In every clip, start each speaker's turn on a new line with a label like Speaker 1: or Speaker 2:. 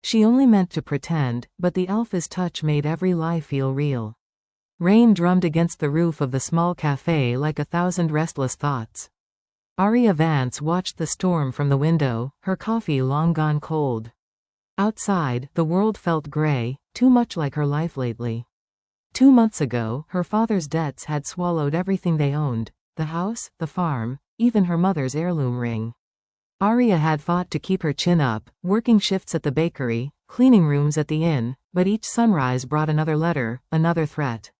Speaker 1: She only meant to pretend, but the alpha's touch made every lie feel real. Rain drummed against the roof of the small cafe like 1,000 restless thoughts. Arya Vance watched the storm from the window, her coffee long gone cold. Outside, the world felt gray, too much like her life lately. 2 months ago, her father's debts had swallowed everything they owned, the house, the farm, even her mother's heirloom ring. Arya had fought to keep her chin up, working shifts at the bakery, cleaning rooms at the inn, but each sunrise brought another letter, another threat.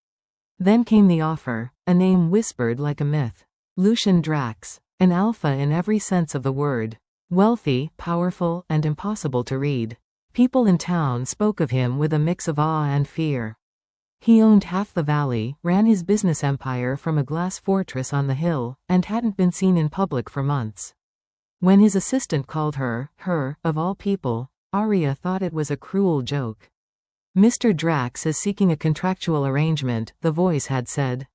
Speaker 1: Then came the offer, a name whispered like a myth. Lucian Drax. An alpha in every sense of the word. Wealthy, powerful, and impossible to read. People in town spoke of him with a mix of awe and fear. He owned half the valley, ran his business empire from a glass fortress on the hill, and hadn't been seen in public for months. When his assistant called her, of all people, Arya thought it was a cruel joke. Mr. Drax is seeking a contractual arrangement, the voice had said.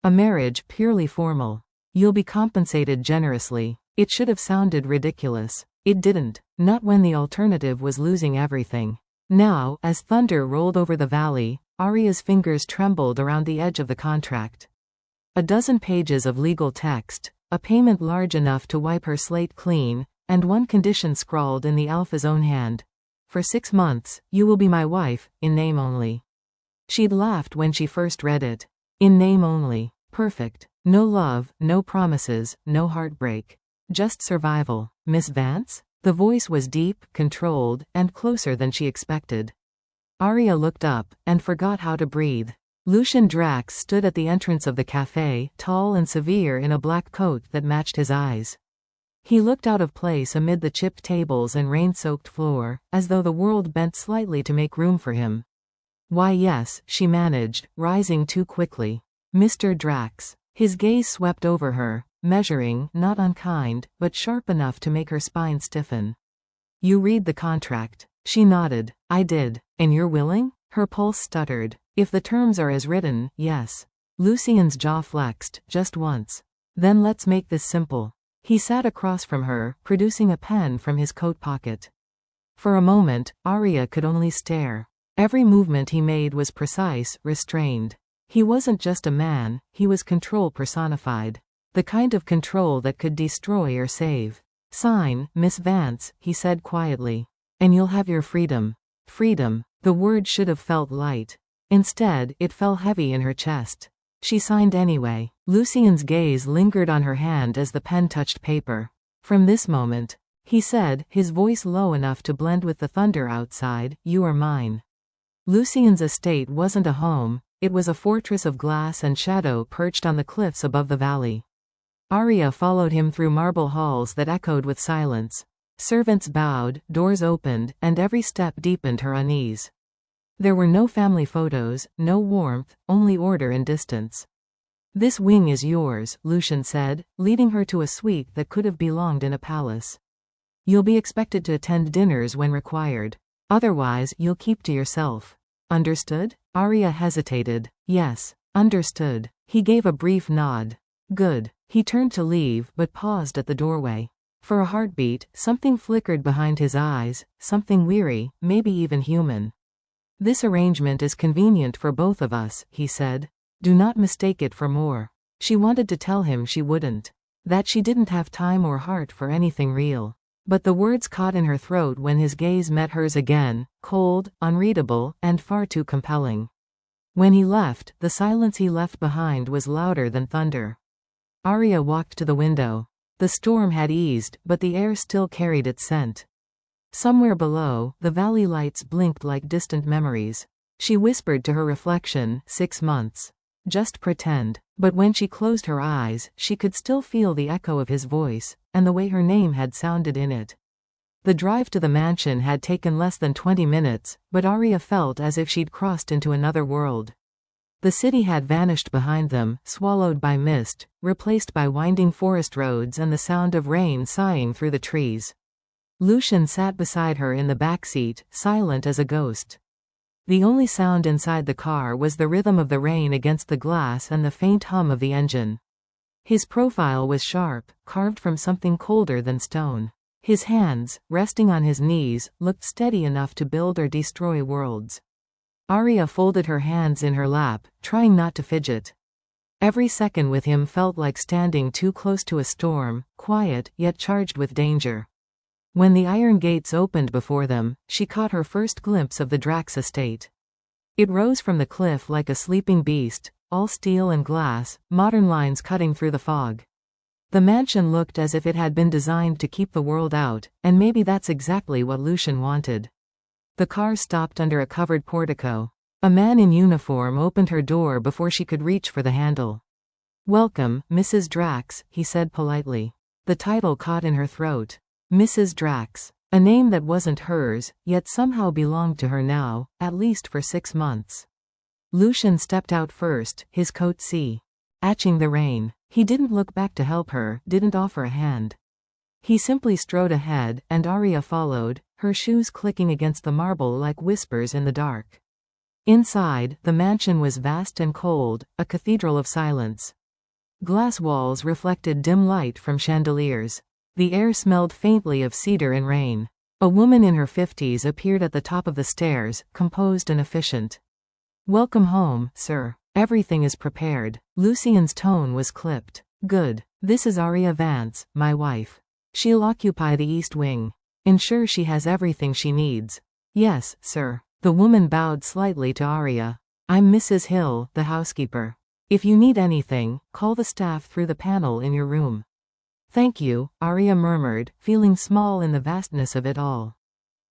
Speaker 1: A marriage purely formal. You'll be compensated generously. It should have sounded ridiculous. It didn't, not when the alternative was losing everything. Now, as thunder rolled over the valley, Arya's fingers trembled around the edge of the contract. A dozen pages of legal text, a payment large enough to wipe her slate clean, and one condition scrawled in the alpha's own hand. For 6 months, you will be my wife, in name only. She'd laughed when she first read it. In name only. Perfect. No love, no promises, no heartbreak. Just survival. Miss Vance? The voice was deep, controlled, and closer than she expected. Arya looked up, and forgot how to breathe. Lucian Drax stood at the entrance of the cafe, tall and severe in a black coat that matched his eyes. He looked out of place amid the chipped tables and rain-soaked floor, as though the world bent slightly to make room for him. Why yes, she managed, rising too quickly. Mr. Drax. His gaze swept over her, measuring, not unkind, but sharp enough to make her spine stiffen. You read the contract. She nodded. I did. And you're willing? Her pulse stuttered. If the terms are as written, yes. Lucian's jaw flexed, just once. Then let's make this simple. He sat across from her, producing a pen from his coat pocket. For a moment, Arya could only stare. Every movement he made was precise, restrained. He wasn't just a man, he was control personified. The kind of control that could destroy or save. Sign, Miss Vance, he said quietly. And you'll have your freedom. Freedom. The word should have felt light. Instead, it fell heavy in her chest. She signed anyway. Lucian's gaze lingered on her hand as the pen touched paper. From this moment, he said, his voice low enough to blend with the thunder outside, you are mine. Lucian's estate wasn't a home, it was a fortress of glass and shadow perched on the cliffs above the valley. Arya followed him through marble halls that echoed with silence. Servants bowed, doors opened, and every step deepened her unease. There were no family photos, no warmth, only order and distance. This wing is yours, Lucian said, leading her to a suite that could have belonged in a palace. You'll be expected to attend dinners when required. Otherwise, you'll keep to yourself. Understood? Arya hesitated. Yes, understood. He gave a brief nod. Good. He turned to leave, but paused at the doorway. For a heartbeat, something flickered behind his eyes, something weary, maybe even human. This arrangement is convenient for both of us, he said. Do not mistake it for more. She wanted to tell him she wouldn't. That she didn't have time or heart for anything real. But the words caught in her throat when his gaze met hers again, cold, unreadable, and far too compelling. When he left, the silence he left behind was louder than thunder. Arya walked to the window. The storm had eased, but the air still carried its scent. Somewhere below, the valley lights blinked like distant memories. She whispered to her reflection, 6 months. Just pretend. But when she closed her eyes, she could still feel the echo of his voice, and the way her name had sounded in it. The drive to the mansion had taken less than 20 minutes, but Arya felt as if she'd crossed into another world. The city had vanished behind them, swallowed by mist, replaced by winding forest roads and the sound of rain sighing through the trees. Lucian sat beside her in the back seat, silent as a ghost. The only sound inside the car was the rhythm of the rain against the glass and the faint hum of the engine. His profile was sharp, carved from something colder than stone. His hands, resting on his knees, looked steady enough to build or destroy worlds. Arya folded her hands in her lap, trying not to fidget. Every second with him felt like standing too close to a storm, quiet yet charged with danger. When the iron gates opened before them, she caught her first glimpse of the Drax estate. It rose from the cliff like a sleeping beast, all steel and glass, modern lines cutting through the fog. The mansion looked as if it had been designed to keep the world out, and maybe that's exactly what Lucian wanted. The car stopped under a covered portico. A man in uniform opened her door before she could reach for the handle. "Welcome, Mrs. Drax," he said politely. The title caught in her throat. Mrs. Drax. A name that wasn't hers, yet somehow belonged to her now, at least for 6 months. Lucian stepped out first, his coat catching the rain. He didn't look back to help her, didn't offer a hand. He simply strode ahead, and Arya followed, her shoes clicking against the marble like whispers in the dark. Inside, the mansion was vast and cold, a cathedral of silence. Glass walls reflected dim light from chandeliers. The air smelled faintly of cedar and rain. A woman in her 50s appeared at the top of the stairs, composed and efficient. "Welcome home, sir. Everything is prepared." Lucian's tone was clipped. "Good. This is Arya Vance, my wife. She'll occupy the East Wing. Ensure she has everything she needs." "Yes, sir." The woman bowed slightly to Arya. "I'm Mrs. Hill, the housekeeper. If you need anything, call the staff through the panel in your room." "Thank you," Arya murmured, feeling small in the vastness of it all.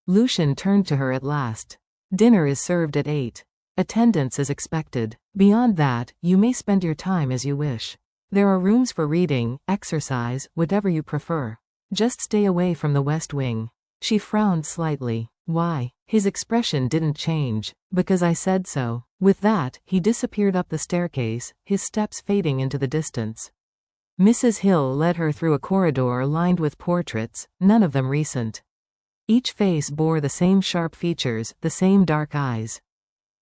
Speaker 1: Lucian turned to her at last. "Dinner is served at 8. Attendance is expected. Beyond that, you may spend your time as you wish. There are rooms for reading, exercise, whatever you prefer. Just stay away from the West Wing." She frowned slightly. "Why?" His expression didn't change. "Because I said so." With that, he disappeared up the staircase, his steps fading into the distance. Mrs. Hill led her through a corridor lined with portraits, none of them recent. Each face bore the same sharp features, the same dark eyes.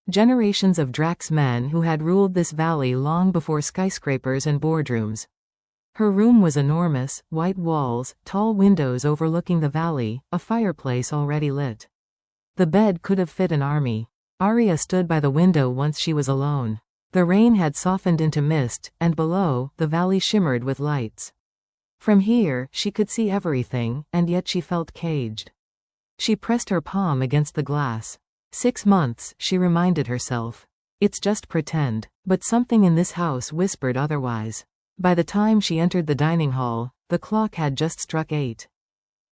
Speaker 1: Generations of Drax men who had ruled this valley long before skyscrapers and boardrooms. Her room was enormous, white walls, tall windows overlooking the valley, a fireplace already lit. The bed could have fit an army. Arya stood by the window once she was alone. The rain had softened into mist, and below, the valley shimmered with lights. From here, she could see everything, and yet she felt caged. She pressed her palm against the glass. 6 months, she reminded herself. It's just pretend. But something in this house whispered otherwise. By the time she entered the dining hall, the clock had just struck 8.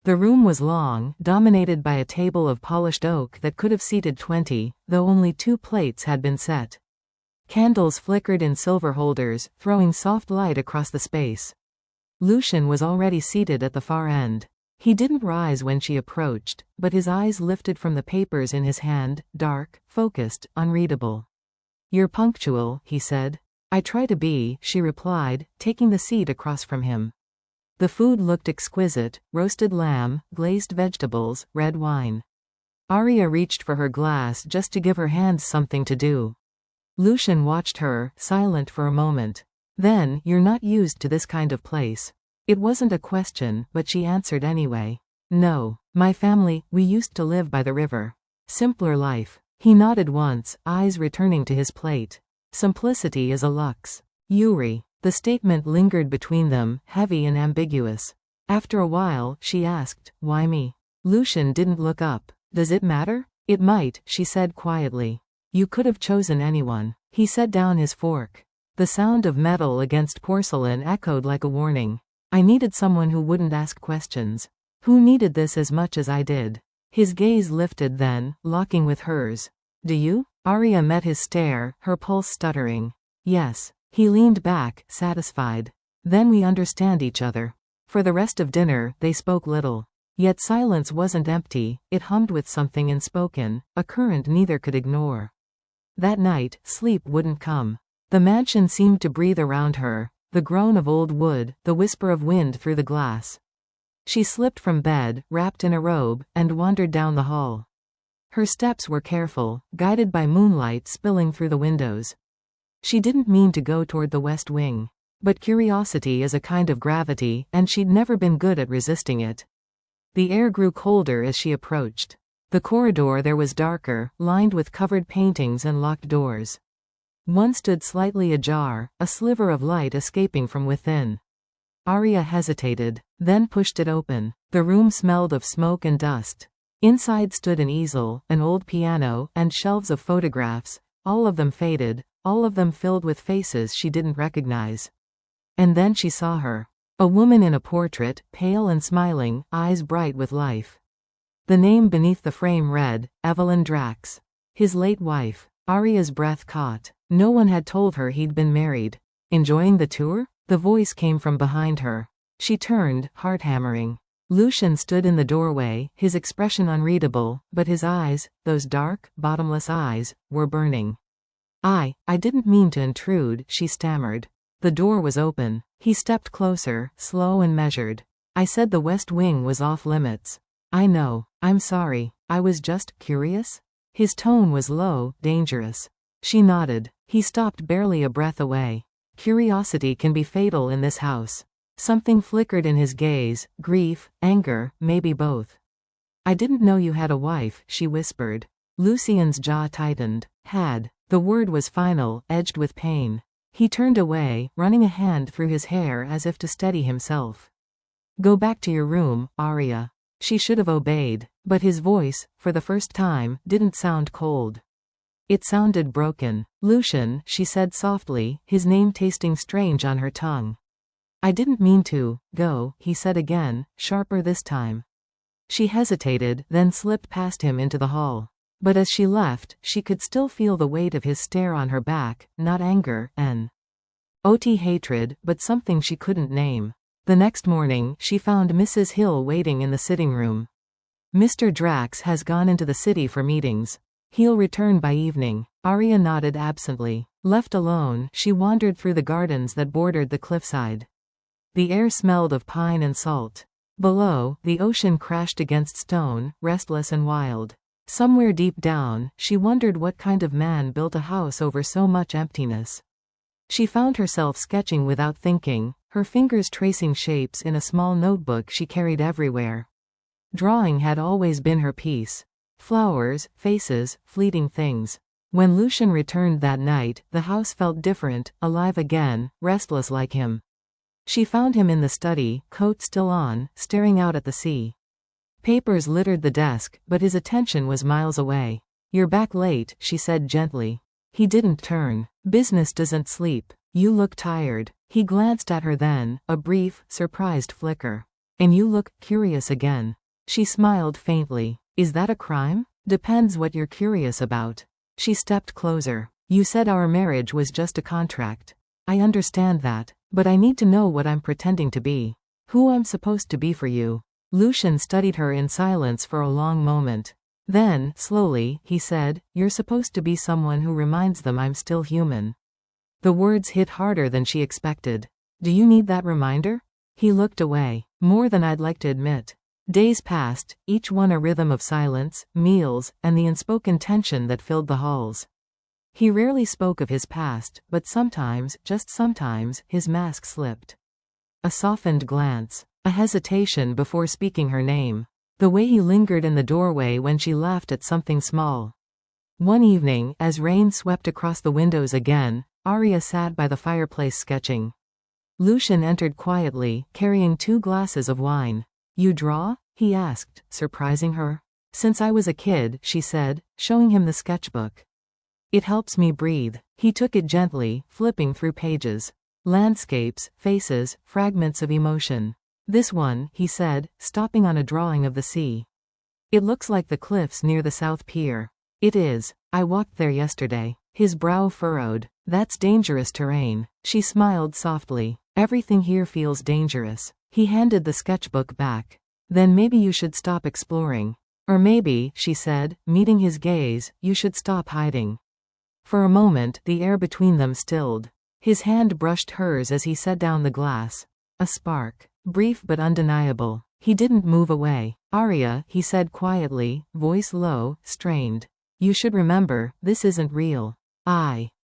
Speaker 1: The room was long, dominated by a table of polished oak that could have seated 20, though only 2 plates had been set. Candles flickered in silver holders, throwing soft light across the space. Lucian was already seated at the far end. He didn't rise when she approached, but his eyes lifted from the papers in his hand, dark, focused, unreadable. "You're punctual," he said. "I try to be," she replied, taking the seat across from him. The food looked exquisite: roasted lamb, glazed vegetables, red wine. Arya reached for her glass just to give her hands something to do. Lucian watched her, silent for a moment. Then, "You're not used to this kind of place." It wasn't a question, but she answered anyway. "No. My family, we used to live by the river. Simpler life." He nodded once, eyes returning to his plate. "Simplicity is a lux. Yuri." The statement lingered between them, heavy and ambiguous. After a while, she asked, "Why me?" Lucian didn't look up. "Does it matter?" "It might," she said quietly. "You could have chosen anyone." He set down his fork. The sound of metal against porcelain echoed like a warning. "I needed someone who wouldn't ask questions. Who needed this as much as I did." His gaze lifted then, locking with hers. "Do you?" Arya met his stare, her pulse stuttering. "Yes." He leaned back, satisfied. "Then we understand each other." For the rest of dinner, they spoke little. Yet silence wasn't empty, it hummed with something unspoken, a current neither could ignore. That night, sleep wouldn't come. The mansion seemed to breathe around her, the groan of old wood, the whisper of wind through the glass. She slipped from bed, wrapped in a robe, and wandered down the hall. Her steps were careful, guided by moonlight spilling through the windows. She didn't mean to go toward the West Wing. But curiosity is a kind of gravity, and she'd never been good at resisting it. The air grew colder as she approached. The corridor there was darker, lined with covered paintings and locked doors. One stood slightly ajar, a sliver of light escaping from within. Arya hesitated, then pushed it open. The room smelled of smoke and dust. Inside stood an easel, an old piano, and shelves of photographs, all of them faded, all of them filled with faces she didn't recognize. And then she saw her. A woman in a portrait, pale and smiling, eyes bright with life. The name beneath the frame read, Evelyn Drax. His late wife. Arya's breath caught. No one had told her he'd been married. Enjoying the tour? The voice came from behind her. She turned, heart hammering. Lucian stood in the doorway, his expression unreadable, but his eyes, those dark, bottomless eyes, were burning. I didn't mean to intrude, she stammered. The door was open. He stepped closer, slow and measured. I said the West Wing was off limits. I know. I'm sorry. I was just curious. His tone was low, dangerous. She nodded. He stopped barely a breath away. Curiosity can be fatal in this house. Something flickered in his gaze, grief, anger, maybe both. I didn't know you had a wife, she whispered. Lucian's jaw tightened. Had. The word was final, edged with pain. He turned away, running a hand through his hair as if to steady himself. Go back to your room, Arya. She should have obeyed, but his voice, for the first time, didn't sound cold. It sounded broken. Lucian, she said softly, his name tasting strange on her tongue. I didn't mean to. Go, he said again, sharper this time. She hesitated, then slipped past him into the hall. But as she left, she could still feel the weight of his stare on her back, not anger, ot hatred, but something she couldn't name. The next morning, she found Mrs. Hill waiting in the sitting room. Mr. Drax has gone into the city for meetings. He'll return by evening. Arya nodded absently. Left alone, she wandered through the gardens that bordered the cliffside. The air smelled of pine and salt. Below, the ocean crashed against stone, restless and wild. Somewhere deep down, she wondered what kind of man built a house over so much emptiness. She found herself sketching without thinking, her fingers tracing shapes in a small notebook she carried everywhere. Drawing had always been her piece. Flowers, faces, fleeting things. When Lucian returned that night, the house felt different, alive again, restless like him. She found him in the study, coat still on, staring out at the sea. Papers littered the desk, but his attention was miles away. You're back late, she said gently. He didn't turn. Business doesn't sleep. You look tired. He glanced at her then, a brief, surprised flicker. And you look curious again. She smiled faintly. Is that a crime? Depends what you're curious about. She stepped closer. You said our marriage was just a contract. I understand that, but I need to know what I'm pretending to be. Who I'm supposed to be for you. Lucian studied her in silence for a long moment. Then, slowly, he said, you're supposed to be someone who reminds them I'm still human. The words hit harder than she expected. Do you need that reminder? He looked away. More than I'd like to admit. Days passed, each one a rhythm of silence, meals, and the unspoken tension that filled the halls. He rarely spoke of his past, but sometimes, just sometimes, his mask slipped. A softened glance. A hesitation before speaking her name. The way he lingered in the doorway when she laughed at something small. One evening, as rain swept across the windows again, Arya sat by the fireplace sketching. Lucian entered quietly, carrying 2 glasses of wine. You draw? He asked, surprising her. Since I was a kid, she said, showing him the sketchbook. It helps me breathe. He took it gently, flipping through pages. Landscapes, faces, fragments of emotion. This one, he said, stopping on a drawing of the sea. It looks like the cliffs near the South Pier. It is. I walked there yesterday. His brow furrowed. That's dangerous terrain. She smiled softly. Everything here feels dangerous. He handed the sketchbook back. Then maybe you should stop exploring. Or maybe, she said, meeting his gaze, you should stop hiding. For a moment, the air between them stilled. His hand brushed hers as he set down the glass. A spark. Brief but undeniable. He didn't move away. Arya, he said quietly, voice low, strained. You should remember, this isn't real.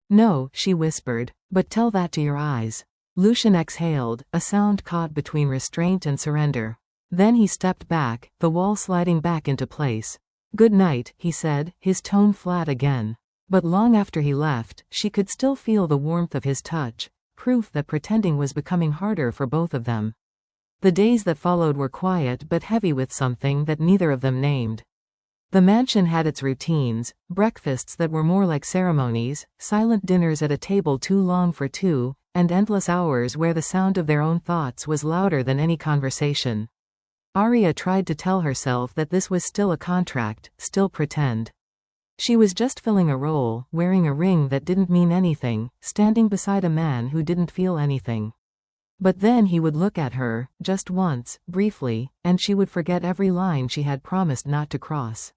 Speaker 1: No, she whispered. But tell that to your eyes. Lucian exhaled, a sound caught between restraint and surrender. Then he stepped back, the wall sliding back into place. "Good night," he said, his tone flat again. But long after he left, she could still feel the warmth of his touch, proof that pretending was becoming harder for both of them. The days that followed were quiet but heavy with something that neither of them named. The mansion had its routines, breakfasts that were more like ceremonies, silent dinners at a table too long for two, and endless hours where the sound of their own thoughts was louder than any conversation. Arya tried to tell herself that this was still a contract, still pretend. She was just filling a role, wearing a ring that didn't mean anything, standing beside a man who didn't feel anything. But then he would look at her, just once, briefly, and she would forget every line she had promised not to cross.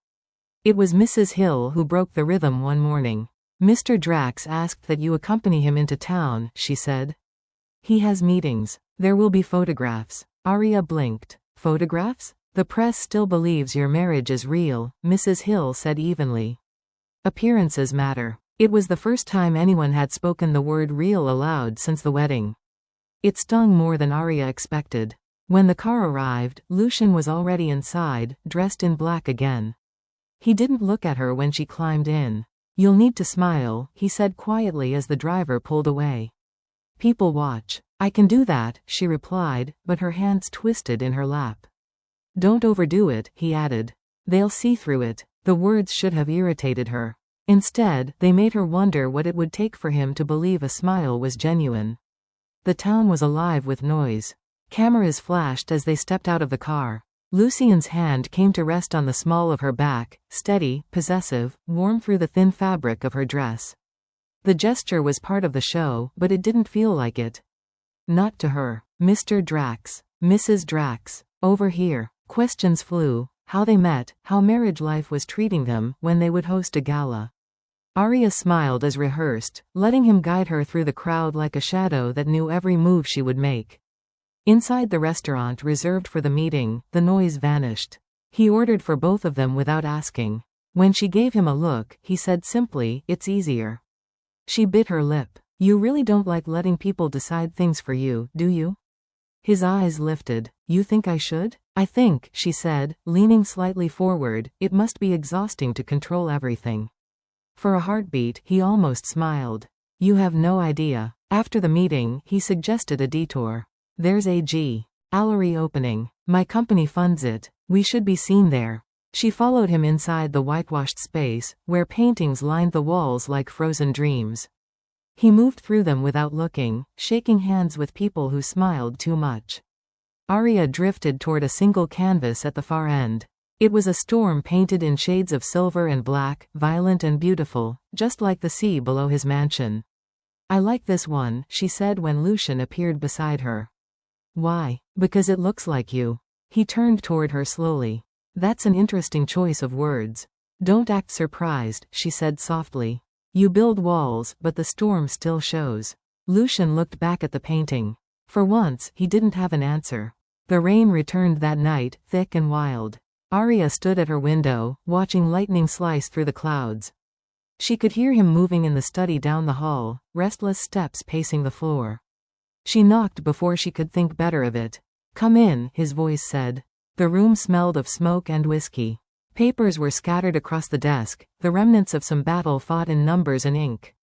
Speaker 1: It was Mrs. Hill who broke the rhythm one morning. "Mr. Drax asked that you accompany him into town," she said. "He has meetings. There will be photographs." Arya blinked. "Photographs? The press still believes your marriage is real," Mrs. Hill said evenly. "Appearances matter." It was the first time anyone had spoken the word real aloud since the wedding. It stung more than Arya expected. When the car arrived, Lucian was already inside, dressed in black again. He didn't look at her when she climbed in. "You'll need to smile," he said quietly as the driver pulled away. "People watch." "I can do that," she replied, but her hands twisted in her lap. "Don't overdo it," he added. "They'll see through it." The words should have irritated her. Instead, they made her wonder what it would take for him to believe a smile was genuine. The town was alive with noise. Cameras flashed as they stepped out of the car. Lucian's hand came to rest on the small of her back, steady, possessive, warm through the thin fabric of her dress. The gesture was part of the show, but it didn't feel like it. Not to her. "Mr. Drax. Mrs. Drax. Over here." Questions flew. How they met, how marriage life was treating them, when they would host a gala. Arya smiled as rehearsed, letting him guide her through the crowd like a shadow that knew every move she would make. Inside the restaurant reserved for the meeting, the noise vanished. He ordered for both of them without asking. When she gave him a look, he said simply, "It's easier." She bit her lip. "You really don't like letting people decide things for you, do you?" His eyes lifted. "You think I should?" "I think," she said, leaning slightly forward, "it must be exhausting to control everything." For a heartbeat, he almost smiled. "You have no idea." After the meeting, he suggested a detour. "There's a gallery opening. My company funds it. We should be seen there." She followed him inside the whitewashed space, where paintings lined the walls like frozen dreams. He moved through them without looking, shaking hands with people who smiled too much. Arya drifted toward a single canvas at the far end. It was a storm painted in shades of silver and black, violent and beautiful, just like the sea below his mansion. "I like this one," she said when Lucian appeared beside her. "Why?" "Because it looks like you." He turned toward her slowly. "That's an interesting choice of words." "Don't act surprised," she said softly. "You build walls, but the storm still shows." Lucian looked back at the painting. For once, he didn't have an answer. The rain returned that night, thick and wild. Arya stood at her window, watching lightning slice through the clouds. She could hear him moving in the study down the hall, restless steps pacing the floor. She knocked before she could think better of it. "Come in," his voice said. The room smelled of smoke and whiskey. Papers were scattered across the desk, the remnants of some battle fought in numbers and ink.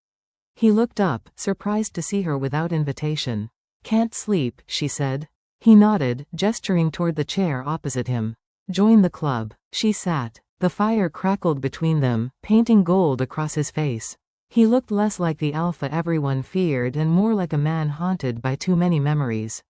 Speaker 1: He looked up, surprised to see her without invitation. "Can't sleep," she said. He nodded, gesturing toward the chair opposite him. "Join the club." She sat. The fire crackled between them, painting gold across his face. He looked less like the alpha everyone feared and more like a man haunted by too many memories.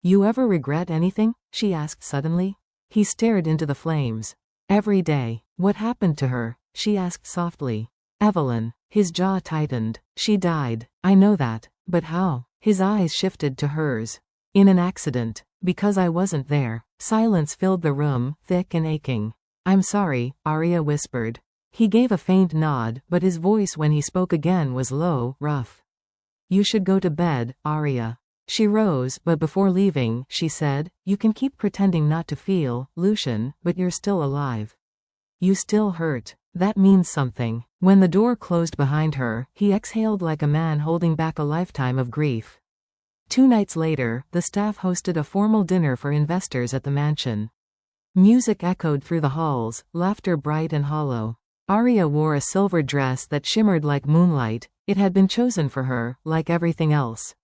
Speaker 1: "You ever regret anything?" she asked suddenly. He stared into the flames. "Every day." "What happened to her?" she asked softly. "Evelyn." His jaw tightened. "She died." "I know that. But how?" His eyes shifted to hers. "In an accident." "Because I wasn't there." Silence filled the room, thick and aching. "I'm sorry," Arya whispered. He gave a faint nod, but his voice when he spoke again was low, rough. "You should go to bed, Arya." She rose, but before leaving, she said, "You can keep pretending not to feel, Lucian, but you're still alive. You still hurt. That means something." When the door closed behind her, he exhaled like a man holding back a lifetime of grief. 2 nights later, the staff hosted a formal dinner for investors at the mansion. Music echoed through the halls, laughter bright and hollow. Arya wore a silver dress that shimmered like moonlight. It had been chosen for her, like everything else.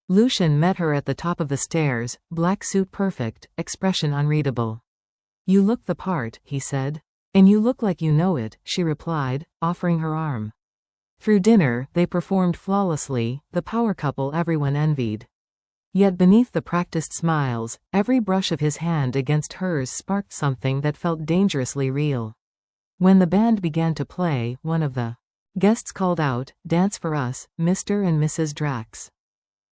Speaker 1: Lucian met her at the top of the stairs, black suit perfect, expression unreadable. "You look the part," he said. "And you look like you know it," she replied, offering her arm. Through dinner, they performed flawlessly, the power couple everyone envied. Yet beneath the practiced smiles, every brush of his hand against hers sparked something that felt dangerously real. When the band began to play, one of the guests called out, "Dance for us, Mr. and Mrs. Drax."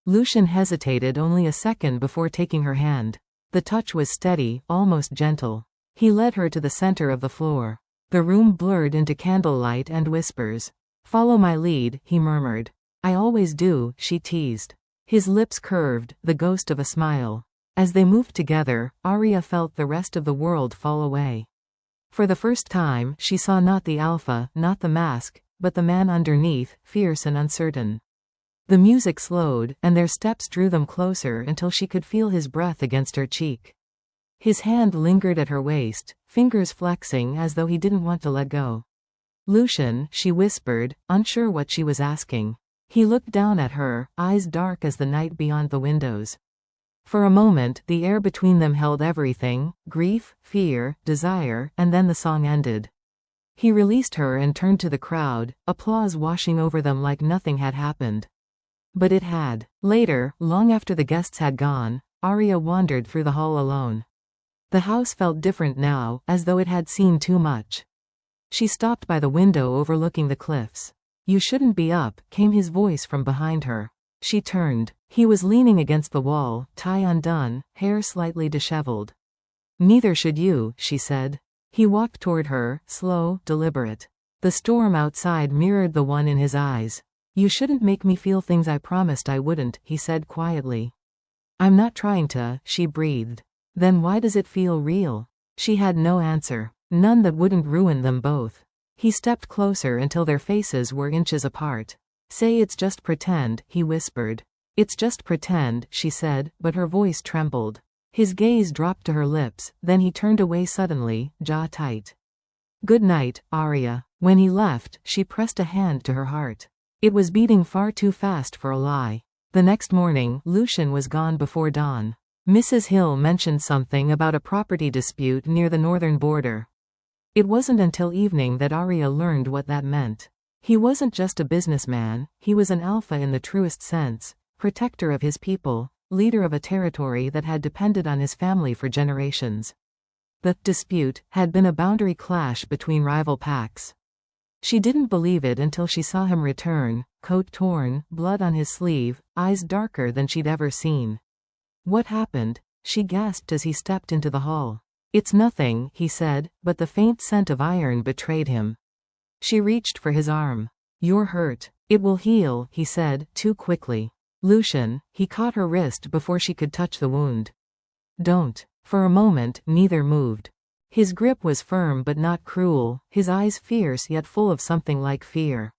Speaker 1: Lucian hesitated only a second before taking her hand. The touch was steady, almost gentle. He led her to the center of the floor. The room blurred into candlelight and whispers. "Follow my lead," he murmured. "I always do," she teased. His lips curved, the ghost of a smile. As they moved together, Arya felt the rest of the world fall away. For the first time, she saw not the alpha, not the mask, but the man underneath, fierce and uncertain. The music slowed, and their steps drew them closer until she could feel his breath against her cheek. His hand lingered at her waist, fingers flexing as though he didn't want to let go. "Lucian," she whispered, unsure what she was asking. He looked down at her, eyes dark as the night beyond the windows. For a moment, the air between them held everything: grief, fear, desire, and then the song ended. He released her and turned to the crowd, applause washing over them like nothing had happened. But it had. Later, long after the guests had gone, Arya wandered through the hall alone. The house felt different now, as though it had seen too much. She stopped by the window overlooking the cliffs. "You shouldn't be up," came his voice from behind her. She turned. He was leaning against the wall, tie undone, hair slightly disheveled. "Neither should you," she said. He walked toward her, slow, deliberate. The storm outside mirrored the one in his eyes. "You shouldn't make me feel things I promised I wouldn't," he said quietly. "I'm not trying to," she breathed. "Then why does it feel real?" She had no answer. None that wouldn't ruin them both. He stepped closer until their faces were inches apart. "Say it's just pretend," he whispered. "It's just pretend," she said, but her voice trembled. His gaze dropped to her lips, then he turned away suddenly, jaw tight. "Good night, Arya." When he left, she pressed a hand to her heart. It was beating far too fast for a lie. The next morning, Lucian was gone before dawn. Mrs. Hill mentioned something about a property dispute near the northern border. It wasn't until evening that Arya learned what that meant. He wasn't just a businessman, he was an alpha in the truest sense, protector of his people, leader of a territory that had depended on his family for generations. The dispute had been a boundary clash between rival packs. She didn't believe it until she saw him return, coat torn, blood on his sleeve, eyes darker than she'd ever seen. "What happened?" she gasped as he stepped into the hall. "It's nothing," he said, but the faint scent of iron betrayed him. She reached for his arm. "You're hurt. It will heal," he said, too quickly. "Lucian," he caught her wrist before she could touch the wound. "Don't." For a moment, neither moved. His grip was firm but not cruel, his eyes fierce yet full of something like fear.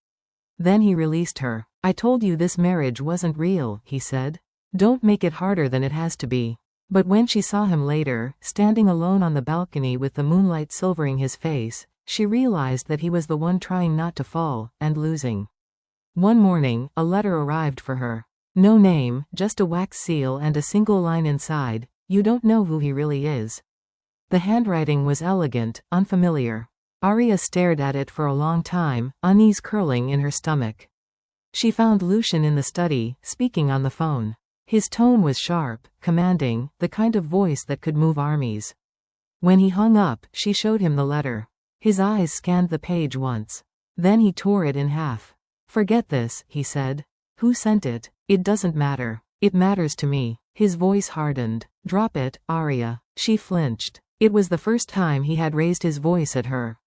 Speaker 1: Then he released her. "I told you this marriage wasn't real," he said. "Don't make it harder than it has to be." But when she saw him later, standing alone on the balcony with the moonlight silvering his face, she realized that he was the one trying not to fall, and losing. One morning, a letter arrived for her. No name, just a wax seal and a single line inside: "You don't know who he really is." The handwriting was elegant, unfamiliar. Arya stared at it for a long time, unease curling in her stomach. She found Lucian in the study, speaking on the phone. His tone was sharp, commanding, the kind of voice that could move armies. When he hung up, she showed him the letter. His eyes scanned the page once. Then he tore it in half. "Forget this," he said. "Who sent it? It doesn't matter. It matters to me." His voice hardened. "Drop it, Arya." She flinched. It was the first time he had raised his voice at her.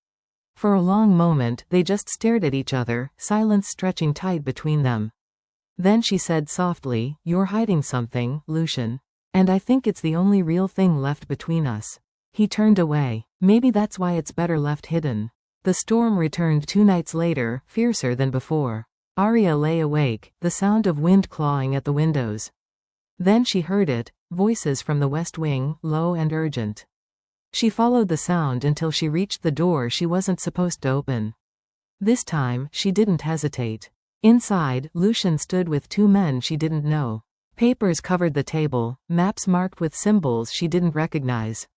Speaker 1: For a long moment, they just stared at each other, silence stretching tight between them. Then she said softly, "You're hiding something, Lucian. And I think it's the only real thing left between us." He turned away. "Maybe that's why it's better left hidden." The storm returned 2 nights later, fiercer than before. Arya lay awake, the sound of wind clawing at the windows. Then she heard it, voices from the West Wing, low and urgent. She followed the sound until she reached the door she wasn't supposed to open. This time, she didn't hesitate. Inside, Lucian stood with two men she didn't know. Papers covered the table, maps marked with symbols she didn't recognize.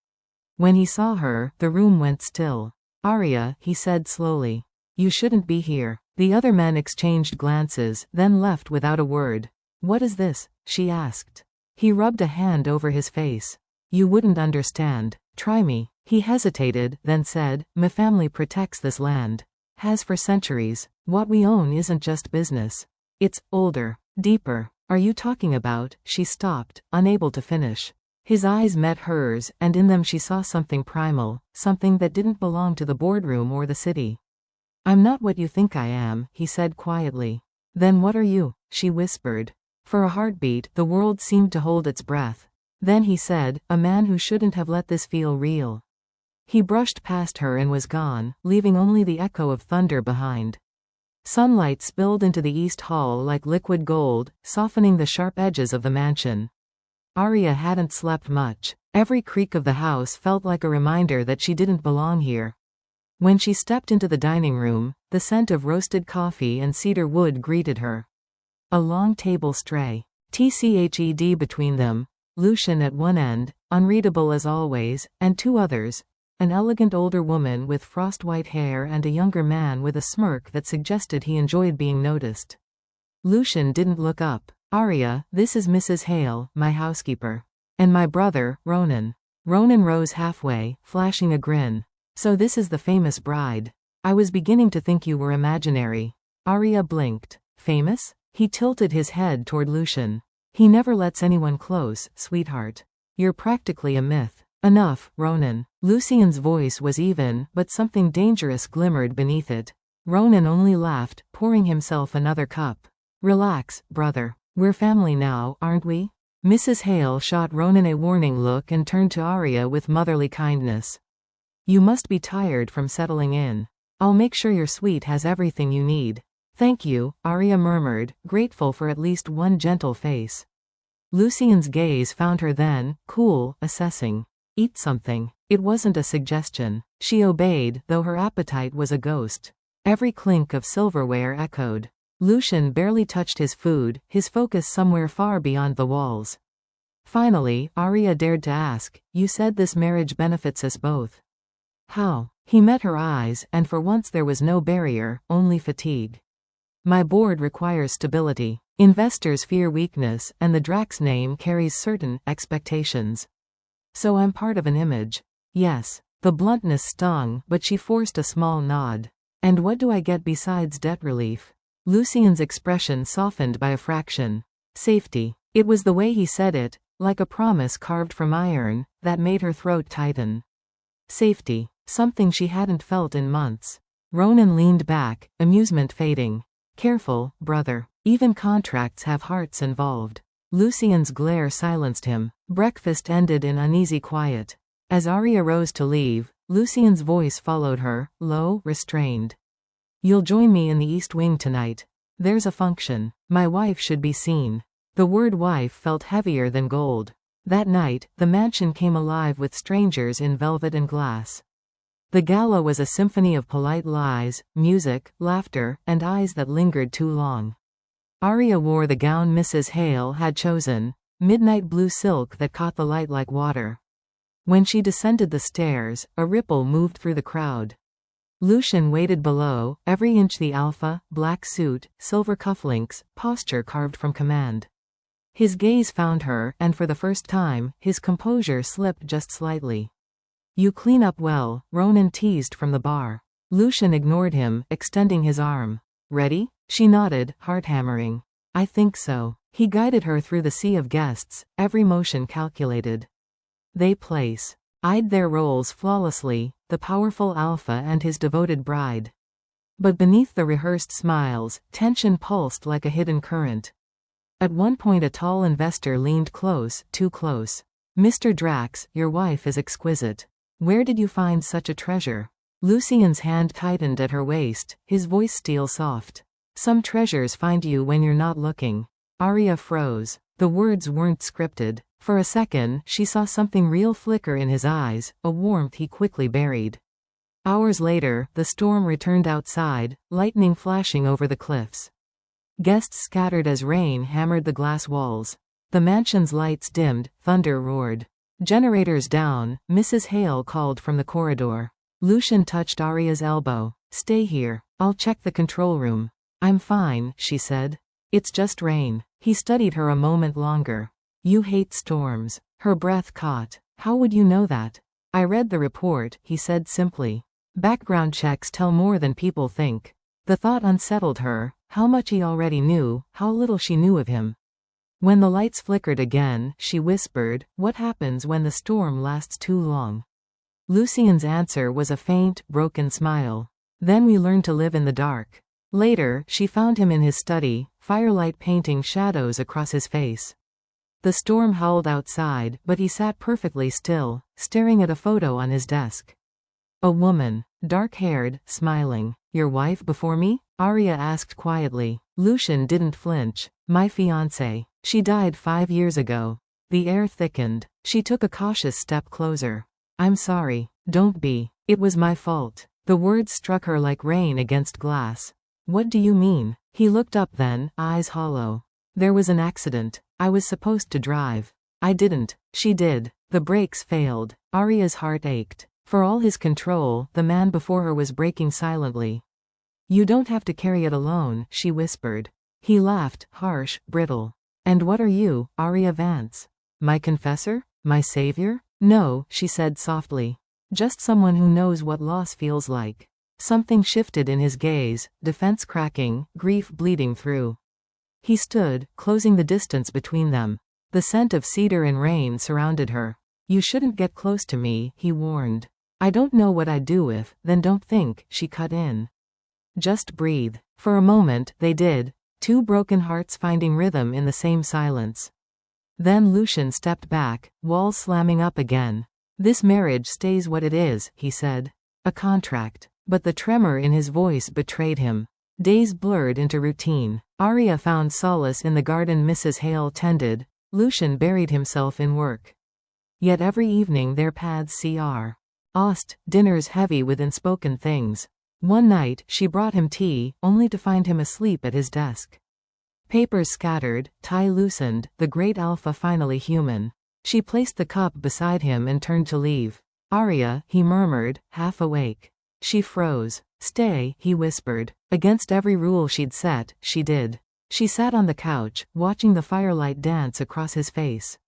Speaker 1: When he saw her, the room went still. "Arya," he said slowly. "You shouldn't be here." The other men exchanged glances, then left without a word. "What is this?" she asked. He rubbed a hand over his face. "You wouldn't understand. Try me." He hesitated, then said, "My family protects this land. Has for centuries. What we own isn't just business. It's older, deeper." "Are you talking about?" She stopped, unable to finish. His eyes met hers, and in them she saw something primal, something that didn't belong to the boardroom or the city. "I'm not what you think I am," he said quietly. "Then what are you?" she whispered. For a heartbeat, the world seemed to hold its breath. Then he said, "A man who shouldn't have let this feel real." He brushed past her and was gone, leaving only the echo of thunder behind. Sunlight spilled into the east hall like liquid gold, softening the sharp edges of the mansion. Arya hadn't slept much. Every creak of the house felt like a reminder that she didn't belong here. When she stepped into the dining room, the scent of roasted coffee and cedar wood greeted her. A long table tray. TCHED between them, Lucian at one end, unreadable as always, and two others. An elegant older woman with frost-white hair and a younger man with a smirk that suggested he enjoyed being noticed. Lucian didn't look up. "Arya, this is Mrs. Hale, my housekeeper. And my brother, Ronan." Ronan rose halfway, flashing a grin. "So this is the famous bride. I was beginning to think you were imaginary." Arya blinked. "Famous?" He tilted his head toward Lucian. "He never lets anyone close, sweetheart. You're practically a myth." "Enough, Ronan." Lucian's voice was even, but something dangerous glimmered beneath it. Ronan only laughed, pouring himself another cup. "Relax, brother. We're family now, aren't we?" Mrs. Hale shot Ronan a warning look and turned to Arya with motherly kindness. "You must be tired from settling in. I'll make sure your suite has everything you need." "Thank you," Arya murmured, grateful for at least one gentle face. Lucian's gaze found her then, cool, assessing. "Eat something." It wasn't a suggestion. She obeyed, though her appetite was a ghost. Every clink of silverware echoed. Lucian barely touched his food, his focus somewhere far beyond the walls. Finally, Arya dared to ask, "You said this marriage benefits us both. How?" He met her eyes, and for once there was no barrier, only fatigue. "My board requires stability. Investors fear weakness, and the Drax name carries certain expectations. So I'm part of an image." "Yes." The bluntness stung, but she forced a small nod. "And what do I get besides debt relief?" Lucian's expression softened by a fraction. "Safety." It was the way he said it, like a promise carved from iron, that made her throat tighten. Safety. Something she hadn't felt in months. Ronan leaned back, amusement fading. "Careful, brother. Even contracts have hearts involved." Lucian's glare silenced him. Breakfast ended in uneasy quiet. As Arya rose to leave, Lucian's voice followed her, low, restrained. "You'll join me in the East Wing tonight. There's a function. My wife should be seen." The word wife felt heavier than gold. That night, the mansion came alive with strangers in velvet and glass. The gala was a symphony of polite lies, music, laughter, and eyes that lingered too long. Arya wore the gown Mrs. Hale had chosen, midnight blue silk that caught the light like water. When she descended the stairs, a ripple moved through the crowd. Lucian waited below, every inch the alpha, black suit, silver cufflinks, posture carved from command. His gaze found her, and for the first time, his composure slipped just slightly. "You clean up well," Ronan teased from the bar. Lucian ignored him, extending his arm. "Ready?" She nodded, heart hammering. "I think so." He guided her through the sea of guests, every motion calculated. They eyed their roles flawlessly, the powerful alpha and his devoted bride. But beneath the rehearsed smiles, tension pulsed like a hidden current. At one point a tall investor leaned close, too close. "Mr. Drax, your wife is exquisite. Where did you find such a treasure?" Lucian's hand tightened at her waist, his voice steel soft. "Some treasures find you when you're not looking." Arya froze. The words weren't scripted. For a second, she saw something real flicker in his eyes, a warmth he quickly buried. Hours later, the storm returned outside, lightning flashing over the cliffs. Guests scattered as rain hammered the glass walls. The mansion's lights dimmed, thunder roared. Generators down, Mrs. Hale called from the corridor. Lucian touched Arya's elbow. Stay here. I'll check the control room. I'm fine, she said. It's just rain. He studied her a moment longer. You hate storms. Her breath caught. How would you know that? I read the report, he said simply. Background checks tell more than people think. The thought unsettled her, how much he already knew, how little she knew of him. When the lights flickered again, she whispered, what happens when the storm lasts too long? Lucian's answer was a faint, broken smile. Then we learn to live in the dark. Later, she found him in his study, firelight painting shadows across his face. The storm howled outside, but he sat perfectly still, staring at a photo on his desk. A woman, dark-haired, smiling. Your wife before me? Arya asked quietly. Lucian didn't flinch. My fiancée. She died 5 years ago. The air thickened. She took a cautious step closer. I'm sorry. Don't be. It was my fault. The words struck her like rain against glass. What do you mean? He looked up then, eyes hollow. There was an accident. I was supposed to drive. I didn't. She did. The brakes failed. Arya's heart ached. For all his control, the man before her was breaking silently. You don't have to carry it alone, she whispered. He laughed, harsh, brittle. And what are you, Arya Vance? My confessor? My savior? No, she said softly. Just someone who knows what loss feels like. Something shifted in his gaze, defense cracking, grief bleeding through. He stood, closing the distance between them. The scent of cedar and rain surrounded her. You shouldn't get close to me, he warned. I don't know what I'd do if, then don't think, she cut in. Just breathe. For a moment, they did, two broken hearts finding rhythm in the same silence. Then Lucian stepped back, walls slamming up again. This marriage stays what it is, he said. A contract. But the tremor in his voice betrayed him. Days blurred into routine. Arya found solace in the garden Mrs. Hale tended. Lucian buried himself in work. Yet every evening their paths crossed, dinners heavy with unspoken things. One night, she brought him tea, only to find him asleep at his desk. Papers scattered, tie loosened, the great alpha finally human. She placed the cup beside him and turned to leave. Arya, he murmured, half awake. She froze. Stay, he whispered. Against every rule she'd set, she did. She sat on the couch, watching the firelight dance across his face.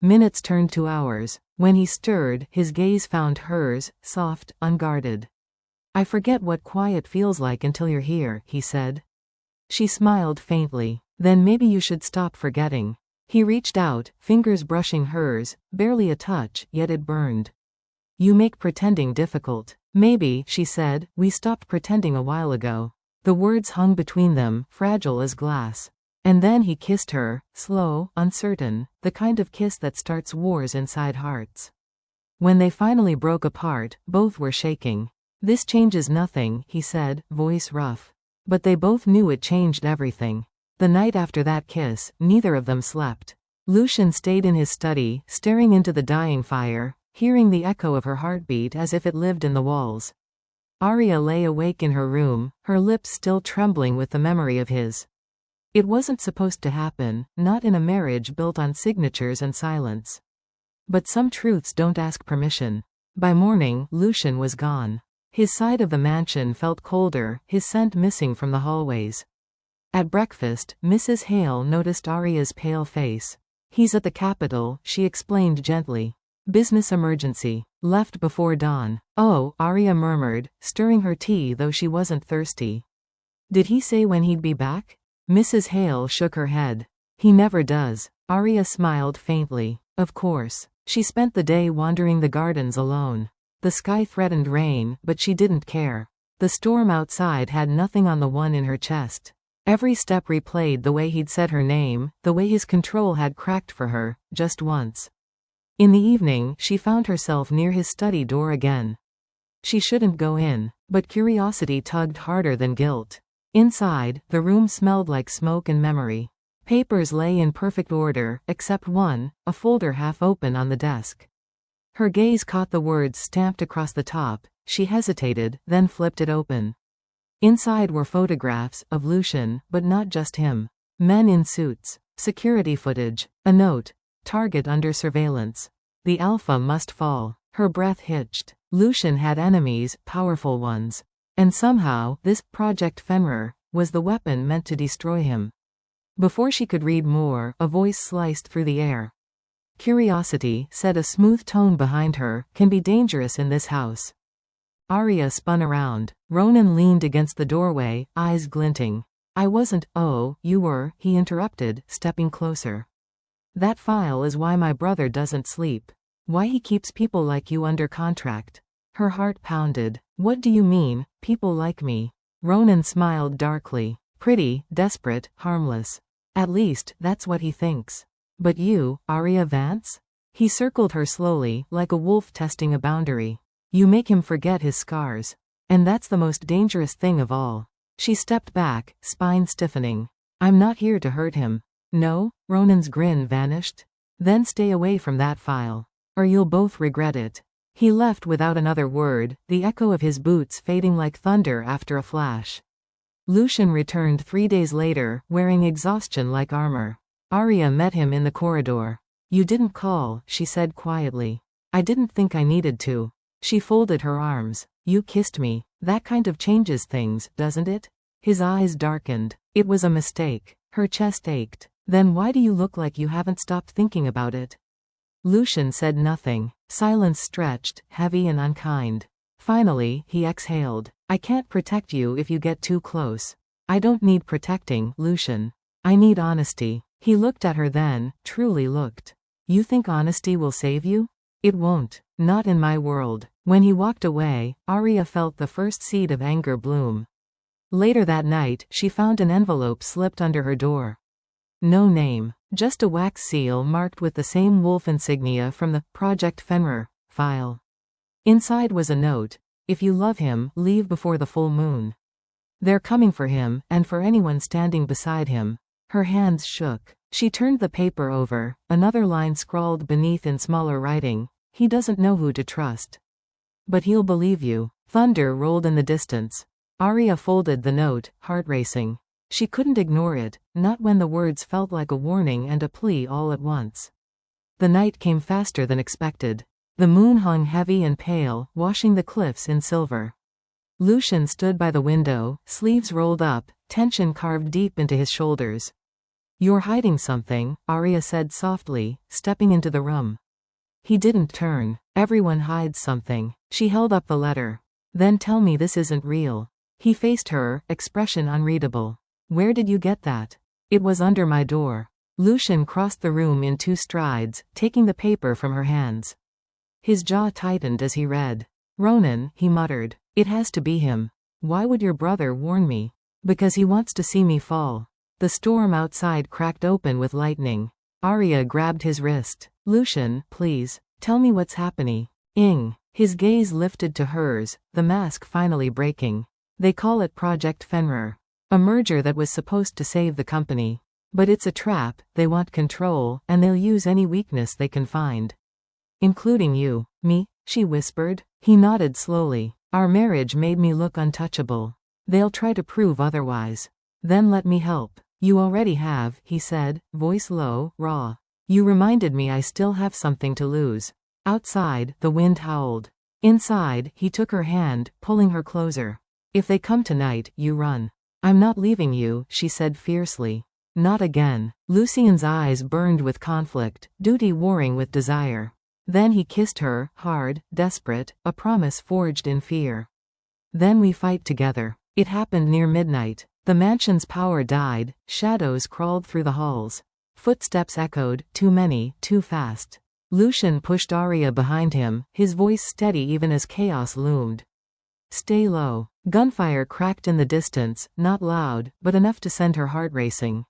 Speaker 1: Minutes turned to hours. When he stirred, his gaze found hers, soft, unguarded. I forget what quiet feels like until you're here, he said. She smiled faintly. Then maybe you should stop forgetting. He reached out, fingers brushing hers, barely a touch, yet it burned. You make pretending difficult. Maybe, she said, we stopped pretending a while ago. The words hung between them, fragile as glass. And then he kissed her, slow, uncertain, the kind of kiss that starts wars inside hearts. When they finally broke apart, both were shaking. This changes nothing, he said, voice rough. But they both knew it changed everything. The night after that kiss, neither of them slept. Lucian stayed in his study, staring into the dying fire, hearing the echo of her heartbeat as if it lived in the walls. Arya lay awake in her room, her lips still trembling with the memory of his. It wasn't supposed to happen, not in a marriage built on signatures and silence. But some truths don't ask permission. By morning, Lucian was gone. His side of the mansion felt colder, his scent missing from the hallways. At breakfast, Mrs. Hale noticed Arya's pale face. He's at the Capitol, she explained gently. Business emergency. Left before dawn. Oh, Arya murmured, stirring her tea though she wasn't thirsty. Did he say when he'd be back? Mrs. Hale shook her head. He never does. Arya smiled faintly. Of course. She spent the day wandering the gardens alone. The sky threatened rain, but she didn't care. The storm outside had nothing on the one in her chest. Every step replayed the way he'd said her name, the way his control had cracked for her, just once. In the evening, she found herself near his study door again. She shouldn't go in, but curiosity tugged harder than guilt. Inside, the room smelled like smoke and memory. Papers lay in perfect order, except one, a folder half open on the desk. Her gaze caught the words stamped across the top. She hesitated, then flipped it open. Inside were photographs of Lucian, but not just him. Men in suits, security footage, a note, target under surveillance. The Alpha must fall. Her breath hitched. Lucian had enemies, powerful ones. And somehow, this Project Fenrir was the weapon meant to destroy him. Before she could read more, a voice sliced through the air. Curiosity, said a smooth tone behind her, can be dangerous in this house. Arya spun around. Ronan leaned against the doorway, eyes glinting. I wasn't. Oh, you were, he interrupted, stepping closer. That file is why my brother doesn't sleep. Why he keeps people like you under contract. Her heart pounded. What do you mean, people like me? Ronan smiled darkly. Pretty, desperate, harmless. At least, that's what he thinks. But you, Arya Vance? He circled her slowly, like a wolf testing a boundary. You make him forget his scars. And that's the most dangerous thing of all. She stepped back, spine stiffening. I'm not here to hurt him. No? Ronan's grin vanished. Then stay away from that file. Or you'll both regret it. He left without another word, the echo of his boots fading like thunder after a flash. Lucian returned 3 days later, wearing exhaustion like armor. Arya met him in the corridor. You didn't call, she said quietly. I didn't think I needed to. She folded her arms. You kissed me. That kind of changes things, doesn't it? His eyes darkened. It was a mistake. Her chest ached. Then why do you look like you haven't stopped thinking about it? Lucian said nothing. Silence stretched, heavy and unkind. Finally, he exhaled. I can't protect you if you get too close. I don't need protecting, Lucian. I need honesty. He looked at her then, truly looked. You think honesty will save you? It won't. Not in my world. When he walked away, Arya felt the first seed of anger bloom. Later that night, she found an envelope slipped under her door. No name. Just a wax seal marked with the same wolf insignia from the Project Fenrir file. Inside was a note. If you love him, leave before the full moon. They're coming for him, and for anyone standing beside him. Her hands shook. She turned the paper over, another line scrawled beneath in smaller writing. He doesn't know who to trust. But he'll believe you. Thunder rolled in the distance. Arya folded the note, heart racing. She couldn't ignore it, not when the words felt like a warning and a plea all at once. The night came faster than expected. The moon hung heavy and pale, washing the cliffs in silver. Lucian stood by the window, sleeves rolled up, tension carved deep into his shoulders. You're hiding something, Arya said softly, stepping into the room. He didn't turn. Everyone hides something. She held up the letter. Then tell me this isn't real. He faced her, expression unreadable. Where did you get that? It was under my door. Lucian crossed the room in 2 strides, taking the paper from her hands. His jaw tightened as he read. Ronan, he muttered. It has to be him. Why would your brother warn me? Because he wants to see me fall. The storm outside cracked open with lightning. Arya grabbed his wrist. Lucian, please, tell me what's happening. His gaze lifted to hers, the mask finally breaking. They call it Project Fenrir. A merger that was supposed to save the company. But it's a trap, they want control, and they'll use any weakness they can find. Including you. Me? She whispered. He nodded slowly. Our marriage made me look untouchable. They'll try to prove otherwise. Then let me help. You already have, he said, voice low, raw. You reminded me I still have something to lose. Outside, the wind howled. Inside, he took her hand, pulling her closer. If they come tonight, you run. I'm not leaving you, she said fiercely. Not again. Lucian's eyes burned with conflict, duty warring with desire. Then he kissed her, hard, desperate, a promise forged in fear. Then we fight together. It happened near midnight. The mansion's power died, shadows crawled through the halls. Footsteps echoed, too many, too fast. Lucian pushed Arya behind him, his voice steady even as chaos loomed. Stay low. Gunfire cracked in the distance, not loud, but enough to send her heart racing.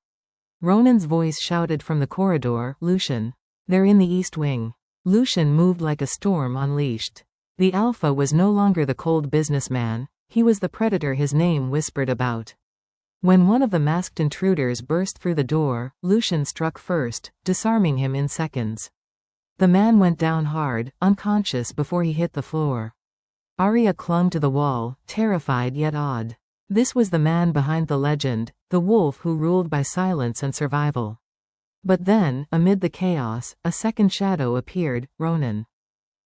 Speaker 1: Ronan's voice shouted from the corridor, Lucian. They're in the east wing. Lucian moved like a storm unleashed. The Alpha was no longer the cold businessman, he was the predator his name whispered about. When one of the masked intruders burst through the door, Lucian struck first, disarming him in seconds. The man went down hard, unconscious before he hit the floor. Arya clung to the wall, terrified yet awed. This was the man behind the legend, the wolf who ruled by silence and survival. But then, amid the chaos, a second shadow appeared, Ronan.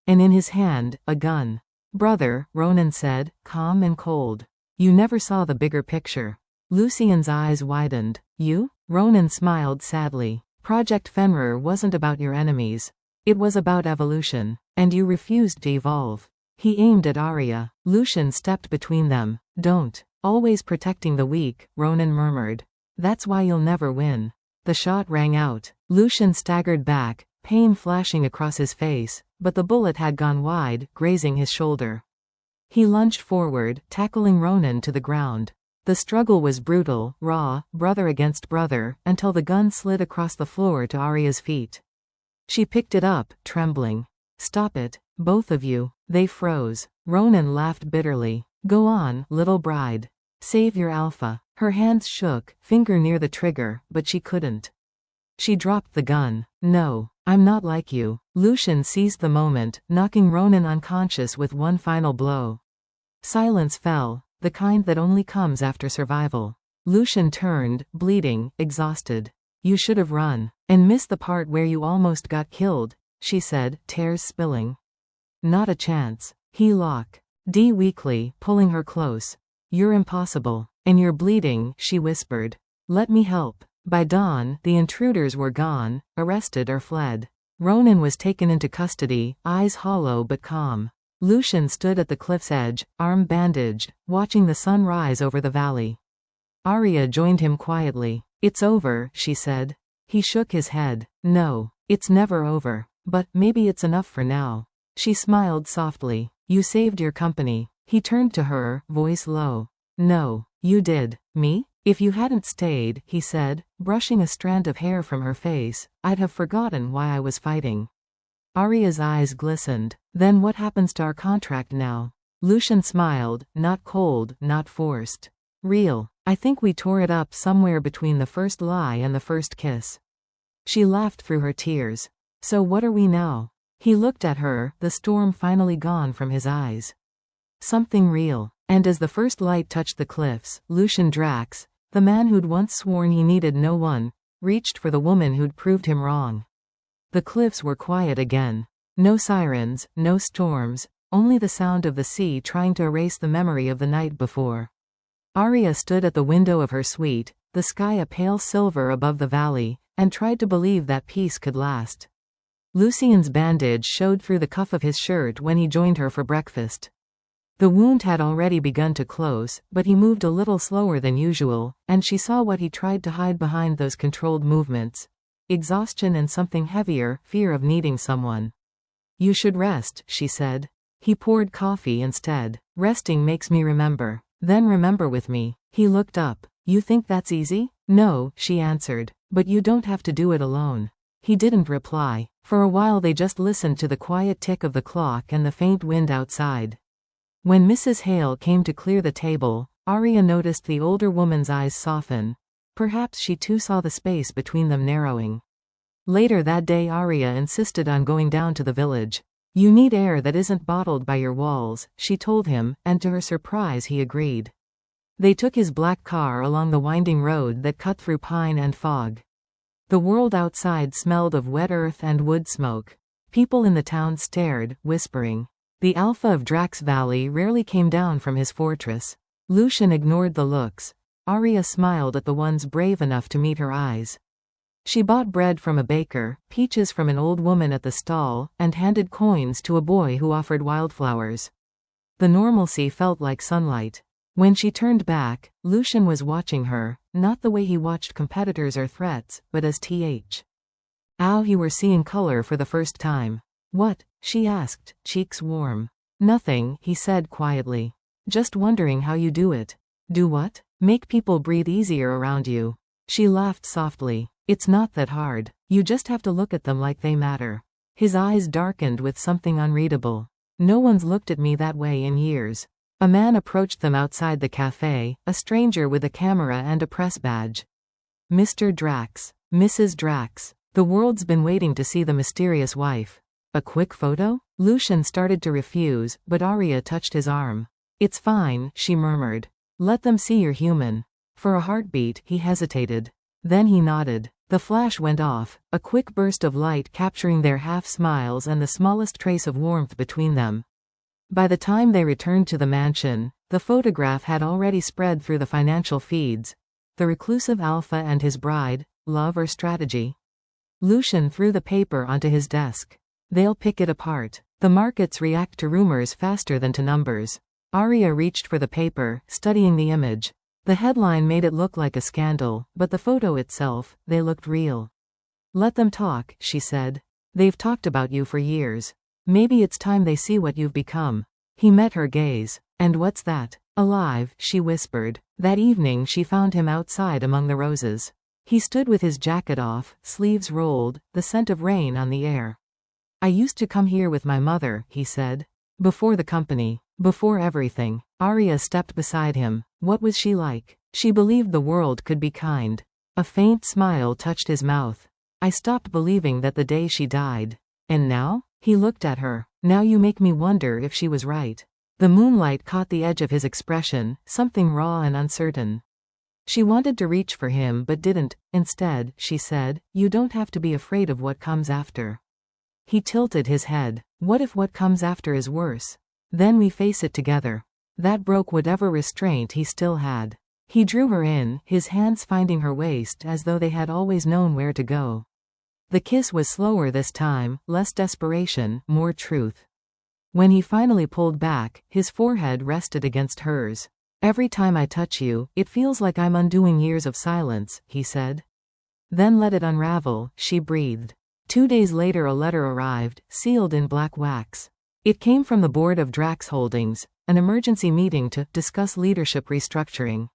Speaker 1: And in his hand, a gun. "Brother," Ronan said, calm and cold. "You never saw the bigger picture." Lucian's eyes widened. "You?" Ronan smiled sadly. "Project Fenrir wasn't about your enemies. It was about evolution. And you refused to evolve." He aimed at Arya. Lucian stepped between them. "Don't. Always protecting the weak," Ronan murmured. "That's why you'll never win." The shot rang out. Lucian staggered back, pain flashing across his face, but the bullet had gone wide, grazing his shoulder. He lunged forward, tackling Ronan to the ground. The struggle was brutal, raw, brother against brother, until the gun slid across the floor to Arya's feet. She picked it up, trembling. "Stop it, both of you." They froze. Ronan laughed bitterly. "Go on, little bride. Save your alpha." Her hands shook, finger near the trigger, but she couldn't. She dropped the gun. "No, I'm not like you." Lucian seized the moment, knocking Ronan unconscious with one final blow. Silence fell, the kind that only comes after survival. Lucian turned, bleeding, exhausted. "You should have run. And missed the part where you almost got killed," she said, tears spilling. "Not a chance." He locked weakly, pulling her close. "You're impossible. And you're bleeding," she whispered. "Let me help." By dawn, the intruders were gone, arrested or fled. Ronan was taken into custody, eyes hollow but calm. Lucian stood at the cliff's edge, arm bandaged, watching the sun rise over the valley. Arya joined him quietly. "It's over," she said. He shook his head. "No, it's never over. But maybe it's enough for now." She smiled softly. "You saved your company." He turned to her, voice low. "No, you did." "Me? If you hadn't stayed," he said, brushing a strand of hair from her face, "I'd have forgotten why I was fighting." Arya's eyes glistened. "Then what happens to our contract now?" Lucian smiled, not cold, not forced. "Real. I think we tore it up somewhere between the first lie and the first kiss." She laughed through her tears. "So what are we now?" He looked at her, the storm finally gone from his eyes. "Something real." And as the first light touched the cliffs, Lucian Drax, the man who'd once sworn he needed no one, reached for the woman who'd proved him wrong. The cliffs were quiet again. No sirens, no storms, only the sound of the sea trying to erase the memory of the night before. Arya stood at the window of her suite, the sky a pale silver above the valley, and tried to believe that peace could last. Lucian's bandage showed through the cuff of his shirt when he joined her for breakfast. The wound had already begun to close, but he moved a little slower than usual, and she saw what he tried to hide behind those controlled movements. Exhaustion and something heavier, fear of needing someone. "You should rest," she said. He poured coffee instead. "Resting makes me remember." "Then remember with me." He looked up. "You think that's easy?" "No," she answered. "But you don't have to do it alone." He didn't reply. For a while they just listened to the quiet tick of the clock and the faint wind outside. When Mrs. Hale came to clear the table, Arya noticed the older woman's eyes soften. Perhaps she too saw the space between them narrowing. Later that day Arya insisted on going down to the village. "You need air that isn't bottled by your walls," she told him, and to her surprise he agreed. They took his black car along the winding road that cut through pine and fog. The world outside smelled of wet earth and wood smoke. People in the town stared, whispering. The Alpha of Drax Valley rarely came down from his fortress. Lucian ignored the looks. Arya smiled at the ones brave enough to meet her eyes. She bought bread from a baker, peaches from an old woman at the stall, and handed coins to a boy who offered wildflowers. The normalcy felt like sunlight. When she turned back, Lucian was watching her, not the way he watched competitors or threats, but as he were seeing color for the first time. "What?" she asked, cheeks warm. "Nothing," he said quietly. "Just wondering how you do it." "Do what?" "Make people breathe easier around you." She laughed softly. "It's not that hard. You just have to look at them like they matter." His eyes darkened with something unreadable. "No one's looked at me that way in years." A man approached them outside the cafe, a stranger with a camera and a press badge. Mr. Drax. Mrs. Drax. The world's been waiting to see the mysterious wife. A quick photo? Lucian started to refuse, but Arya touched his arm. It's fine, she murmured. Let them see you're human. For a heartbeat, he hesitated. Then he nodded. The flash went off, a quick burst of light capturing their half-smiles and the smallest trace of warmth between them. By the time they returned to the mansion, the photograph had already spread through the financial feeds. The reclusive alpha and his bride, love or strategy? Lucian threw the paper onto his desk. They'll pick it apart. The markets react to rumors faster than to numbers. Arya reached for the paper, studying the image. The headline made it look like a scandal, but the photo itself, they looked real. Let them talk, she said. They've talked about you for years. Maybe it's time they see what you've become. He met her gaze. And what's that? Alive, she whispered. That evening she found him outside among the roses. He stood with his jacket off, sleeves rolled, the scent of rain on the air. I used to come here with my mother, he said. Before the company. Before everything. Arya stepped beside him. What was she like? She believed the world could be kind. A faint smile touched his mouth. I stopped believing that the day she died. And now? He looked at her. Now you make me wonder if she was right. The moonlight caught the edge of his expression, something raw and uncertain. She wanted to reach for him but didn't. Instead, she said, you don't have to be afraid of what comes after. He tilted his head. What if what comes after is worse? Then we face it together. That broke whatever restraint he still had. He drew her in, his hands finding her waist as though they had always known where to go. The kiss was slower this time, less desperation, more truth. When he finally pulled back, his forehead rested against hers. Every time I touch you, it feels like I'm undoing years of silence, he said. Then let it unravel, she breathed. 2 days later a letter arrived, sealed in black wax. It came from the board of Drax Holdings, an emergency meeting to discuss leadership restructuring.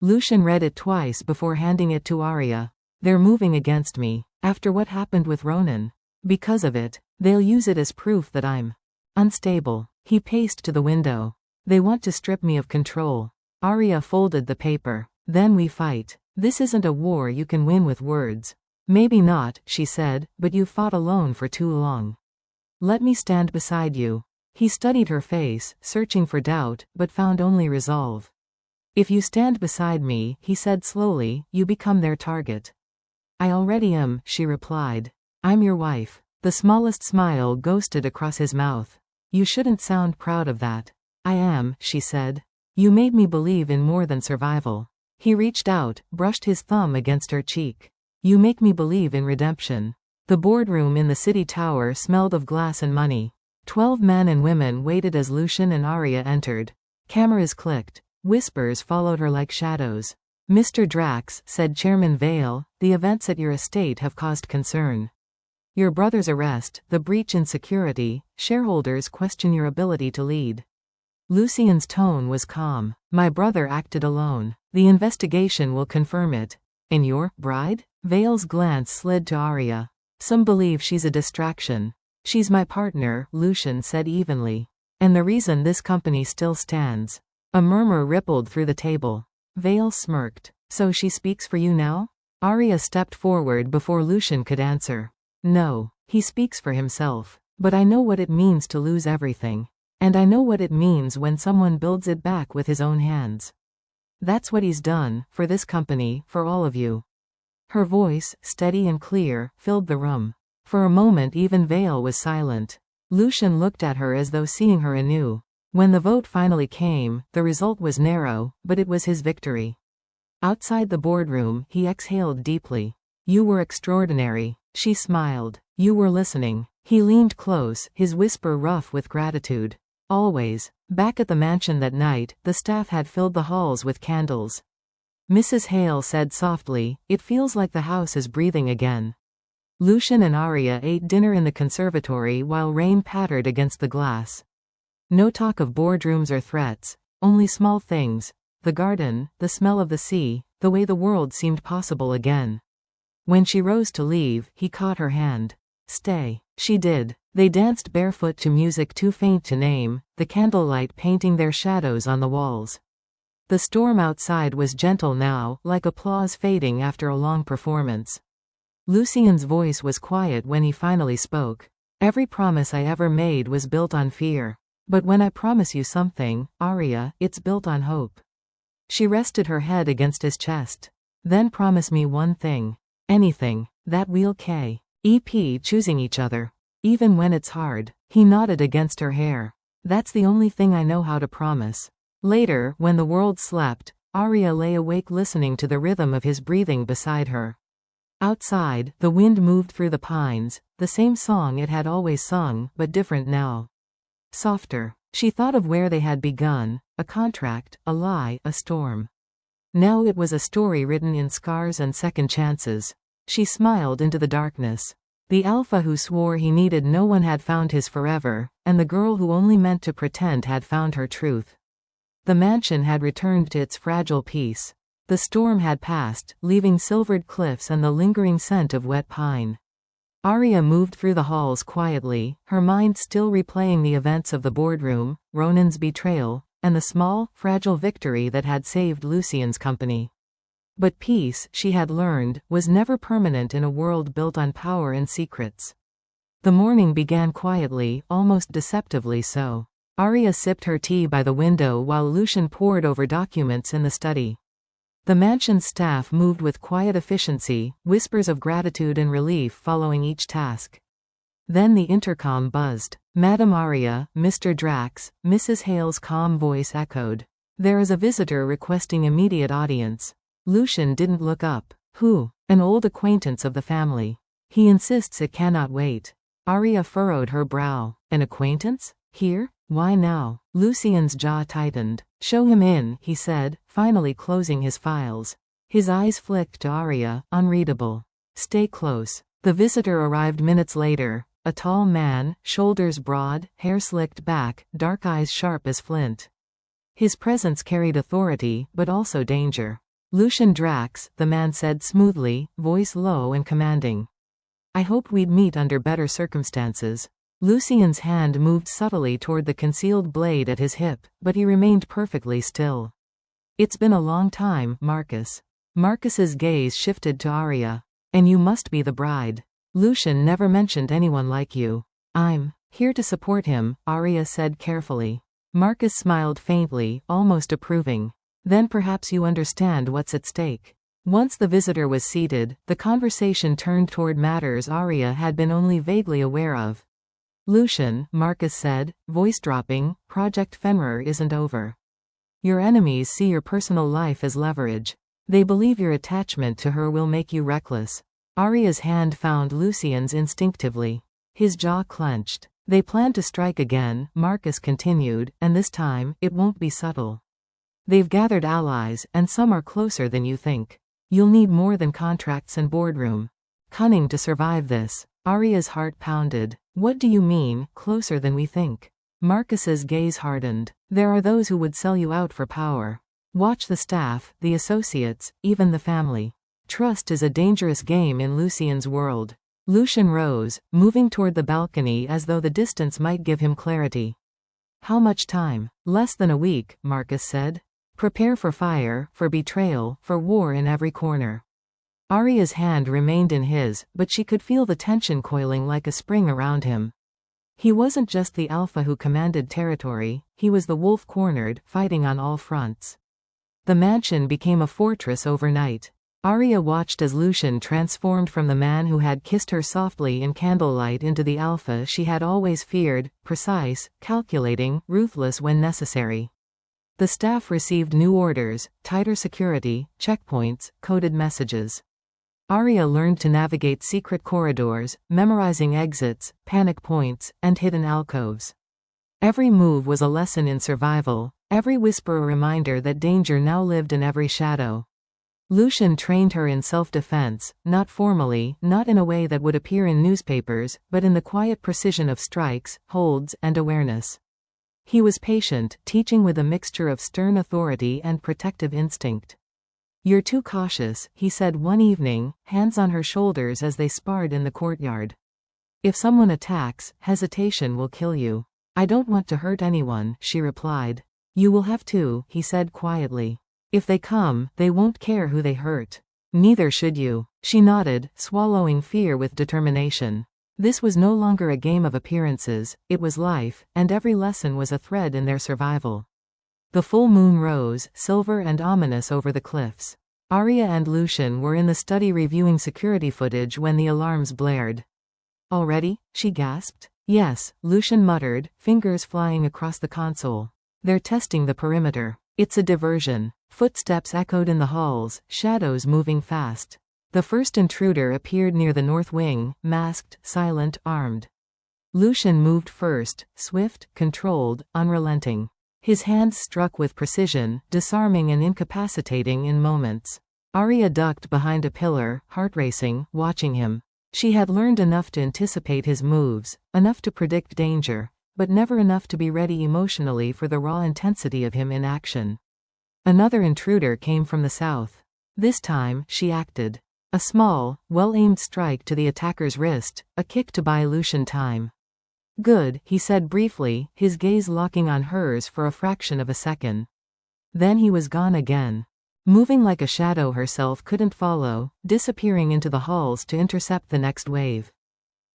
Speaker 1: Lucian read it twice before handing it to Arya. They're moving against me. After what happened with Ronan. Because of it, they'll use it as proof that I'm unstable. He paced to the window. They want to strip me of control. Arya folded the paper. Then we fight. This isn't a war you can win with words. Maybe not, she said, but you've fought alone for too long. Let me stand beside you. He studied her face, searching for doubt, but found only resolve. If you stand beside me, he said slowly, you become their target. I already am, she replied. I'm your wife. The smallest smile ghosted across his mouth. You shouldn't sound proud of that. I am, she said. You made me believe in more than survival. He reached out, brushed his thumb against her cheek. You make me believe in redemption. The boardroom in the city tower smelled of glass and money. 12 men and women waited as Lucian and Arya entered. Cameras clicked. Whispers followed her like shadows. Mr. Drax, said Chairman Vale, the events at your estate have caused concern. Your brother's arrest, the breach in security, shareholders question your ability to lead. Lucian's tone was calm. My brother acted alone. The investigation will confirm it. And your bride? Vale's glance slid to Arya. Some believe she's a distraction. She's my partner, Lucian said evenly. And the reason this company still stands. A murmur rippled through the table. Vale smirked. So she speaks for you now? Arya stepped forward before Lucian could answer. No, he speaks for himself. But I know what it means to lose everything. And I know what it means when someone builds it back with his own hands. That's what he's done, for this company, for all of you. Her voice, steady and clear, filled the room. For a moment even Vale was silent. Lucian looked at her as though seeing her anew. When the vote finally came, the result was narrow, but it was his victory. Outside the boardroom, he exhaled deeply. You were extraordinary. She smiled. You were listening. He leaned close, his whisper rough with gratitude. Always. Back at the mansion that night, the staff had filled the halls with candles. Mrs. Hale said softly, it feels like the house is breathing again. Lucian and Arya ate dinner in the conservatory while rain pattered against the glass. No talk of boardrooms or threats, only small things. The garden, the smell of the sea, the way the world seemed possible again. When she rose to leave, he caught her hand. Stay. She did. They danced barefoot to music too faint to name, the candlelight painting their shadows on the walls. The storm outside was gentle now, like applause fading after a long performance. Lucien's voice was quiet when he finally spoke. Every promise I ever made was built on fear. But when I promise you something, Arya, it's built on hope. She rested her head against his chest. Then promise me one thing. Anything. That we'll keep choosing each other. Even when it's hard. He nodded against her hair. That's the only thing I know how to promise. Later, when the world slept, Arya lay awake listening to the rhythm of his breathing beside her. Outside, the wind moved through the pines, the same song it had always sung, but different now. Softer. She thought of where they had begun, a contract, a lie, a storm. Now it was a story written in scars and second chances. She smiled into the darkness. The alpha who swore he needed no one had found his forever, and the girl who only meant to pretend had found her truth. The mansion had returned to its fragile peace. The storm had passed, leaving silvered cliffs and the lingering scent of wet pine. Arya moved through the halls quietly, her mind still replaying the events of the boardroom, Ronan's betrayal, and the small, fragile victory that had saved Lucien's company. But peace, she had learned, was never permanent in a world built on power and secrets. The morning began quietly, almost deceptively so. Arya sipped her tea by the window while Lucien pored over documents in the study. The mansion's staff moved with quiet efficiency, whispers of gratitude and relief following each task. Then the intercom buzzed. Madam Arya, Mr. Drax, Mrs. Hale's calm voice echoed. There is a visitor requesting immediate audience. Lucien didn't look up. Who? An old acquaintance of the family. He insists it cannot wait. Arya furrowed her brow. An acquaintance? Here? Why now? Lucien's jaw tightened. Show him in, he said, finally closing his files. His eyes flicked to Arya, unreadable. Stay close. The visitor arrived minutes later, a tall man, shoulders broad, hair slicked back, dark eyes sharp as flint. His presence carried authority, but also danger. Lucien Drax, the man said smoothly, voice low and commanding. I hoped we'd meet under better circumstances. Lucien's hand moved subtly toward the concealed blade at his hip, but he remained perfectly still. It's been a long time, Marcus. Marcus's gaze shifted to Arya. And you must be the bride. Lucien never mentioned anyone like you. I'm here to support him, Arya said carefully. Marcus smiled faintly, almost approving. Then perhaps you understand what's at stake. Once the visitor was seated, the conversation turned toward matters Arya had been only vaguely aware of. Lucien, Marcus said, voice dropping, Project Fenrir isn't over. Your enemies see your personal life as leverage. They believe your attachment to her will make you reckless. Arya's hand found Lucien's instinctively. His jaw clenched. They plan to strike again, Marcus continued, and this time, it won't be subtle. They've gathered allies, and some are closer than you think. You'll need more than contracts and boardroom cunning to survive this. Arya's heart pounded. What do you mean, closer than we think? Marcus's gaze hardened. There are those who would sell you out for power. Watch the staff, the associates, even the family. Trust is a dangerous game in Lucien's world. Lucien rose, moving toward the balcony as though the distance might give him clarity. How much time? Less than a week, Marcus said. Prepare for fire, for betrayal, for war in every corner. Arya's hand remained in his, but she could feel the tension coiling like a spring around him. He wasn't just the alpha who commanded territory, he was the wolf cornered, fighting on all fronts. The mansion became a fortress overnight. Arya watched as Lucien transformed from the man who had kissed her softly in candlelight into the alpha she had always feared, precise, calculating, ruthless when necessary. The staff received new orders, tighter security, checkpoints, coded messages. Arya learned to navigate secret corridors, memorizing exits, panic points, and hidden alcoves. Every move was a lesson in survival, every whisper a reminder that danger now lived in every shadow. Lucien trained her in self-defense, not formally, not in a way that would appear in newspapers, but in the quiet precision of strikes, holds, and awareness. He was patient, teaching with a mixture of stern authority and protective instinct. You're too cautious, he said one evening, hands on her shoulders as they sparred in the courtyard. If someone attacks, hesitation will kill you. I don't want to hurt anyone, she replied. You will have to, he said quietly. If they come, they won't care who they hurt. Neither should you. She nodded, swallowing fear with determination. This was no longer a game of appearances, it was life, and every lesson was a thread in their survival. The full moon rose, silver and ominous over the cliffs. Arya and Lucian were in the study reviewing security footage when the alarms blared. Already? She gasped. Yes, Lucian muttered, fingers flying across the console. They're testing the perimeter. It's a diversion. Footsteps echoed in the halls, shadows moving fast. The first intruder appeared near the north wing, masked, silent, armed. Lucian moved first, swift, controlled, unrelenting. His hands struck with precision, disarming and incapacitating in moments. Arya ducked behind a pillar, heart racing, watching him. She had learned enough to anticipate his moves, enough to predict danger, but never enough to be ready emotionally for the raw intensity of him in action. Another intruder came from the south. This time, she acted. A small, well-aimed strike to the attacker's wrist, a kick to buy Lucian time. Good, he said briefly, his gaze locking on hers for a fraction of a second. Then he was gone again. Moving like a shadow herself couldn't follow, disappearing into the halls to intercept the next wave.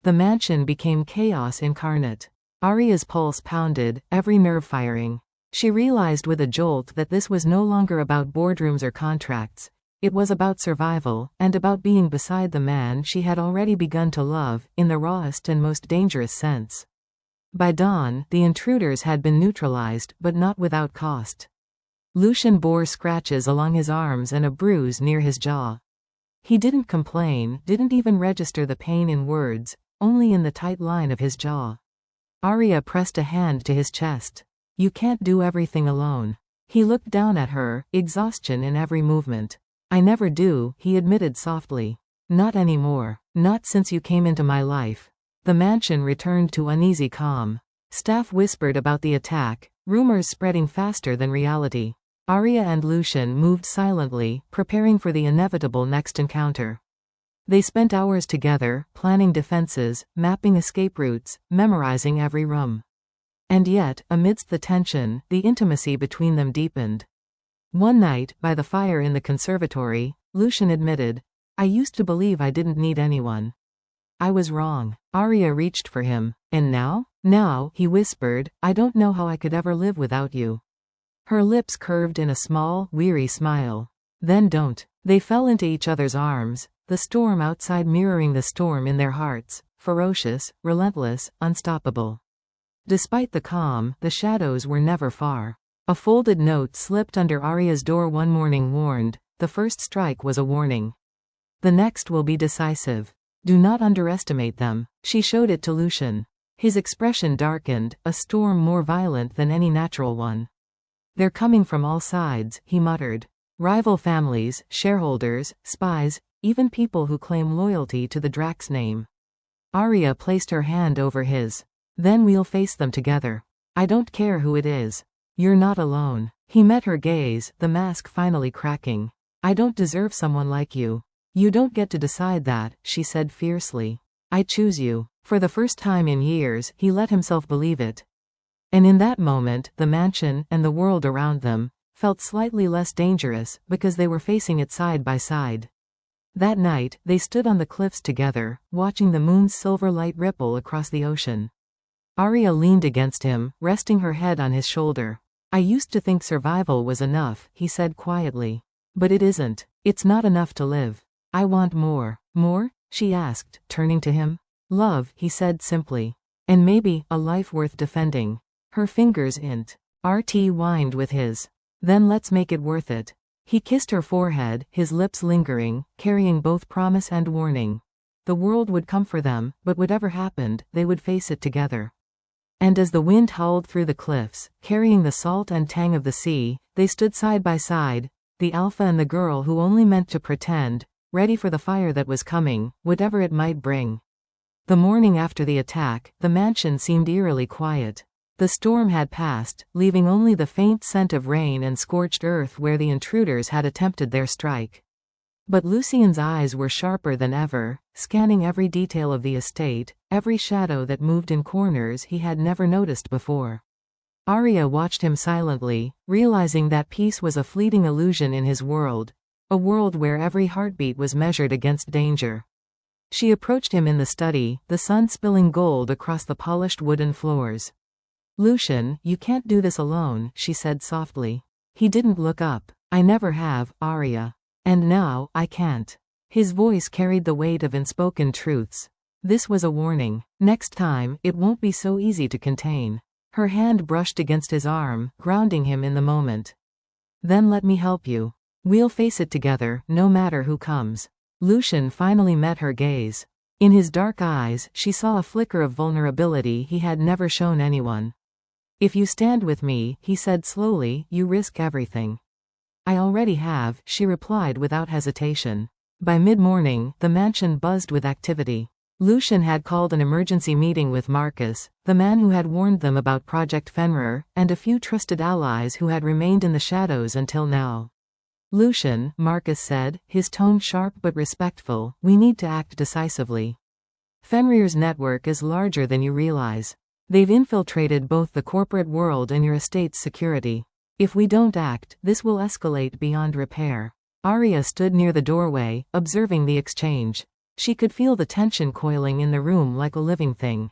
Speaker 1: The mansion became chaos incarnate. Arya's pulse pounded, every nerve firing. She realized with a jolt that this was no longer about boardrooms or contracts. It was about survival, and about being beside the man she had already begun to love, in the rawest and most dangerous sense. By dawn, the intruders had been neutralized, but not without cost. Lucian bore scratches along his arms and a bruise near his jaw. He didn't complain, didn't even register the pain in words, only in the tight line of his jaw. Arya pressed a hand to his chest. You can't do everything alone. He looked down at her, exhaustion in every movement. I never do, he admitted softly. Not anymore. Not since you came into my life. The mansion returned to uneasy calm. Staff whispered about the attack, rumors spreading faster than reality. Arya and Lucian moved silently, preparing for the inevitable next encounter. They spent hours together, planning defenses, mapping escape routes, memorizing every room. And yet, amidst the tension, the intimacy between them deepened. One night, by the fire in the conservatory, Lucian admitted, I used to believe I didn't need anyone. I was wrong. Arya reached for him. And now? Now, he whispered, I don't know how I could ever live without you. Her lips curved in a small, weary smile. Then don't. They fell into each other's arms, the storm outside mirroring the storm in their hearts, ferocious, relentless, unstoppable. Despite the calm, the shadows were never far. A folded note slipped under Arya's door one morning warned, the first strike was a warning. The next will be decisive. Do not underestimate them. She showed it to Lucian. His expression darkened, a storm more violent than any natural one. They're coming from all sides, he muttered. Rival families, shareholders, spies, even people who claim loyalty to the Drax name. Arya placed her hand over his. Then we'll face them together. I don't care who it is. You're not alone. He met her gaze, the mask finally cracking. I don't deserve someone like you. You don't get to decide that, she said fiercely. I choose you. For the first time in years, he let himself believe it. And in that moment, the mansion, and the world around them, felt slightly less dangerous, because they were facing it side by side. That night, they stood on the cliffs together, watching the moon's silver light ripple across the ocean. Arya leaned against him, resting her head on his shoulder. I used to think survival was enough, he said quietly. But it isn't. It's not enough to live. I want more. More? She asked, turning to him. Love, he said simply. And maybe, a life worth defending. Her fingers whined with his. Then let's make it worth it. He kissed her forehead, his lips lingering, carrying both promise and warning. The world would come for them, but whatever happened, they would face it together. And as the wind howled through the cliffs, carrying the salt and tang of the sea, they stood side by side, the alpha and the girl who only meant to pretend, ready for the fire that was coming, whatever it might bring. The morning after the attack, the mansion seemed eerily quiet. The storm had passed, leaving only the faint scent of rain and scorched earth where the intruders had attempted their strike. But Lucien's eyes were sharper than ever, scanning every detail of the estate, every shadow that moved in corners he had never noticed before. Arya watched him silently, realizing that peace was a fleeting illusion in his world, a world where every heartbeat was measured against danger. She approached him in the study, the sun spilling gold across the polished wooden floors. "Lucien, you can't do this alone," she said softly. He didn't look up. "I never have, Arya. And now, I can't." His voice carried the weight of unspoken truths. This was a warning. Next time, it won't be so easy to contain. Her hand brushed against his arm, grounding him in the moment. "Then let me help you. We'll face it together, no matter who comes." Lucien finally met her gaze. In his dark eyes, she saw a flicker of vulnerability he had never shown anyone. "If you stand with me," he said slowly, "you risk everything." "I already have," she replied without hesitation. By mid-morning, the mansion buzzed with activity. Lucien had called an emergency meeting with Marcus, the man who had warned them about Project Fenrir, and a few trusted allies who had remained in the shadows until now. "Lucien," Marcus said, his tone sharp but respectful, "we need to act decisively. Fenrir's network is larger than you realize. They've infiltrated both the corporate world and your estate's security. If we don't act, this will escalate beyond repair." Arya stood near the doorway, observing the exchange. She could feel the tension coiling in the room like a living thing.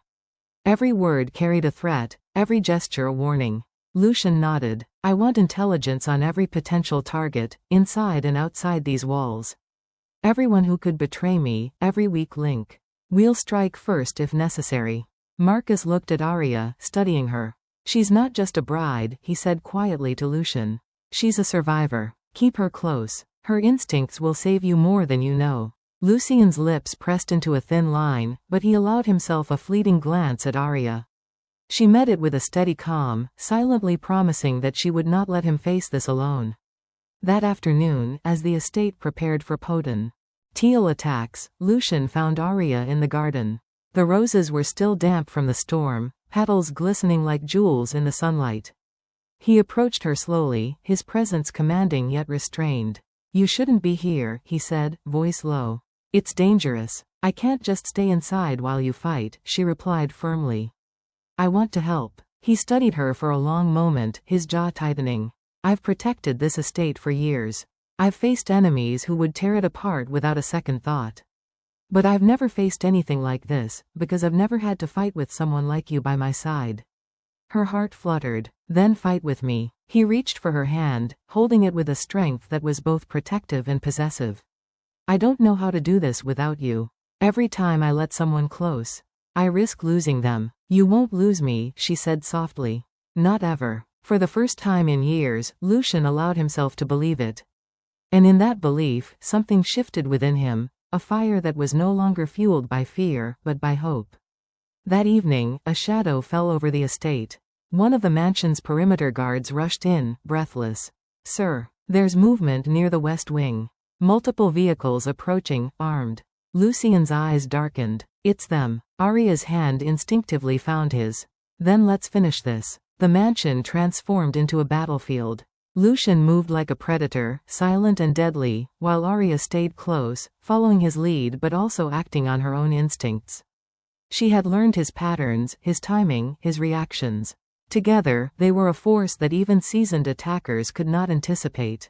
Speaker 1: Every word carried a threat, every gesture a warning. Lucien nodded. "I want intelligence on every potential target, inside and outside these walls. Everyone who could betray me, every weak link. We'll strike first if necessary." Marcus looked at Arya, studying her. "She's not just a bride," he said quietly to Lucien. "She's a survivor. Keep her close. Her instincts will save you more than you know." Lucien's lips pressed into a thin line, but he allowed himself a fleeting glance at Arya. She met it with a steady calm, silently promising that she would not let him face this alone. That afternoon, as the estate prepared for Podun Teal attacks, Lucien found Arya in the garden. The roses were still damp from the storm, petals glistening like jewels in the sunlight. He approached her slowly, his presence commanding yet restrained. "You shouldn't be here," he said, voice low. "It's dangerous." "I can't just stay inside while you fight," she replied firmly. "I want to help." He studied her for a long moment, his jaw tightening. "I've protected this estate for years. I've faced enemies who would tear it apart without a second thought. But I've never faced anything like this, because I've never had to fight with someone like you by my side." Her heart fluttered. "Then fight with me." He reached for her hand, holding it with a strength that was both protective and possessive. "I don't know how to do this without you. Every time I let someone close, I risk losing them." "You won't lose me," she said softly. "Not ever." For the first time in years, Lucien allowed himself to believe it. And in that belief, something shifted within him, a fire that was no longer fueled by fear, but by hope. That evening, a shadow fell over the estate. One of the mansion's perimeter guards rushed in, breathless. "Sir, there's movement near the west wing. Multiple vehicles approaching, armed." Lucien's eyes darkened. "It's them." Arya's hand instinctively found his. "Then let's finish this." The mansion transformed into a battlefield. Lucien moved like a predator, silent and deadly, while Arya stayed close, following his lead but also acting on her own instincts. She had learned his patterns, his timing, his reactions. Together, they were a force that even seasoned attackers could not anticipate.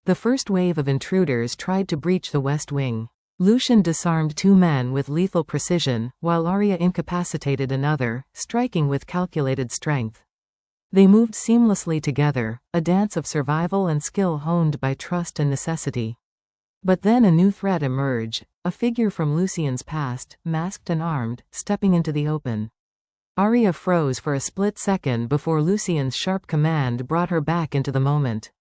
Speaker 1: The first wave of intruders tried to breach the west wing. Lucien disarmed 2 men with lethal precision, while Arya incapacitated another, striking with calculated strength. They moved seamlessly together, a dance of survival and skill honed by trust and necessity. But then a new threat emerged, a figure from Lucien's past, masked and armed, stepping into the open. Arya froze for a split second before Lucien's sharp command brought her back into the moment.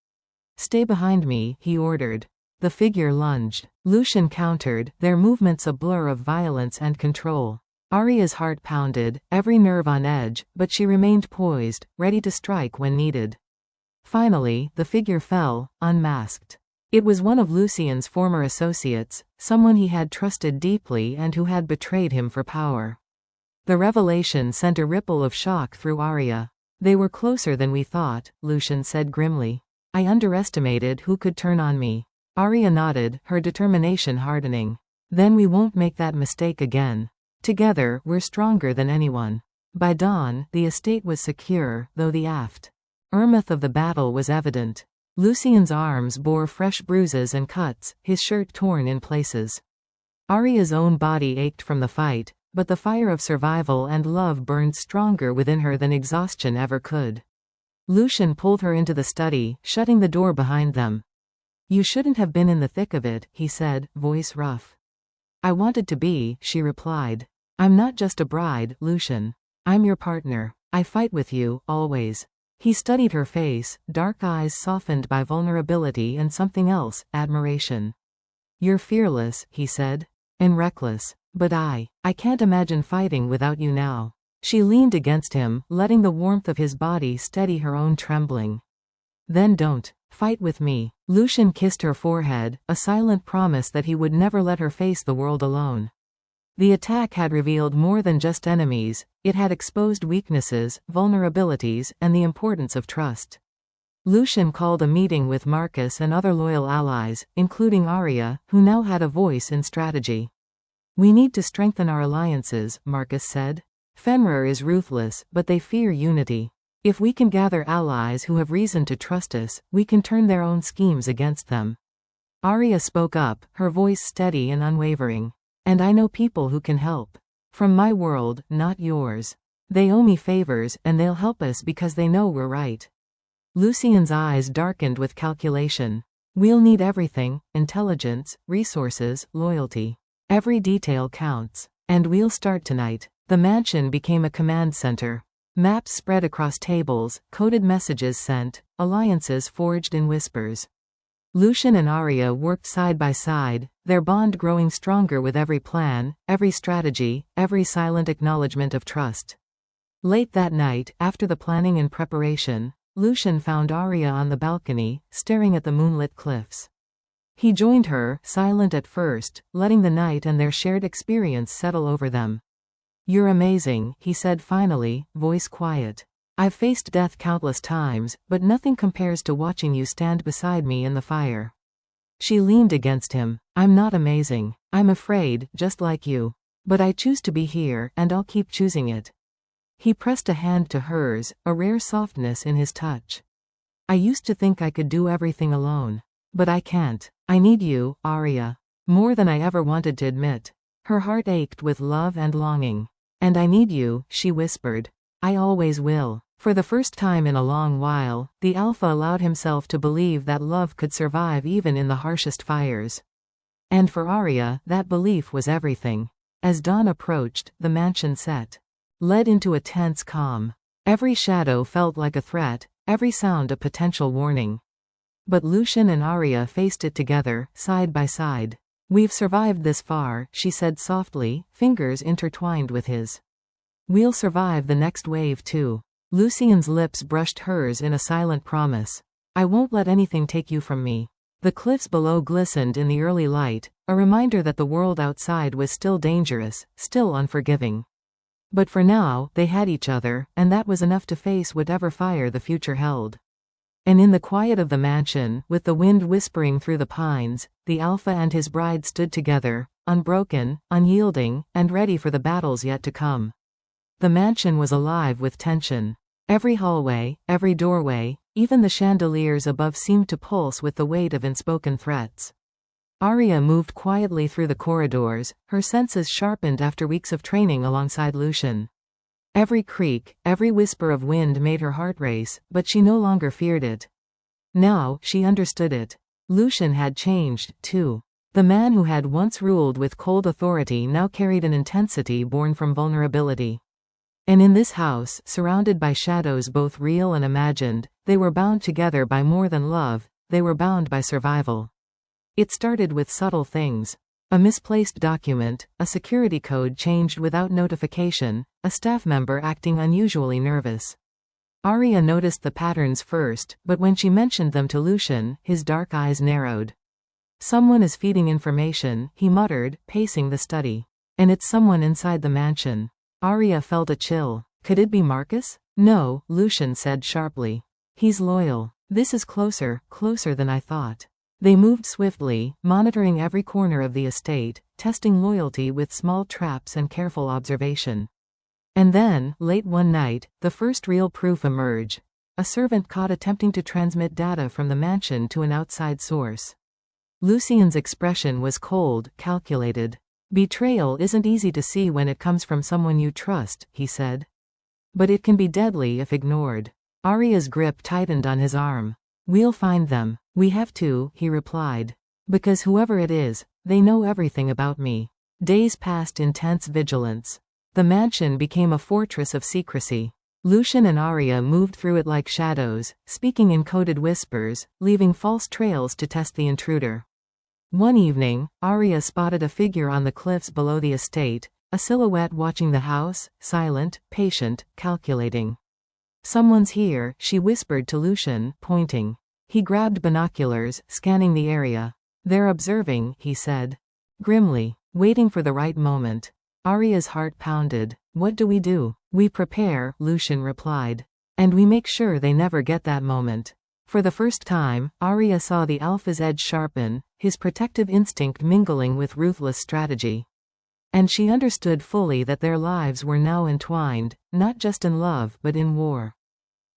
Speaker 1: "Stay behind me," he ordered. The figure lunged. Lucien countered, their movements a blur of violence and control. Arya's heart pounded, every nerve on edge, but she remained poised, ready to strike when needed. Finally, the figure fell, unmasked. It was one of Lucien's former associates, someone he had trusted deeply and who had betrayed him for power. The revelation sent a ripple of shock through Arya. "They were closer than we thought," Lucien said grimly. "I underestimated who could turn on me." Arya nodded, her determination hardening. Then we won't make that mistake again. Together, we're stronger than anyone. By dawn, the estate was secure, though the aftermath of the battle was evident. Lucien's arms bore fresh bruises and cuts, his shirt torn in places. Arya's own body ached from the fight, but the fire of survival and love burned stronger within her than exhaustion ever could. Lucien pulled her into the study, shutting the door behind them. You shouldn't have been in the thick of it, he said, voice rough. I wanted to be, she replied. I'm not just a bride, Lucien. I'm your partner. I fight with you, always. He studied her face, dark eyes softened by vulnerability and something else, admiration. You're fearless, he said. And reckless. But I can't imagine fighting without you now. She leaned against him, letting the warmth of his body steady her own trembling. Then don't fight with me. Lucien kissed her forehead, a silent promise that he would never let her face the world alone. The attack had revealed more than just enemies, it had exposed weaknesses, vulnerabilities, and the importance of trust. Lucien called a meeting with Marcus and other loyal allies, including Arya, who now had a voice in strategy. We need to strengthen our alliances, Marcus said. Fenrir is ruthless, but they fear unity. If we can gather allies who have reason to trust us, we can turn their own schemes against them. Arya spoke up, her voice steady and unwavering. And I know people who can help. From my world, not yours. They owe me favors, and they'll help us because they know we're right. Lucien's eyes darkened with calculation. We'll need everything: intelligence, resources, loyalty. Every detail counts. And we'll start tonight. The mansion became a command center. Maps spread across tables, coded messages sent, alliances forged in whispers. Lucien and Arya worked side by side, their bond growing stronger with every plan, every strategy, every silent acknowledgement of trust. Late that night, after the planning and preparation, Lucien found Arya on the balcony, staring at the moonlit cliffs. He joined her, silent at first, letting the night and their shared experience settle over them. You're amazing, he said finally, voice quiet. I've faced death countless times, but nothing compares to watching you stand beside me in the fire. She leaned against him. I'm not amazing. I'm afraid, just like you. But I choose to be here, and I'll keep choosing it. He pressed a hand to hers, a rare softness in his touch. I used to think I could do everything alone. But I can't. I need you, Arya. More than I ever wanted to admit. Her heart ached with love and longing. And I need you, she whispered. I always will. For the first time in a long while, the Alpha allowed himself to believe that love could survive even in the harshest fires. And for Arya, that belief was everything. As dawn approached, the mansion led into a tense calm. Every shadow felt like a threat, every sound a potential warning. But Lucien and Arya faced it together, side by side. We've survived this far, she said softly, fingers intertwined with his. We'll survive the next wave too. Lucien's lips brushed hers in a silent promise. I won't let anything take you from me. The cliffs below glistened in the early light, a reminder that the world outside was still dangerous, still unforgiving. But for now, they had each other, and that was enough to face whatever fire the future held. And in the quiet of the mansion, with the wind whispering through the pines, the Alpha and his bride stood together, unbroken, unyielding, and ready for the battles yet to come. The mansion was alive with tension. Every hallway, every doorway, even the chandeliers above seemed to pulse with the weight of unspoken threats. Arya moved quietly through the corridors, her senses sharpened after weeks of training alongside Lucien. Every creak, every whisper of wind made her heart race, but she no longer feared it. Now, she understood it. Lucien had changed, too. The man who had once ruled with cold authority now carried an intensity born from vulnerability. And in this house, surrounded by shadows both real and imagined, they were bound together by more than love, they were bound by survival. It started with subtle things. A misplaced document, a security code changed without notification, a staff member acting unusually nervous. Arya noticed the patterns first, but when she mentioned them to Lucien, his dark eyes narrowed. Someone is feeding information, he muttered, pacing the study. And it's someone inside the mansion. Arya felt a chill. Could it be Marcus? No, Lucien said sharply. He's loyal. This is closer than I thought. They moved swiftly, monitoring every corner of the estate, testing loyalty with small traps and careful observation. And then, late one night, the first real proof emerged. A servant caught attempting to transmit data from the mansion to an outside source. Lucien's expression was cold, calculated. Betrayal isn't easy to see when it comes from someone you trust, he said. But it can be deadly if ignored. Arya's grip tightened on his arm. We'll find them. We have to, he replied. Because whoever it is, they know everything about me. Days passed in tense vigilance. The mansion became a fortress of secrecy. Lucien and Arya moved through it like shadows, speaking in coded whispers, leaving false trails to test the intruder. One evening, Arya spotted a figure on the cliffs below the estate, a silhouette watching the house, silent, patient, calculating. Someone's here, she whispered to Lucien, pointing. He grabbed binoculars, scanning the area. They're observing, he said. Grimly, waiting for the right moment. Arya's heart pounded. What do we do? We prepare, Lucien replied. And we make sure they never get that moment. For the first time, Arya saw the alpha's edge sharpen, his protective instinct mingling with ruthless strategy. And she understood fully that their lives were now entwined, not just in love but in war.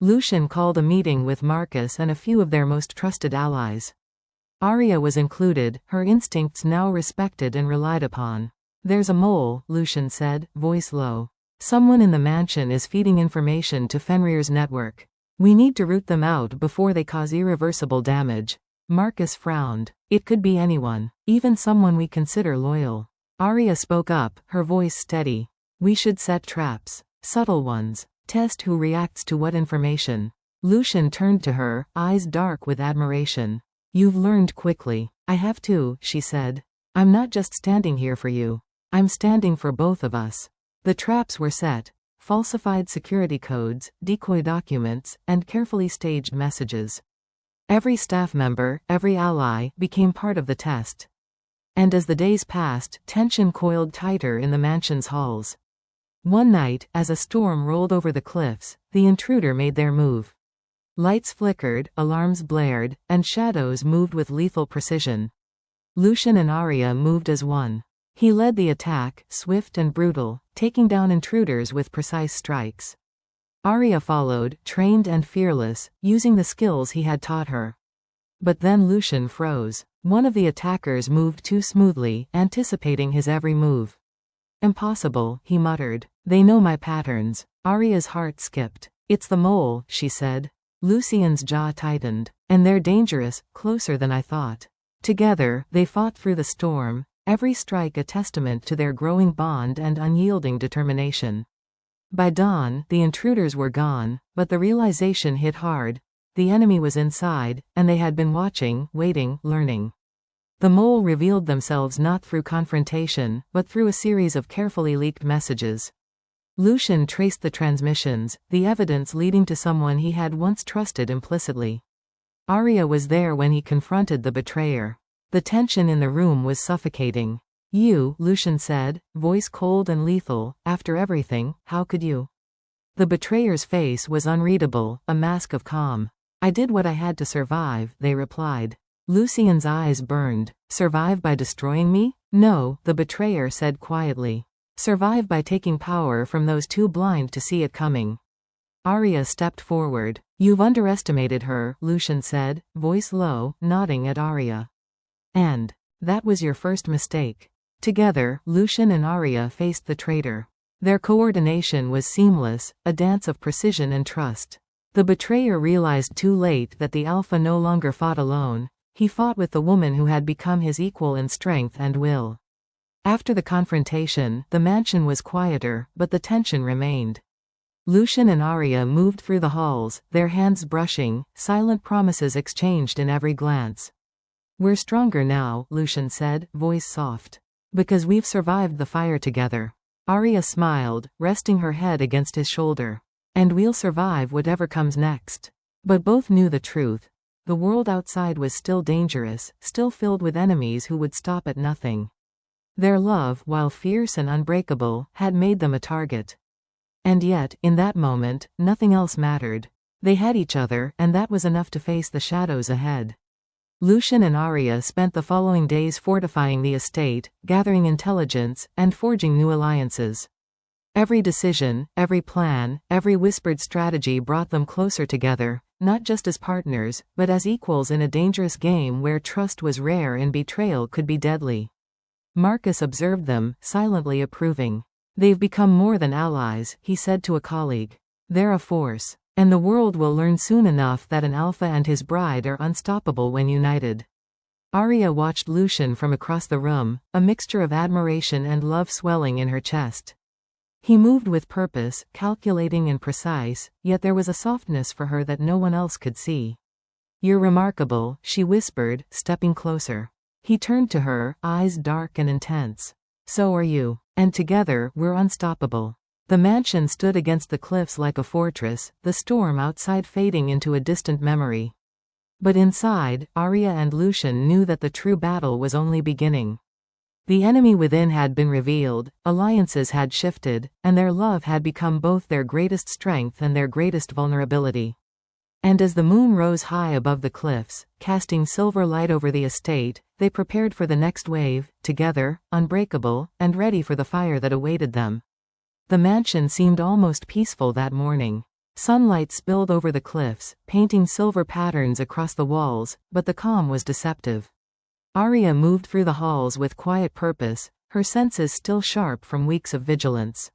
Speaker 1: Lucien called a meeting with Marcus and a few of their most trusted allies. Arya was included, her instincts now respected and relied upon. There's a mole, Lucien said, voice low. Someone in the mansion is feeding information to Fenrir's network. We need to root them out before they cause irreversible damage. Marcus frowned. It could be anyone, even someone we consider loyal. Arya spoke up, her voice steady. We should set traps. Subtle ones. Test who reacts to what information. Lucien turned to her, eyes dark with admiration. You've learned quickly. I have too, she said. I'm not just standing here for you. I'm standing for both of us. The traps were set. Falsified security codes, decoy documents, and carefully staged messages. Every staff member, every ally, became part of the test. And as the days passed, tension coiled tighter in the mansion's halls. One night, as a storm rolled over the cliffs, the intruder made their move. Lights flickered, alarms blared, and shadows moved with lethal precision. Lucien and Arya moved as one. He led the attack, swift and brutal, taking down intruders with precise strikes. Arya followed, trained and fearless, using the skills he had taught her. But then Lucien froze. One of the attackers moved too smoothly, anticipating his every move. Impossible, he muttered. They know my patterns. Arya's heart skipped. It's the mole, she said. Lucien's jaw tightened. And they're dangerous, closer than I thought. Together, they fought through the storm, every strike a testament to their growing bond and unyielding determination. By dawn, the intruders were gone, but the realization hit hard. The enemy was inside, and they had been watching, waiting, learning. The mole revealed themselves not through confrontation, but through a series of carefully leaked messages. Lucien traced the transmissions, the evidence leading to someone he had once trusted implicitly. Arya was there when he confronted the betrayer. The tension in the room was suffocating. You, Lucien said, voice cold and lethal, after everything, how could you? The betrayer's face was unreadable, a mask of calm. I did what I had to survive, they replied. Lucien's eyes burned. Survive by destroying me? No, the betrayer said quietly. Survive by taking power from those too blind to see it coming. Arya stepped forward. You've underestimated her, Lucien said, voice low, nodding at Arya. And that was your first mistake. Together, Lucien and Arya faced the traitor. Their coordination was seamless, a dance of precision and trust. The betrayer realized too late that the Alpha no longer fought alone. He fought with the woman who had become his equal in strength and will. After the confrontation, the mansion was quieter, but the tension remained. Lucien and Arya moved through the halls, their hands brushing, silent promises exchanged in every glance. We're stronger now, Lucien said, voice soft. Because we've survived the fire together. Arya smiled, resting her head against his shoulder. And we'll survive whatever comes next. But both knew the truth. The world outside was still dangerous, still filled with enemies who would stop at nothing. Their love, while fierce and unbreakable, had made them a target. And yet, in that moment, nothing else mattered. They had each other, and that was enough to face the shadows ahead. Lucian and Arya spent the following days fortifying the estate, gathering intelligence, and forging new alliances. Every decision, every plan, every whispered strategy brought them closer together, not just as partners, but as equals in a dangerous game where trust was rare and betrayal could be deadly. Marcus observed them, silently approving. "They've become more than allies," he said to a colleague. "They're a force. And the world will learn soon enough that an alpha and his bride are unstoppable when united." Arya watched Lucian from across the room, a mixture of admiration and love swelling in her chest. He moved with purpose, calculating and precise, yet there was a softness for her that no one else could see. "You're remarkable," she whispered, stepping closer. He turned to her, eyes dark and intense. "So are you. And together, we're unstoppable." The mansion stood against the cliffs like a fortress, the storm outside fading into a distant memory. But inside, Arya and Lucian knew that the true battle was only beginning. The enemy within had been revealed, alliances had shifted, and their love had become both their greatest strength and their greatest vulnerability. And as the moon rose high above the cliffs, casting silver light over the estate, they prepared for the next wave, together, unbreakable, and ready for the fire that awaited them. The mansion seemed almost peaceful that morning. Sunlight spilled over the cliffs, painting silver patterns across the walls, but the calm was deceptive. Arya moved through the halls with quiet purpose, her senses still sharp from weeks of vigilance.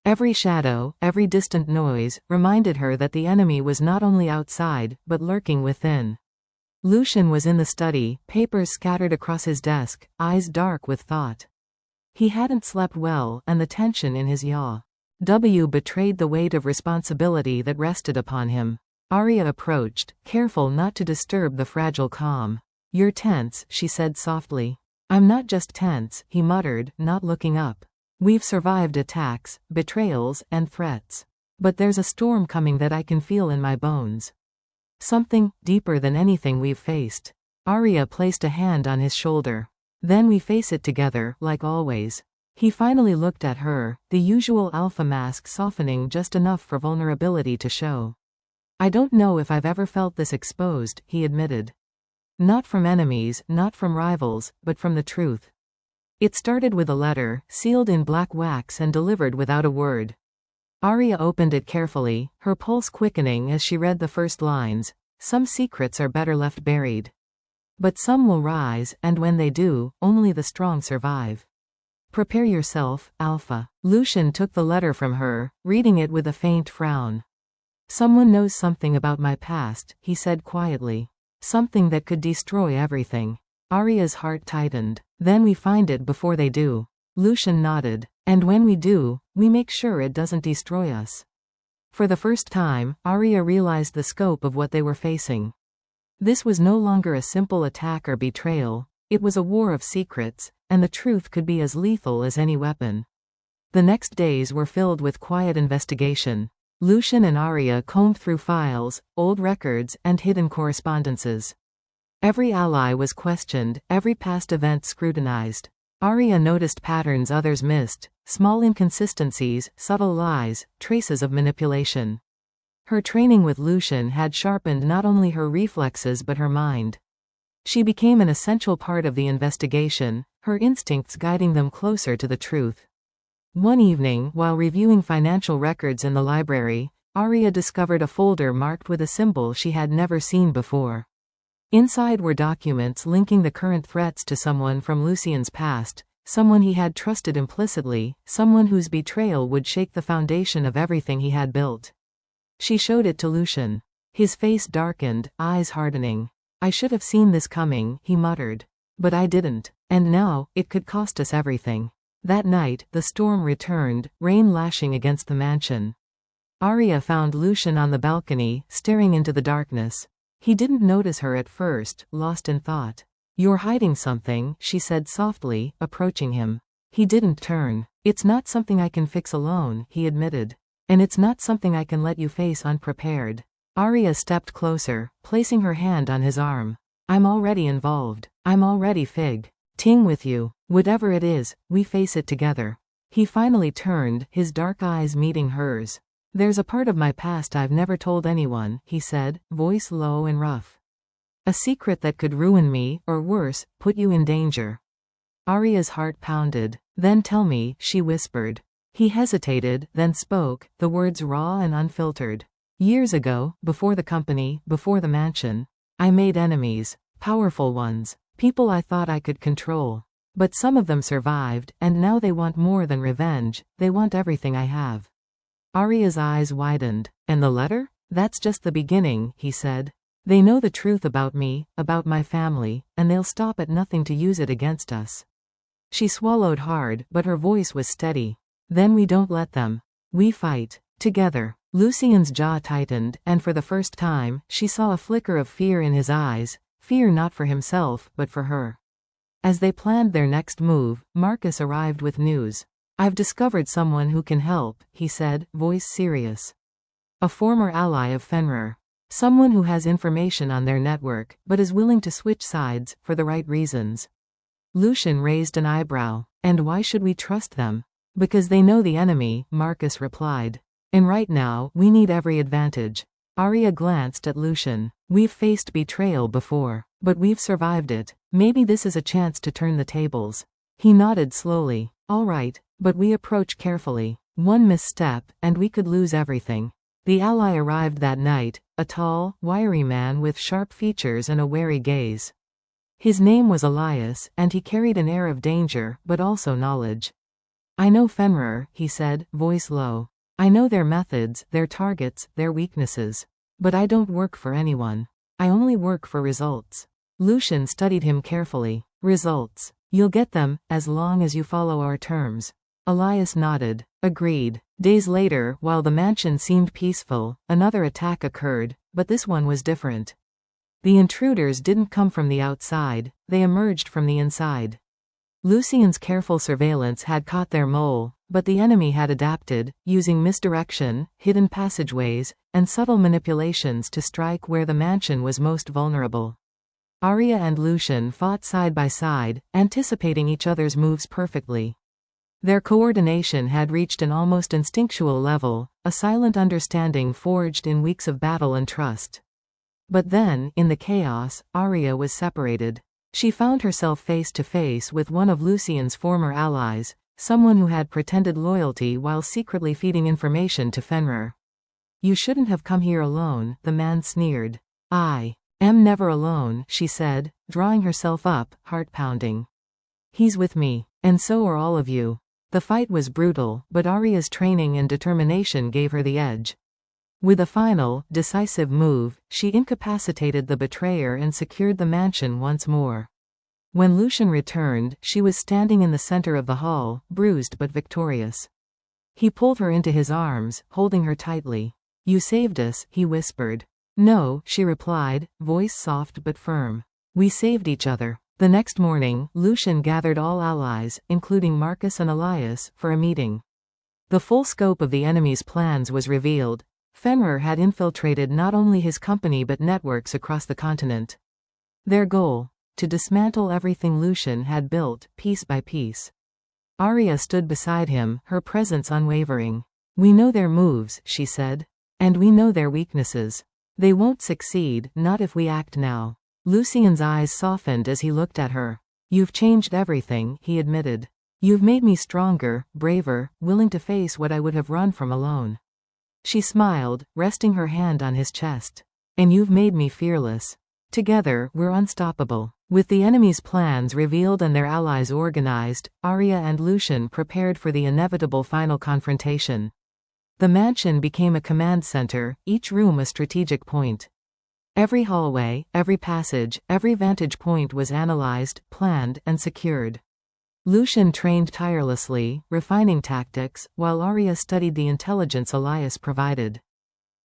Speaker 1: Every shadow, every distant noise, reminded her that the enemy was not only outside, but lurking within. Lucian was in the study, papers scattered across his desk, eyes dark with thought. He hadn't slept well, and the tension in his yaw betrayed the weight of responsibility that rested upon him. Arya approached, careful not to disturb the fragile calm. "You're tense," she said softly. "I'm not just tense," he muttered, not looking up. "We've survived attacks, betrayals, and threats. But there's a storm coming that I can feel in my bones. Something deeper than anything we've faced." Arya placed a hand on his shoulder. "Then we face it together, like always." He finally looked at her, the usual alpha mask softening just enough for vulnerability to show. "I don't know if I've ever felt this exposed," he admitted. "Not from enemies, not from rivals, but from the truth." It started with a letter, sealed in black wax and delivered without a word. Arya opened it carefully, her pulse quickening as she read the first lines. "Some secrets are better left buried. But some will rise, and when they do, only the strong survive. Prepare yourself, Alpha." Lucian took the letter from her, reading it with a faint frown. "Someone knows something about my past," he said quietly. "Something that could destroy everything." Arya's heart tightened. "Then we find it before they do." Lucian nodded. "And when we do, we make sure it doesn't destroy us." For the first time, Arya realized the scope of what they were facing. This was no longer a simple attack or betrayal, it was a war of secrets, and the truth could be as lethal as any weapon. The next days were filled with quiet investigation. Lucian and Arya combed through files, old records, and hidden correspondences. Every ally was questioned, every past event scrutinized. Arya noticed patterns others missed, small inconsistencies, subtle lies, traces of manipulation. Her training with Lucian had sharpened not only her reflexes but her mind. She became an essential part of the investigation, her instincts guiding them closer to the truth. One evening, while reviewing financial records in the library, Arya discovered a folder marked with a symbol she had never seen before. Inside were documents linking the current threats to someone from Lucian's past, someone he had trusted implicitly, someone whose betrayal would shake the foundation of everything he had built. She showed it to Lucian. His face darkened, eyes hardening. "I should have seen this coming," he muttered. "But I didn't. And now, it could cost us everything." That night, the storm returned, rain lashing against the mansion. Arya found Lucian on the balcony, staring into the darkness. He didn't notice her at first, lost in thought. "You're hiding something," she said softly, approaching him. He didn't turn. "It's not something I can fix alone," he admitted. "And it's not something I can let you face unprepared." Arya stepped closer, placing her hand on his arm. "I'm already involved. I'm already ting with you. Whatever it is, we face it together." He finally turned, his dark eyes meeting hers. "There's a part of my past I've never told anyone," he said, voice low and rough. A secret that could ruin me, or worse, put you in danger. Arya's heart pounded. Then tell me, she whispered. He hesitated, then spoke, the words raw and unfiltered. Years ago, before the company, before the mansion, I made enemies. Powerful ones. People I thought I could control. But some of them survived, and now they want more than revenge, they want everything I have. Arya's eyes widened. And the letter? That's just the beginning, he said. They know the truth about me, about my family, and they'll stop at nothing to use it against us. She swallowed hard, but her voice was steady. Then we don't let them. We fight. Together. Lucien's jaw tightened, and for the first time, she saw a flicker of fear in his eyes, fear not for himself, but for her. As they planned their next move, Marcus arrived with news. I've discovered someone who can help, he said, voice serious. A former ally of Fenrir. Someone who has information on their network, but is willing to switch sides, for the right reasons. Lucien raised an eyebrow. And why should we trust them? Because they know the enemy, Marcus replied. And right now, we need every advantage. Arya glanced at Lucien. We've faced betrayal before. But we've survived it. Maybe this is a chance to turn the tables. He nodded slowly. All right, but we approach carefully. One misstep, and we could lose everything. The ally arrived that night, a tall, wiry man with sharp features and a wary gaze. His name was Elias, and he carried an air of danger, but also knowledge. I know Fenrir, he said, voice low. I know their methods, their targets, their weaknesses. But I don't work for anyone. I only work for results. Lucien studied him carefully. Results. You'll get them, as long as you follow our terms. Elias nodded. Agreed. Days later, while the mansion seemed peaceful, another attack occurred, but this one was different. The intruders didn't come from the outside, they emerged from the inside. Lucien's careful surveillance had caught their mole, but the enemy had adapted, using misdirection, hidden passageways, and subtle manipulations to strike where the mansion was most vulnerable. Arya and Lucien fought side by side, anticipating each other's moves perfectly. Their coordination had reached an almost instinctual level, a silent understanding forged in weeks of battle and trust. But then, in the chaos, Arya was separated. She found herself face to face with one of Lucien's former allies, someone who had pretended loyalty while secretly feeding information to Fenrir. You shouldn't have come here alone, the man sneered. I am never alone, she said, drawing herself up, heart pounding. He's with me, and so are all of you. The fight was brutal, but Arya's training and determination gave her the edge. With a final, decisive move, she incapacitated the betrayer and secured the mansion once more. When Lucien returned, she was standing in the center of the hall, bruised but victorious. He pulled her into his arms, holding her tightly. You saved us, he whispered. No, she replied, voice soft but firm. We saved each other. The next morning, Lucien gathered all allies, including Marcus and Elias, for a meeting. The full scope of the enemy's plans was revealed. Fenrir had infiltrated not only his company but networks across the continent. Their goal? To dismantle everything Lucien had built, piece by piece. Arya stood beside him, her presence unwavering. We know their moves, she said. And we know their weaknesses. They won't succeed, not if we act now. Lucien's eyes softened as he looked at her. You've changed everything, he admitted. You've made me stronger, braver, willing to face what I would have run from alone. She smiled, resting her hand on his chest. And you've made me fearless. Together, we're unstoppable. With the enemy's plans revealed and their allies organized, Arya and Lucien prepared for the inevitable final confrontation. The mansion became a command center, each room a strategic point. Every hallway, every passage, every vantage point was analyzed, planned, and secured. Lucien trained tirelessly, refining tactics, while Arya studied the intelligence Elias provided.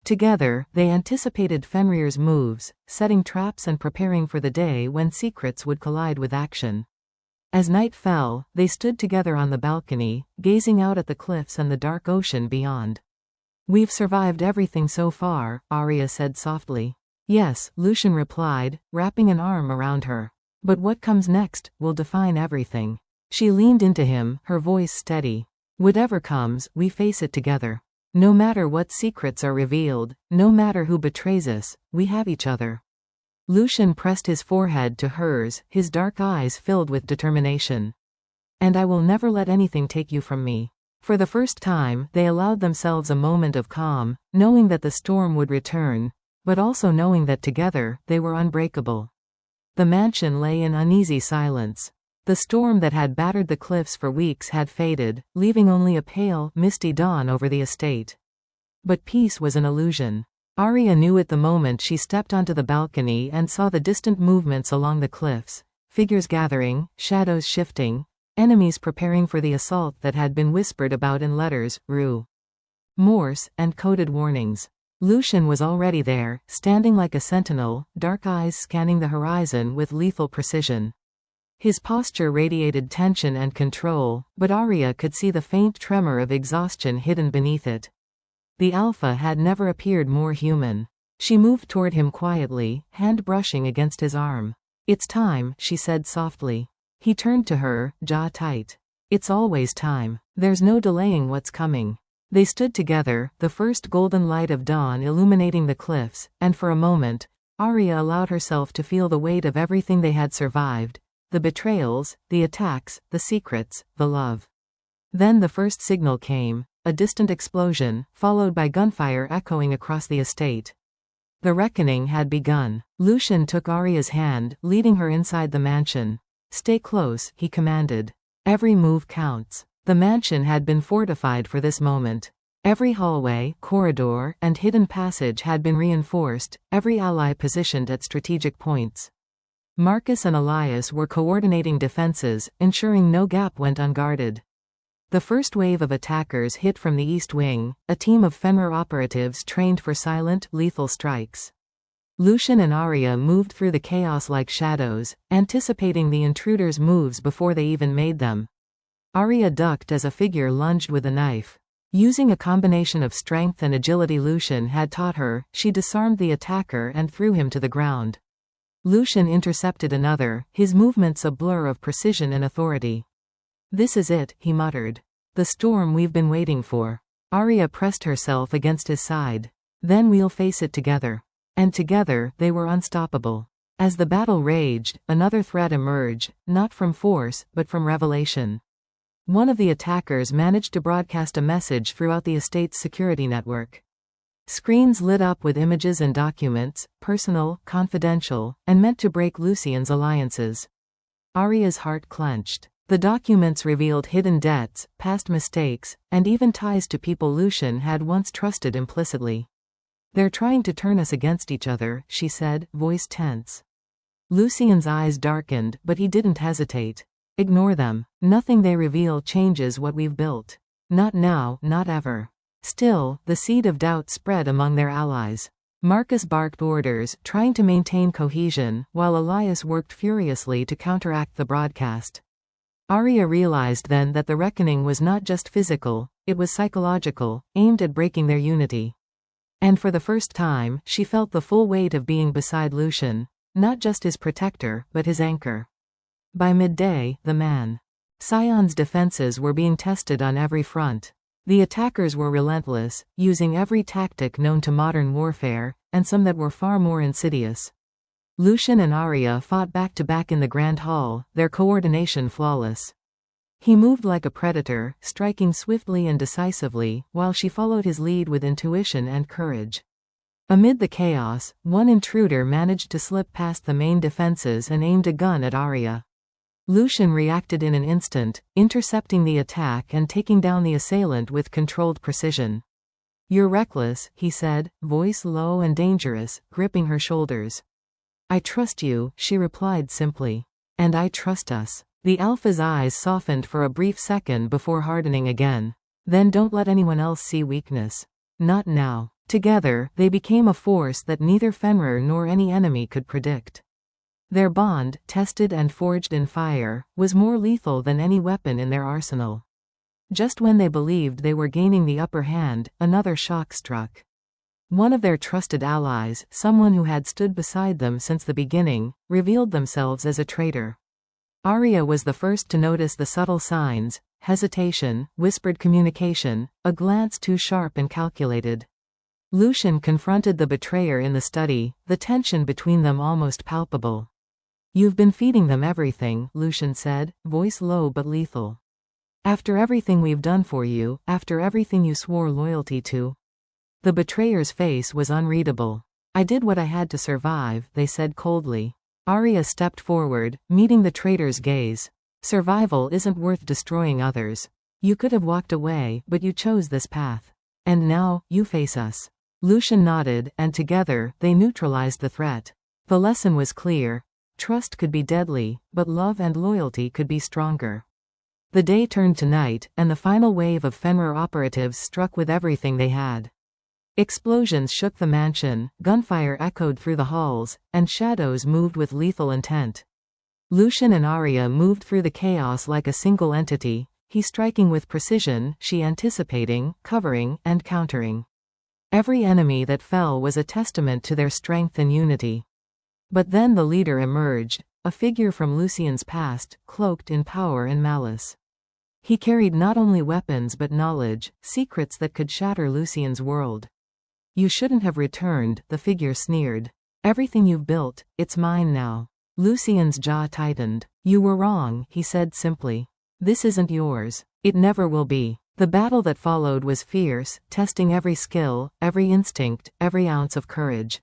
Speaker 1: Together, they anticipated Fenrir's moves, setting traps and preparing for the day when secrets would collide with action. As night fell, they stood together on the balcony, gazing out at the cliffs and the dark ocean beyond. We've survived everything so far, Arya said softly. Yes, Lucien replied, wrapping an arm around her. But what comes next will define everything. She leaned into him, her voice steady. Whatever comes, we face it together. No matter what secrets are revealed, no matter who betrays us, we have each other. Lucian pressed his forehead to hers, his dark eyes filled with determination. "And I will never let anything take you from me." For the first time, they allowed themselves a moment of calm, knowing that the storm would return, but also knowing that together, they were unbreakable. The mansion lay in uneasy silence. The storm that had battered the cliffs for weeks had faded, leaving only a pale, misty dawn over the estate. But peace was an illusion. Arya knew it the moment she stepped onto the balcony and saw the distant movements along the cliffs, figures gathering, shadows shifting, enemies preparing for the assault that had been whispered about in letters, Rue, Morse, and coded warnings. Lucian was already there, standing like a sentinel, dark eyes scanning the horizon with lethal precision. His posture radiated tension and control, but Arya could see the faint tremor of exhaustion hidden beneath it. The Alpha had never appeared more human. She moved toward him quietly, hand brushing against his arm. "It's time," she said softly. He turned to her, jaw tight. "It's always time. There's no delaying what's coming." They stood together, the first golden light of dawn illuminating the cliffs, and for a moment, Arya allowed herself to feel the weight of everything they had survived. The betrayals, the attacks, the secrets, the love. Then the first signal came, a distant explosion, followed by gunfire echoing across the estate. The reckoning had begun. Lucian took Arya's hand, leading her inside the mansion. "Stay close," he commanded. "Every move counts." The mansion had been fortified for this moment. Every hallway, corridor, and hidden passage had been reinforced, every ally positioned at strategic points. Marcus and Elias were coordinating defenses, ensuring no gap went unguarded. The first wave of attackers hit from the east wing, a team of Fenrir operatives trained for silent, lethal strikes. Lucian and Arya moved through the chaos like shadows, anticipating the intruders' moves before they even made them. Arya ducked as a figure lunged with a knife. Using a combination of strength and agility Lucian had taught her, she disarmed the attacker and threw him to the ground. Lucian intercepted another, his movements a blur of precision and authority. "This is it," he muttered. "The storm we've been waiting for." Arya pressed herself against his side. "Then we'll face it together." And together, they were unstoppable. As the battle raged, another threat emerged, not from force, but from revelation. One of the attackers managed to broadcast a message throughout the estate's security network. Screens lit up with images and documents, personal, confidential, and meant to break Lucian's alliances. Arya's heart clenched. The documents revealed hidden debts, past mistakes, and even ties to people Lucian had once trusted implicitly. "They're trying to turn us against each other," she said, voice tense. Lucian's eyes darkened, but he didn't hesitate. "Ignore them. Nothing they reveal changes what we've built. Not now, not ever." Still, the seed of doubt spread among their allies. Marcus barked orders, trying to maintain cohesion, while Elias worked furiously to counteract the broadcast. Arya realized then that the reckoning was not just physical, it was psychological, aimed at breaking their unity. And for the first time, she felt the full weight of being beside Lucian, not just his protector, but his anchor. By midday, the man. Sion's defenses were being tested on every front. The attackers were relentless, using every tactic known to modern warfare, and some that were far more insidious. Lucian and Arya fought back-to-back in the Grand Hall, their coordination flawless. He moved like a predator, striking swiftly and decisively, while she followed his lead with intuition and courage. Amid the chaos, one intruder managed to slip past the main defenses and aimed a gun at Arya. Lucian reacted in an instant, intercepting the attack and taking down the assailant with controlled precision. "You're reckless," he said, voice low and dangerous, gripping her shoulders. "I trust you," she replied simply. "And I trust us." The Alpha's eyes softened for a brief second before hardening again. "Then don't let anyone else see weakness. Not now." Together, they became a force that neither Fenrir nor any enemy could predict. Their bond, tested and forged in fire, was more lethal than any weapon in their arsenal. Just when they believed they were gaining the upper hand, another shock struck. One of their trusted allies, someone who had stood beside them since the beginning, revealed themselves as a traitor. Arya was the first to notice the subtle signs: hesitation, whispered communication, a glance too sharp and calculated. Lucian confronted the betrayer in the study, the tension between them almost palpable. "You've been feeding them everything," Lucian said, voice low but lethal. "After everything we've done for you, after everything you swore loyalty to." The betrayer's face was unreadable. "I did what I had to survive," they said coldly. Arya stepped forward, meeting the traitor's gaze. "Survival isn't worth destroying others. You could have walked away, but you chose this path. And now, you face us." Lucian nodded, and together, they neutralized the threat. The lesson was clear. Trust could be deadly, but love and loyalty could be stronger. The day turned to night, and the final wave of Fenrir operatives struck with everything they had. Explosions shook the mansion, gunfire echoed through the halls, and shadows moved with lethal intent. Lucian and Arya moved through the chaos like a single entity, he striking with precision, she anticipating, covering, and countering. Every enemy that fell was a testament to their strength and unity. But then the leader emerged, a figure from Lucian's past, cloaked in power and malice. He carried not only weapons but knowledge, secrets that could shatter Lucian's world. "You shouldn't have returned," the figure sneered. "Everything you've built, it's mine now." Lucian's jaw tightened. "You were wrong," he said simply. "This isn't yours. It never will be." The battle that followed was fierce, testing every skill, every instinct, every ounce of courage.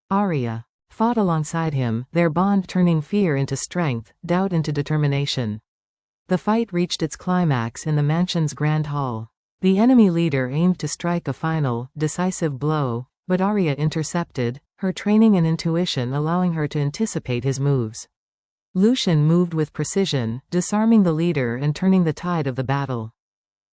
Speaker 1: Arya fought alongside him, their bond turning fear into strength, doubt into determination. The fight reached its climax in the mansion's grand hall. The enemy leader aimed to strike a final, decisive blow, but Arya intercepted, her training and intuition allowing her to anticipate his moves. Lucian moved with precision, disarming the leader and turning the tide of the battle.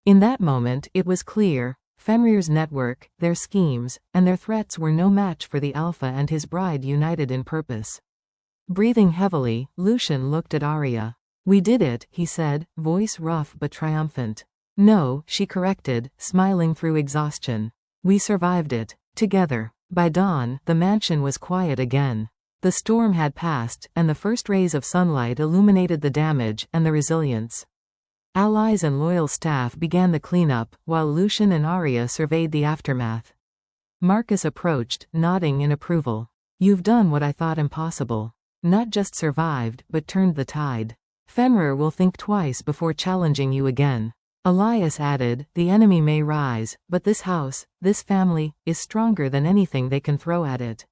Speaker 1: In that moment, it was clear, Fenrir's network, their schemes, and their threats were no match for the Alpha and his bride united in purpose. Breathing heavily, Lucian looked at Arya. "We did it," he said, voice rough but triumphant. "No," she corrected, smiling through exhaustion. "We survived it. Together." By dawn, the mansion was quiet again. The storm had passed, and the first rays of sunlight illuminated the damage and the resilience. Allies and loyal staff began the cleanup, while Lucian and Arya surveyed the aftermath. Marcus approached, nodding in approval. "You've done what I thought impossible. Not just survived, but turned the tide. Fenrir will think twice before challenging you again." Elias added, "The enemy may rise, but this house, this family, is stronger than anything they can throw at it."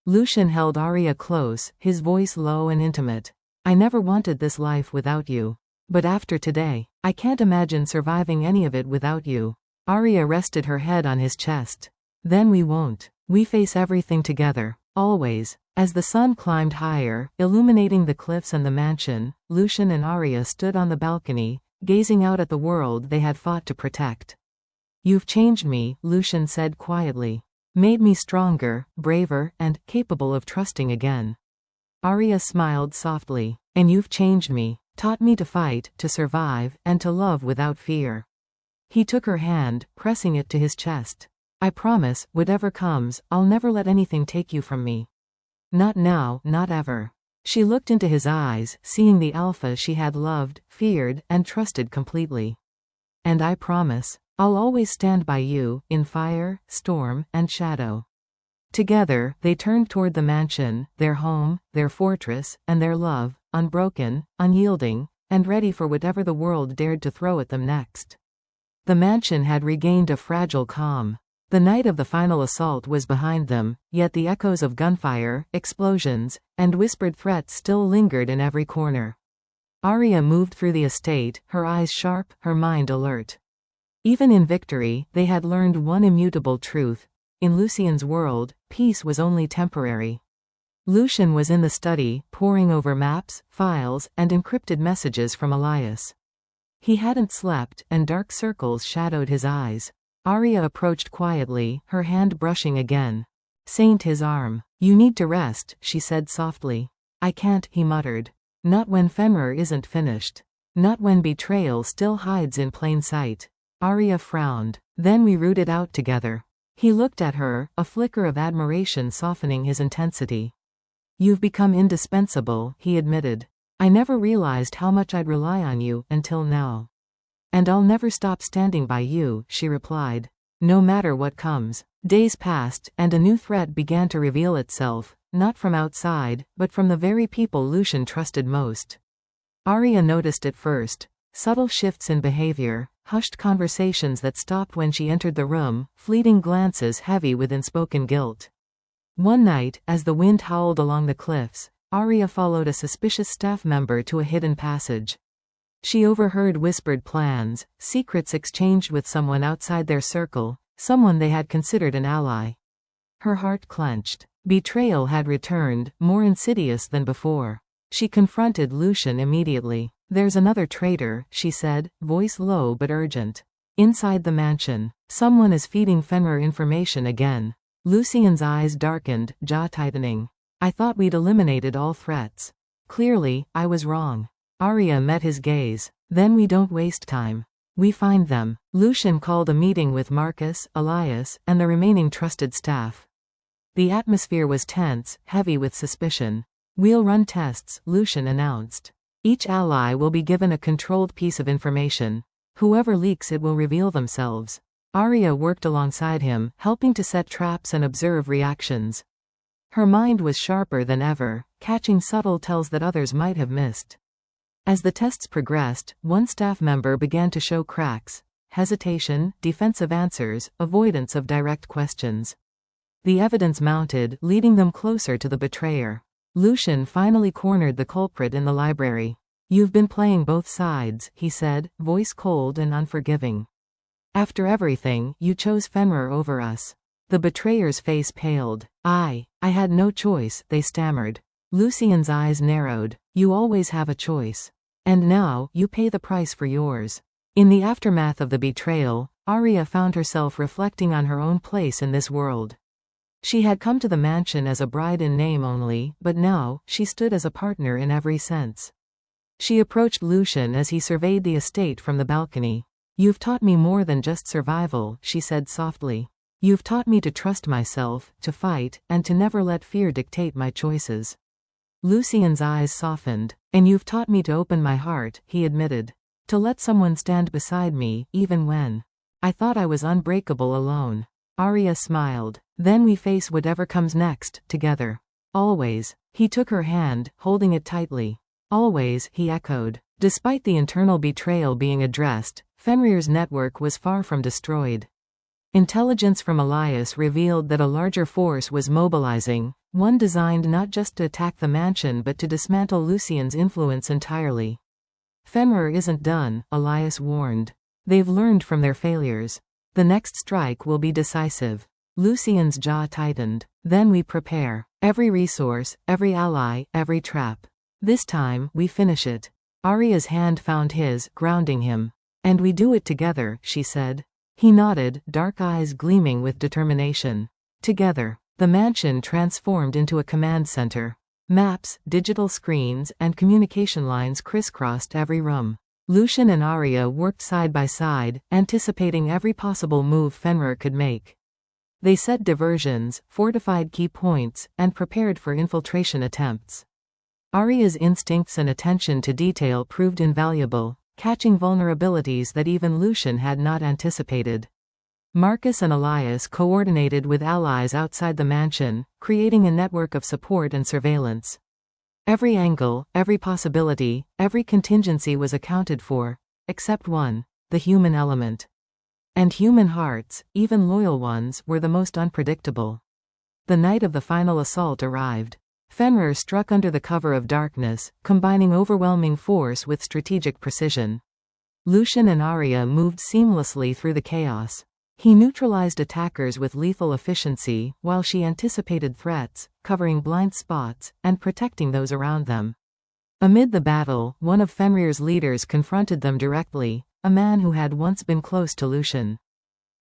Speaker 1: Lucian held Arya close, his voice low and intimate. "I never wanted this life without you. But after today, I can't imagine surviving any of it without you." Arya rested her head on his chest. "Then we won't. We face everything together, always." As the sun climbed higher, illuminating the cliffs and the mansion, Lucian and Arya stood on the balcony, gazing out at the world they had fought to protect. "You've changed me," Lucian said quietly. "Made me stronger, braver, and capable of trusting again." Arya smiled softly. "And you've changed me, taught me to fight, to survive, and to love without fear." He took her hand, pressing it to his chest. "I promise, whatever comes, I'll never let anything take you from me. Not now, not ever." She looked into his eyes, seeing the Alpha she had loved, feared, and trusted completely. "And I promise, I'll always stand by you, in fire, storm, and shadow." Together, they turned toward the mansion, their home, their fortress, and their love, unbroken, unyielding, and ready for whatever the world dared to throw at them next. The mansion had regained a fragile calm. The night of the final assault was behind them, yet the echoes of gunfire, explosions, and whispered threats still lingered in every corner. Arya moved through the estate, her eyes sharp, her mind alert. Even in victory, they had learned one immutable truth. In Lucian's world, peace was only temporary. Lucian was in the study, poring over maps, files, and encrypted messages from Elias. He hadn't slept, and dark circles shadowed his eyes. Arya approached quietly, her hand brushing again. Saint his arm. "You need to rest," she said softly. "I can't," he muttered. "Not when Fenrir isn't finished. Not when betrayal still hides in plain sight." Arya frowned. "Then we root it out together." He looked at her, a flicker of admiration softening his intensity. "You've become indispensable," he admitted. "I never realized how much I'd rely on you, until now." "And I'll never stop standing by you," she replied. no matter what comes. Days passed, and a new threat began to reveal itself, not from outside, but from the very people Lucian trusted most. Arya noticed it first. Subtle shifts in behavior, hushed conversations that stopped when she entered the room, fleeting glances heavy with unspoken guilt. One night, as the wind howled along the cliffs, Arya followed a suspicious staff member to a hidden passage. She overheard whispered plans, secrets exchanged with someone outside their circle, someone they had considered an ally. Her heart clenched. Betrayal had returned, more insidious than before. She confronted Lucian immediately. "There's another traitor," she said, voice low but urgent. "Inside the mansion. Someone is feeding Fenrir information again." Lucian's eyes darkened, jaw tightening. "I thought we'd eliminated all threats. Clearly, I was wrong." Arya met his gaze. "Then we don't waste time. We find them." Lucian called a meeting with Marcus, Elias, and the remaining trusted staff. The atmosphere was tense, heavy with suspicion. "We'll run tests," Lucian announced. "Each ally will be given a controlled piece of information. Whoever leaks it will reveal themselves." Arya worked alongside him, helping to set traps and observe reactions. Her mind was sharper than ever, catching subtle tells that others might have missed. As the tests progressed, one staff member began to show cracks: hesitation, defensive answers, avoidance of direct questions. The evidence mounted, leading them closer to the betrayer. Lucian finally cornered the culprit in the library. "You've been playing both sides," he said, voice cold and unforgiving. "After everything, you chose Fenrir over us." The betrayer's face paled. I had no choice," they stammered. Lucian's eyes narrowed. "You always have a choice. And now, you pay the price for yours." In the aftermath of the betrayal, Arya found herself reflecting on her own place in this world. She had come to the mansion as a bride in name only, but now, she stood as a partner in every sense. She approached Lucian as he surveyed the estate from the balcony. "You've taught me more than just survival," she said softly. "You've taught me to trust myself, to fight, and to never let fear dictate my choices." Lucian's eyes softened. "And you've taught me to open my heart," he admitted. "To let someone stand beside me, even when I thought I was unbreakable alone." Arya smiled. "Then we face whatever comes next, together. Always." He took her hand, holding it tightly. "Always," he echoed. Despite the internal betrayal being addressed, Fenrir's network was far from destroyed. Intelligence from Elias revealed that a larger force was mobilizing, one designed not just to attack the mansion but to dismantle Lucian's influence entirely. "Fenrir isn't done," Elias warned. "They've learned from their failures. The next strike will be decisive." Lucian's jaw tightened. "Then we prepare. Every resource, every ally, every trap. This time, we finish it." Arya's hand found his, grounding him. "And we do it together," she said. He nodded, dark eyes gleaming with determination. Together. The mansion transformed into a command center. Maps, digital screens, and communication lines crisscrossed every room. Lucian and Arya worked side by side, anticipating every possible move Fenrir could make. They set diversions, fortified key points, and prepared for infiltration attempts. Arya's instincts and attention to detail proved invaluable, catching vulnerabilities that even Lucian had not anticipated. Marcus and Elias coordinated with allies outside the mansion, creating a network of support and surveillance. Every angle, every possibility, every contingency was accounted for, except one: the human element. And human hearts, even loyal ones, were the most unpredictable. The night of the final assault arrived. Fenrir struck under the cover of darkness, combining overwhelming force with strategic precision. Lucian and Arya moved seamlessly through the chaos. He neutralized attackers with lethal efficiency, while she anticipated threats, covering blind spots, and protecting those around them. Amid the battle, one of Fenrir's leaders confronted them directly, a man who had once been close to Lucian.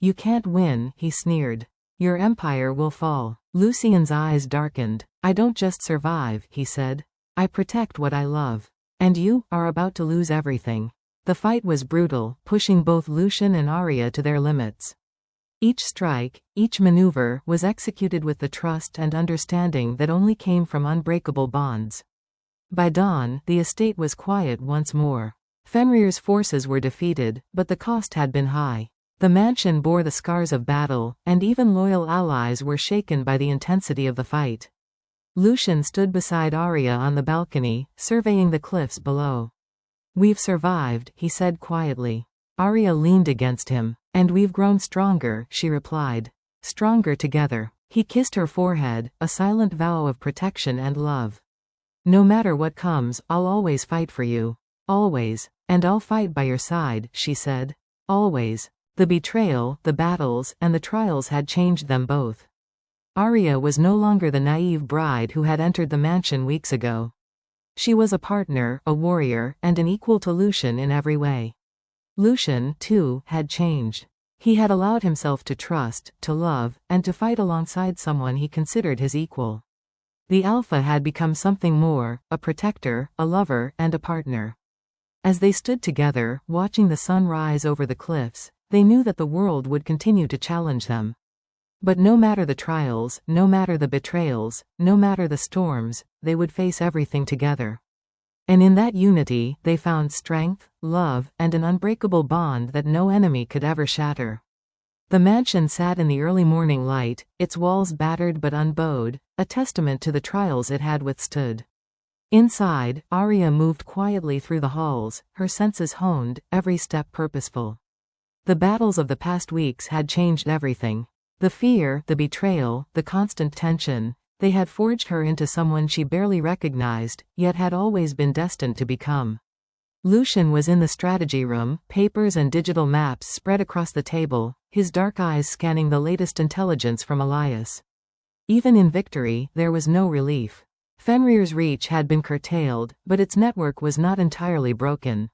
Speaker 1: "You can't win," he sneered. "Your empire will fall." Lucian's eyes darkened. "I don't just survive," he said. "I protect what I love. And you are about to lose everything." The fight was brutal, pushing both Lucian and Arya to their limits. Each strike, each maneuver, was executed with the trust and understanding that only came from unbreakable bonds. By dawn, the estate was quiet once more. Fenrir's forces were defeated, but the cost had been high. The mansion bore the scars of battle, and even loyal allies were shaken by the intensity of the fight. Lucian stood beside Arya on the balcony, surveying the cliffs below. "We've survived," he said quietly. Arya leaned against him. "And we've grown stronger," she replied. "Stronger together." He kissed her forehead, a silent vow of protection and love. "No matter what comes, I'll always fight for you. Always. And I'll fight by your side," she said. Always. The betrayal, the battles, and the trials had changed them both. Arya was no longer the naive bride who had entered the mansion weeks ago. She was a partner, a warrior, and an equal to Lucian in every way. Lucian, too, had changed. He had allowed himself to trust, to love, and to fight alongside someone he considered his equal. The Alpha had become something more, a protector, a lover, and a partner. As they stood together, watching the sun rise over the cliffs, they knew that the world would continue to challenge them. But no matter the trials, no matter the betrayals, no matter the storms, they would face everything together. And in that unity, they found strength, love, and an unbreakable bond that no enemy could ever shatter. The mansion sat in the early morning light, its walls battered but unbowed, a testament to the trials it had withstood. Inside, Arya moved quietly through the halls, her senses honed, every step purposeful. The battles of the past weeks had changed everything. The fear, the betrayal, the constant tension, they had forged her into someone she barely recognized, yet had always been destined to become. Lucian was in the strategy room, papers and digital maps spread across the table, his dark eyes scanning the latest intelligence from Elias. Even in victory, there was no relief. Fenrir's reach had been curtailed, but its network was not entirely broken.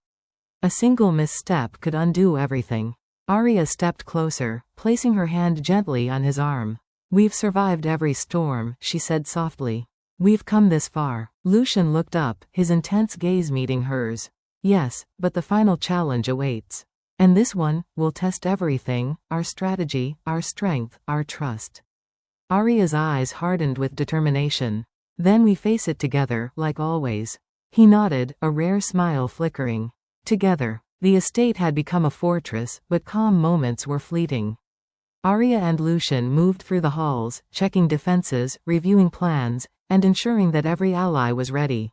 Speaker 1: A single misstep could undo everything. Arya stepped closer, placing her hand gently on his arm. "We've survived every storm," she said softly. "We've come this far." Lucian looked up, his intense gaze meeting hers. "Yes, but the final challenge awaits. And this one will test everything, our strategy, our strength, our trust." Arya's eyes hardened with determination. "Then we face it together, like always." He nodded, a rare smile flickering. Together. The estate had become a fortress, but calm moments were fleeting. Arya and Lucian moved through the halls, checking defenses, reviewing plans, and ensuring that every ally was ready.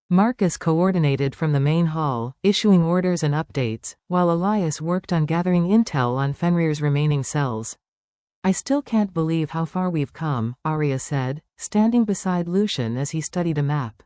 Speaker 1: Marcus coordinated from the main hall, issuing orders and updates, while Elias worked on gathering intel on Fenrir's remaining cells. "I still can't believe how far we've come," Arya said, standing beside Lucian as he studied a map.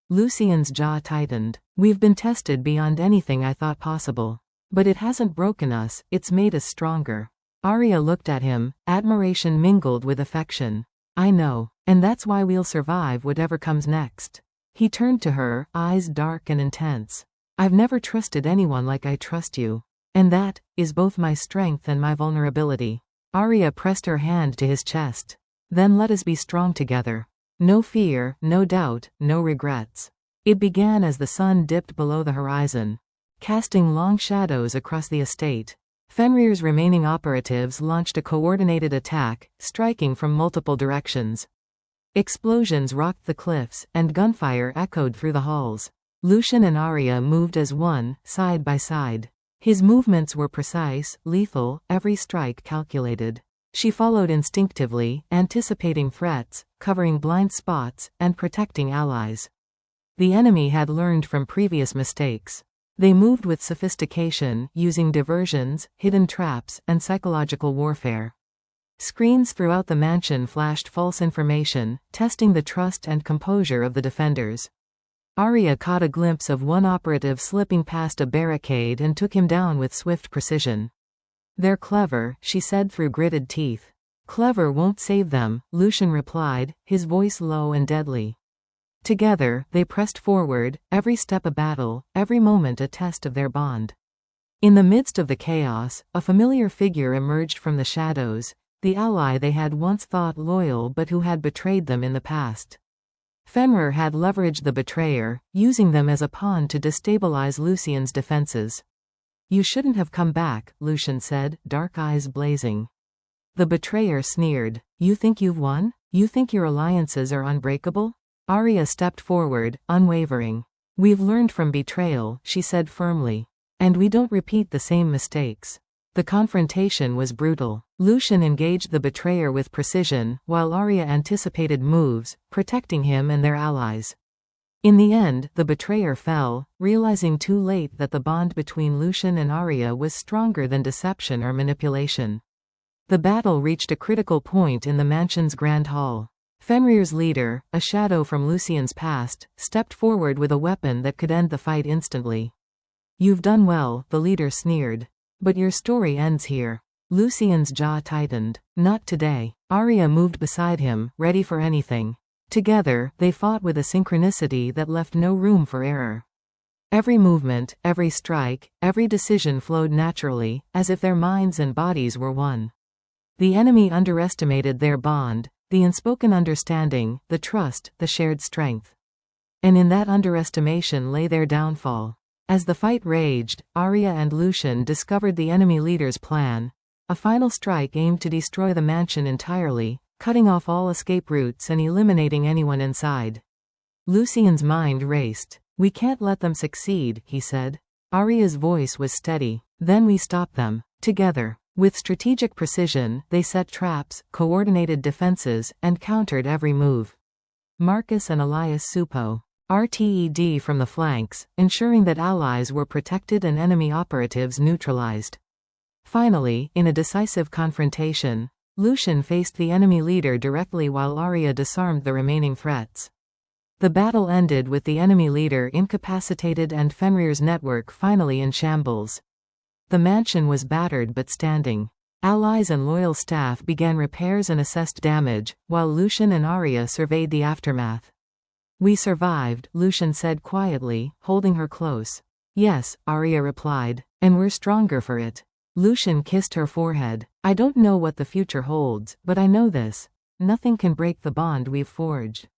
Speaker 1: Lucian's jaw tightened. "We've been tested beyond anything I thought possible. But it hasn't broken us, it's made us stronger." Arya looked at him, admiration mingled with affection. "I know. And that's why we'll survive whatever comes next." He turned to her, eyes dark and intense. "I've never trusted anyone like I trust you. And that is both my strength and my vulnerability." Arya pressed her hand to his chest. "Then let us be strong together. No fear, no doubt, no regrets." It began as the sun dipped below the horizon, casting long shadows across the estate. Fenrir's remaining operatives launched a coordinated attack, striking from multiple directions. Explosions rocked the cliffs, and gunfire echoed through the halls. Lucian and Arya moved as one, side by side. His movements were precise, lethal, every strike calculated. She followed instinctively, anticipating threats, covering blind spots, and protecting allies. The enemy had learned from previous mistakes. They moved with sophistication, using diversions, hidden traps, and psychological warfare. Screens throughout the mansion flashed false information, testing the trust and composure of the defenders. Arya caught a glimpse of one operative slipping past a barricade and took him down with swift precision. "They're clever," she said through gritted teeth. "Clever won't save them," Lucian replied, his voice low and deadly. Together, they pressed forward, every step a battle, every moment a test of their bond. In the midst of the chaos, a familiar figure emerged from the shadows, the ally they had once thought loyal but who had betrayed them in the past. Fenrir had leveraged the betrayer, using them as a pawn to destabilize Lucian's defenses. "You shouldn't have come back," Lucian said, dark eyes blazing. The betrayer sneered. "You think you've won? You think your alliances are unbreakable?" Arya stepped forward, unwavering. "We've learned from betrayal," she said firmly. "And we don't repeat the same mistakes." The confrontation was brutal. Lucian engaged the betrayer with precision, while Arya anticipated moves, protecting him and their allies. In the end, the betrayer fell, realizing too late that the bond between Lucian and Arya was stronger than deception or manipulation. The battle reached a critical point in the mansion's grand hall. Fenrir's leader, a shadow from Lucian's past, stepped forward with a weapon that could end the fight instantly. "You've done well," the leader sneered. "But your story ends here." Lucian's jaw tightened. "Not today." Arya moved beside him, ready for anything. Together, they fought with a synchronicity that left no room for error. Every movement, every strike, every decision flowed naturally, as if their minds and bodies were one. The enemy underestimated their bond, the unspoken understanding, the trust, the shared strength. And in that underestimation lay their downfall. As the fight raged, Arya and Lucian discovered the enemy leader's plan. A final strike aimed to destroy the mansion entirely, cutting off all escape routes and eliminating anyone inside. Lucian's mind raced. "We can't let them succeed," he said. Arya's voice was steady. "Then we stop them. Together." With strategic precision, they set traps, coordinated defenses, and countered every move. Marcus and Elias Supo RTED from the flanks, ensuring that allies were protected and enemy operatives neutralized. Finally, in a decisive confrontation, Lucian faced the enemy leader directly while Arya disarmed the remaining threats. The battle ended with the enemy leader incapacitated and Fenrir's network finally in shambles. The mansion was battered but standing. Allies and loyal staff began repairs and assessed damage, while Lucian and Arya surveyed the aftermath. "We survived," Lucian said quietly, holding her close. "Yes," Arya replied, "and we're stronger for it." Lucian kissed her forehead. "I don't know what the future holds, but I know this. Nothing can break the bond we've forged."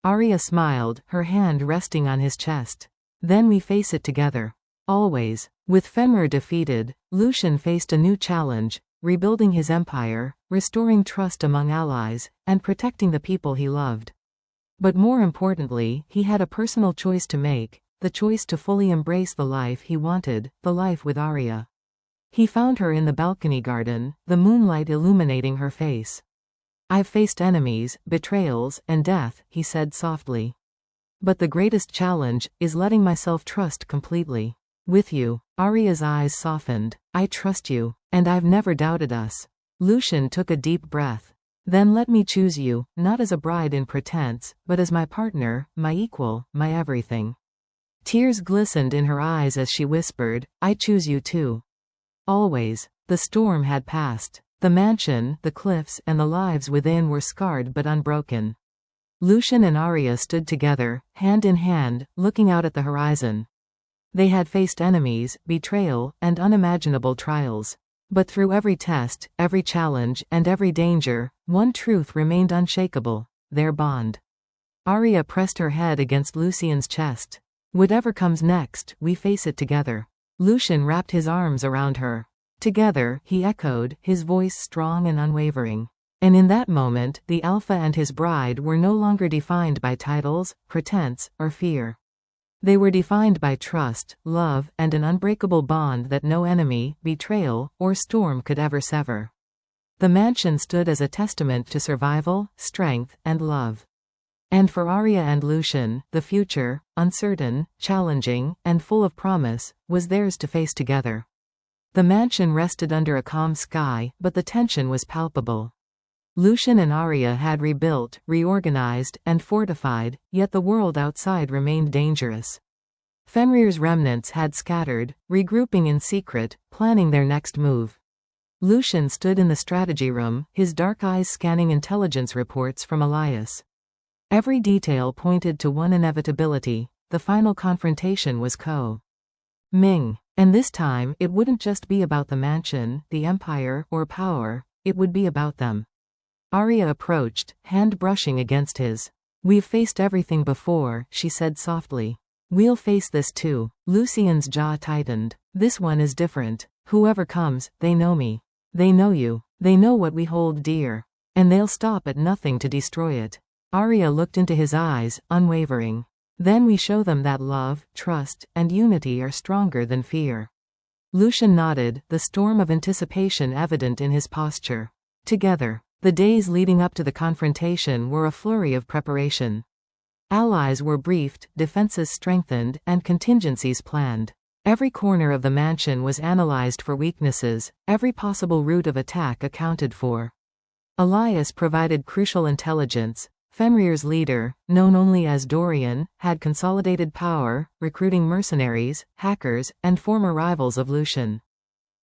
Speaker 1: Arya smiled, her hand resting on his chest. "Then we face it together. Always." With Fenrir defeated, Lucian faced a new challenge, rebuilding his empire, restoring trust among allies, and protecting the people he loved. But more importantly, he had a personal choice to make, the choice to fully embrace the life he wanted, the life with Arya. He found her in the balcony garden, the moonlight illuminating her face. "I've faced enemies, betrayals, and death," he said softly. "But the greatest challenge is letting myself trust completely. With you." Arya's eyes softened. "I trust you, and I've never doubted us." Lucian took a deep breath. "Then let me choose you, not as a bride in pretense, but as my partner, my equal, my everything." Tears glistened in her eyes as she whispered, "I choose you too." Always. The storm had passed. The mansion, the cliffs, and the lives within were scarred but unbroken. Lucian and Arya stood together, hand in hand, looking out at the horizon. They had faced enemies, betrayal, and unimaginable trials. But through every test, every challenge, and every danger, one truth remained unshakable: their bond. Arya pressed her head against Lucian's chest. "Whatever comes next, we face it together." Lucian wrapped his arms around her. "Together," he echoed, his voice strong and unwavering. And in that moment, the Alpha and his bride were no longer defined by titles, pretense, or fear. They were defined by trust, love, and an unbreakable bond that no enemy, betrayal, or storm could ever sever. The mansion stood as a testament to survival, strength, and love. And for Arya and Lucian, the future, uncertain, challenging, and full of promise, was theirs to face together. The mansion rested under a calm sky, but the tension was palpable. Lucian and Arya had rebuilt, reorganized, and fortified, yet the world outside remained dangerous. Fenrir's remnants had scattered, regrouping in secret, planning their next move. Lucian stood in the strategy room, his dark eyes scanning intelligence reports from Elias. Every detail pointed to one inevitability: the final confrontation was Ming. And this time, it wouldn't just be about the mansion, the empire, or power, it would be about them. Arya approached, hand brushing against his. "We've faced everything before," she said softly. "We'll face this too." Lucian's jaw tightened. "This one is different. Whoever comes, they know me. They know you. They know what we hold dear. And they'll stop at nothing to destroy it." Arya looked into his eyes, unwavering. "Then we show them that love, trust, and unity are stronger than fear." Lucian nodded, the storm of anticipation evident in his posture. Together, the days leading up to the confrontation were a flurry of preparation. Allies were briefed, defenses strengthened, and contingencies planned. Every corner of the mansion was analyzed for weaknesses, every possible route of attack accounted for. Elias provided crucial intelligence. Fenrir's leader, known only as Dorian, had consolidated power, recruiting mercenaries, hackers, and former rivals of Lucian.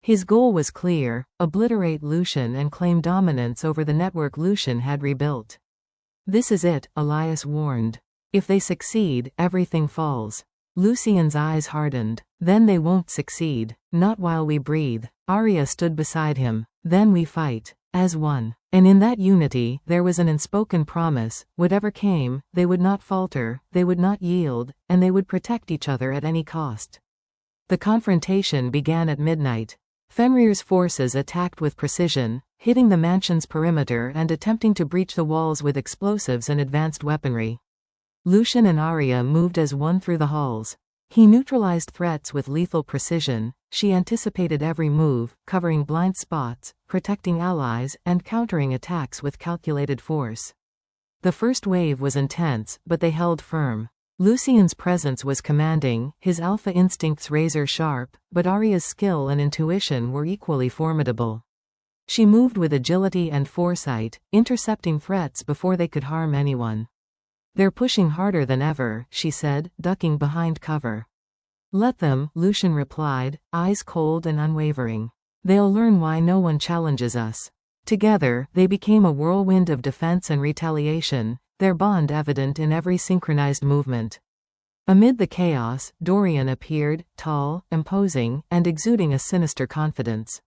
Speaker 1: His goal was clear: obliterate Lucian and claim dominance over the network Lucian had rebuilt. This is it, Elias warned. If they succeed, everything falls. Lucian's eyes hardened. Then they won't succeed. Not while we breathe. Arya stood beside him. Then we fight. As one. And in that unity, there was an unspoken promise: whatever came, they would not falter, they would not yield, and they would protect each other at any cost. The confrontation began at midnight. Fenrir's forces attacked with precision, hitting the mansion's perimeter and attempting to breach the walls with explosives and advanced weaponry. Lucian and Arya moved as one through the halls. He neutralized threats with lethal precision. She anticipated every move, covering blind spots, protecting allies, and countering attacks with calculated force. The first wave was intense, but they held firm. Lucian's presence was commanding, his alpha instincts razor-sharp, but Arya's skill and intuition were equally formidable. She moved with agility and foresight, intercepting threats before they could harm anyone. "They're pushing harder than ever," she said, ducking behind cover. "Let them," Lucian replied, eyes cold and unwavering. "They'll learn why no one challenges us." Together, they became a whirlwind of defense and retaliation, their bond evident in every synchronized movement. Amid the chaos, Dorian appeared, tall, imposing, and exuding a sinister confidence.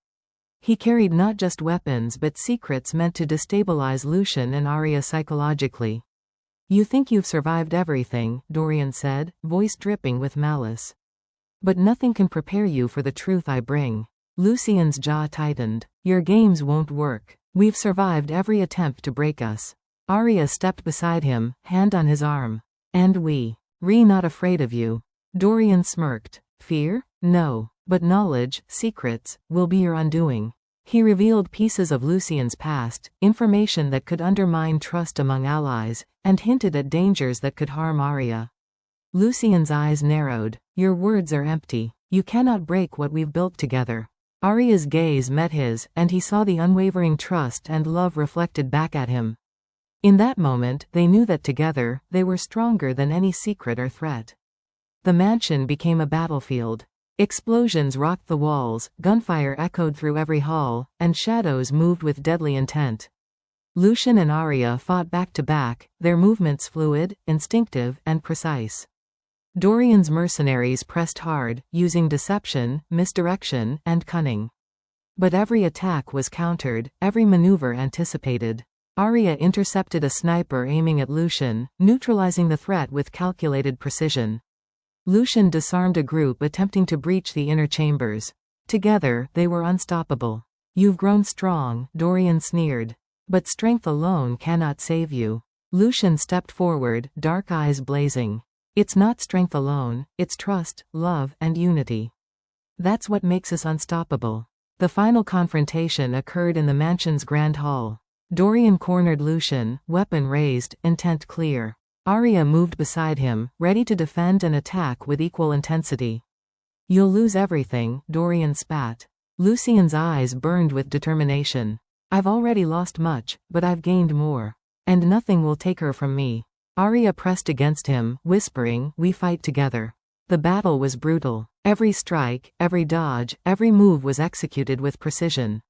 Speaker 1: He carried not just weapons but secrets meant to destabilize Lucian and Arya psychologically. "You think you've survived everything," Dorian said, voice dripping with malice. "But nothing can prepare you for the truth I bring." Lucian's jaw tightened. "Your games won't work. We've survived every attempt to break us." Arya stepped beside him, hand on his arm. "And we're not afraid of you." Dorian smirked. "Fear? No. But knowledge, secrets, will be your undoing." He revealed pieces of Lucian's past, information that could undermine trust among allies, and hinted at dangers that could harm Arya. Lucian's eyes narrowed. "Your words are empty. You cannot break what we've built together." Arya's gaze met his, and he saw the unwavering trust and love reflected back at him. In that moment, they knew that together, they were stronger than any secret or threat. The mansion became a battlefield. Explosions rocked the walls, gunfire echoed through every hall, and shadows moved with deadly intent. Lucian and Arya fought back to back, their movements fluid, instinctive, and precise. Dorian's mercenaries pressed hard, using deception, misdirection, and cunning. But every attack was countered, every maneuver anticipated. Arya intercepted a sniper aiming at Lucian, neutralizing the threat with calculated precision. Lucian disarmed a group attempting to breach the inner chambers. Together, they were unstoppable. "You've grown strong," Dorian sneered. "But strength alone cannot save you." Lucian stepped forward, dark eyes blazing. "It's not strength alone, it's trust, love, and unity. That's what makes us unstoppable." The final confrontation occurred in the mansion's grand hall. Dorian cornered Lucian, weapon raised, intent clear. Arya moved beside him, ready to defend and attack with equal intensity. "You'll lose everything," Dorian spat. Lucian's eyes burned with determination. "I've already lost much, but I've gained more. And nothing will take her from me." Arya pressed against him, whispering, "We fight together." The battle was brutal. Every strike, every dodge, every move was executed with precision.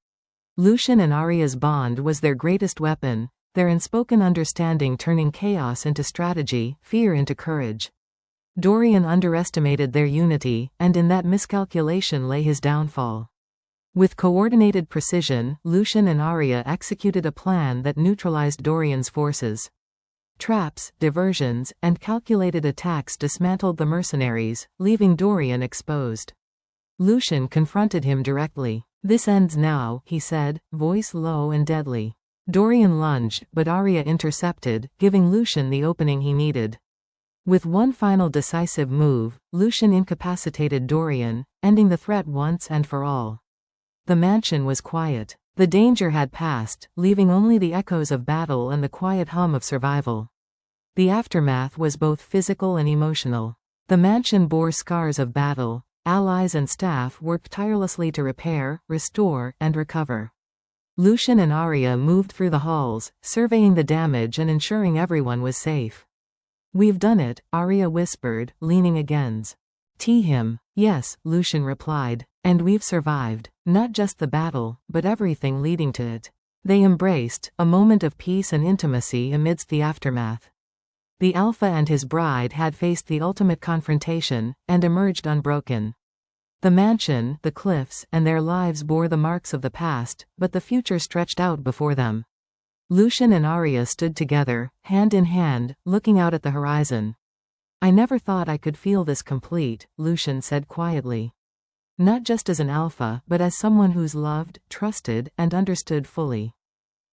Speaker 1: Lucian and Arya's bond was their greatest weapon, their unspoken understanding turning chaos into strategy, fear into courage. Dorian underestimated their unity, and in that miscalculation lay his downfall. With coordinated precision, Lucian and Arya executed a plan that neutralized Dorian's forces. Traps, diversions, and calculated attacks dismantled the mercenaries, leaving Dorian exposed. Lucian confronted him directly. "This ends now," he said, voice low and deadly. Dorian lunged, but Arya intercepted, giving Lucian the opening he needed. With one final decisive move, Lucian incapacitated Dorian, ending the threat once and for all. The mansion was quiet. The danger had passed, leaving only the echoes of battle and the quiet hum of survival. The aftermath was both physical and emotional. The mansion bore scars of battle. Allies and staff worked tirelessly to repair, restore, and recover. Lucian and Arya moved through the halls, surveying the damage and ensuring everyone was safe. "We've done it," Arya whispered, leaning against him. "Yes," Lucian replied. "And we've survived. Not just the battle, but everything leading to it." They embraced, a moment of peace and intimacy amidst the aftermath. The Alpha and his bride had faced the ultimate confrontation, and emerged unbroken. The mansion, the cliffs, and their lives bore the marks of the past, but the future stretched out before them. Lucian and Arya stood together, hand in hand, looking out at the horizon. "I never thought I could feel this complete," Lucian said quietly. "Not just as an alpha, but as someone who's loved, trusted, and understood fully."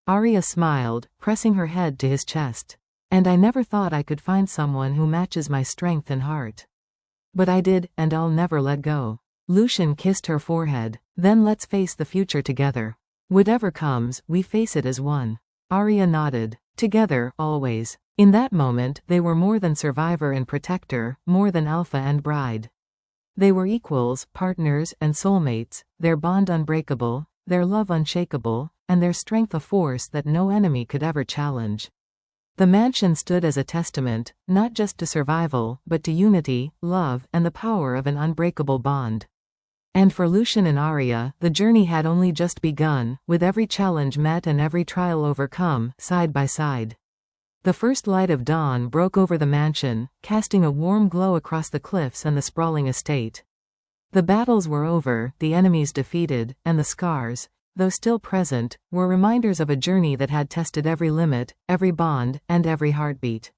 Speaker 1: Arya smiled, pressing her head to his chest. "And I never thought I could find someone who matches my strength and heart. But I did, and I'll never let go." Lucian kissed her forehead. "Then let's face the future together. Whatever comes, we face it as one." Arya nodded. "Together, always." In that moment, they were more than survivor and protector, more than alpha and bride. They were equals, partners, and soulmates, their bond unbreakable, their love unshakable, and their strength a force that no enemy could ever challenge. The mansion stood as a testament, not just to survival, but to unity, love, and the power of an unbreakable bond. And for Lucian and Arya, the journey had only just begun, with every challenge met and every trial overcome, side by side. The first light of dawn broke over the mansion, casting a warm glow across the cliffs and the sprawling estate. The battles were over, the enemies defeated, and the scars, though still present, were reminders of a journey that had tested every limit, every bond, and every heartbeat.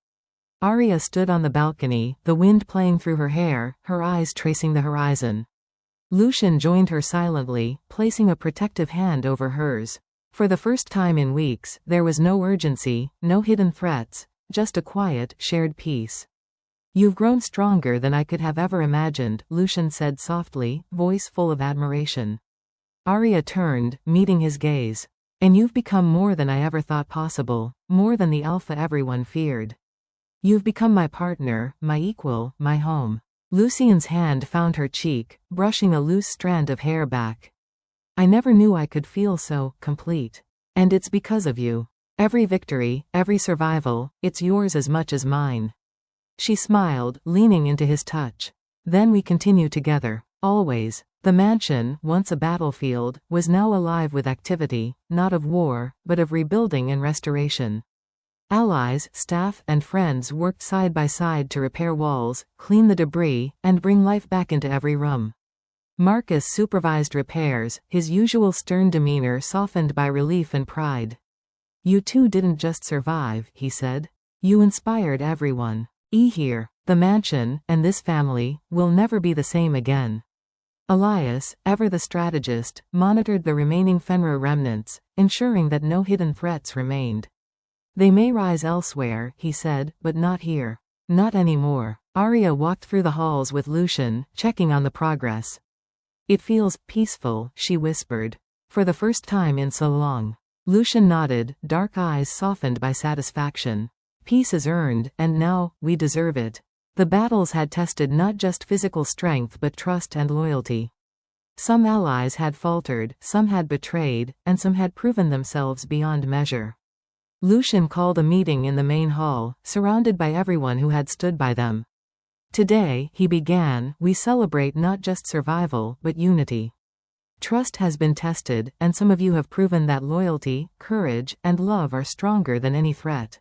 Speaker 1: Arya stood on the balcony, the wind playing through her hair, her eyes tracing the horizon. Lucian joined her silently, placing a protective hand over hers. For the first time in weeks, there was no urgency, no hidden threats, just a quiet, shared peace. "You've grown stronger than I could have ever imagined," Lucian said softly, voice full of admiration. Arya turned, meeting his gaze. "And you've become more than I ever thought possible, more than the alpha everyone feared. You've become my partner, my equal, my home." Lucian's hand found her cheek, brushing a loose strand of hair back. "I never knew I could feel so complete. And it's because of you. Every victory, every survival, it's yours as much as mine." She smiled, leaning into his touch. "Then we continue together. Always." The mansion, once a battlefield, was now alive with activity, not of war, but of rebuilding and restoration. Allies, staff, and friends worked side by side to repair walls, clean the debris, and bring life back into every room. Marcus supervised repairs, his usual stern demeanor softened by relief and pride. "You two didn't just survive," he said. "You inspired everyone. Here, the mansion, and this family, will never be the same again." Elias, ever the strategist, monitored the remaining Fenrir remnants, ensuring that no hidden threats remained. "They may rise elsewhere," he said, "but not here. Not anymore." Arya walked through the halls with Lucian, checking on the progress. "It feels peaceful," she whispered. "For the first time in so long." Lucian nodded, dark eyes softened by satisfaction. "Peace is earned, and now, we deserve it." The battles had tested not just physical strength but trust and loyalty. Some allies had faltered, some had betrayed, and some had proven themselves beyond measure. Lucian called a meeting in the main hall, surrounded by everyone who had stood by them. "Today," he began, "we celebrate not just survival, but unity. Trust has been tested, and some of you have proven that loyalty, courage, and love are stronger than any threat."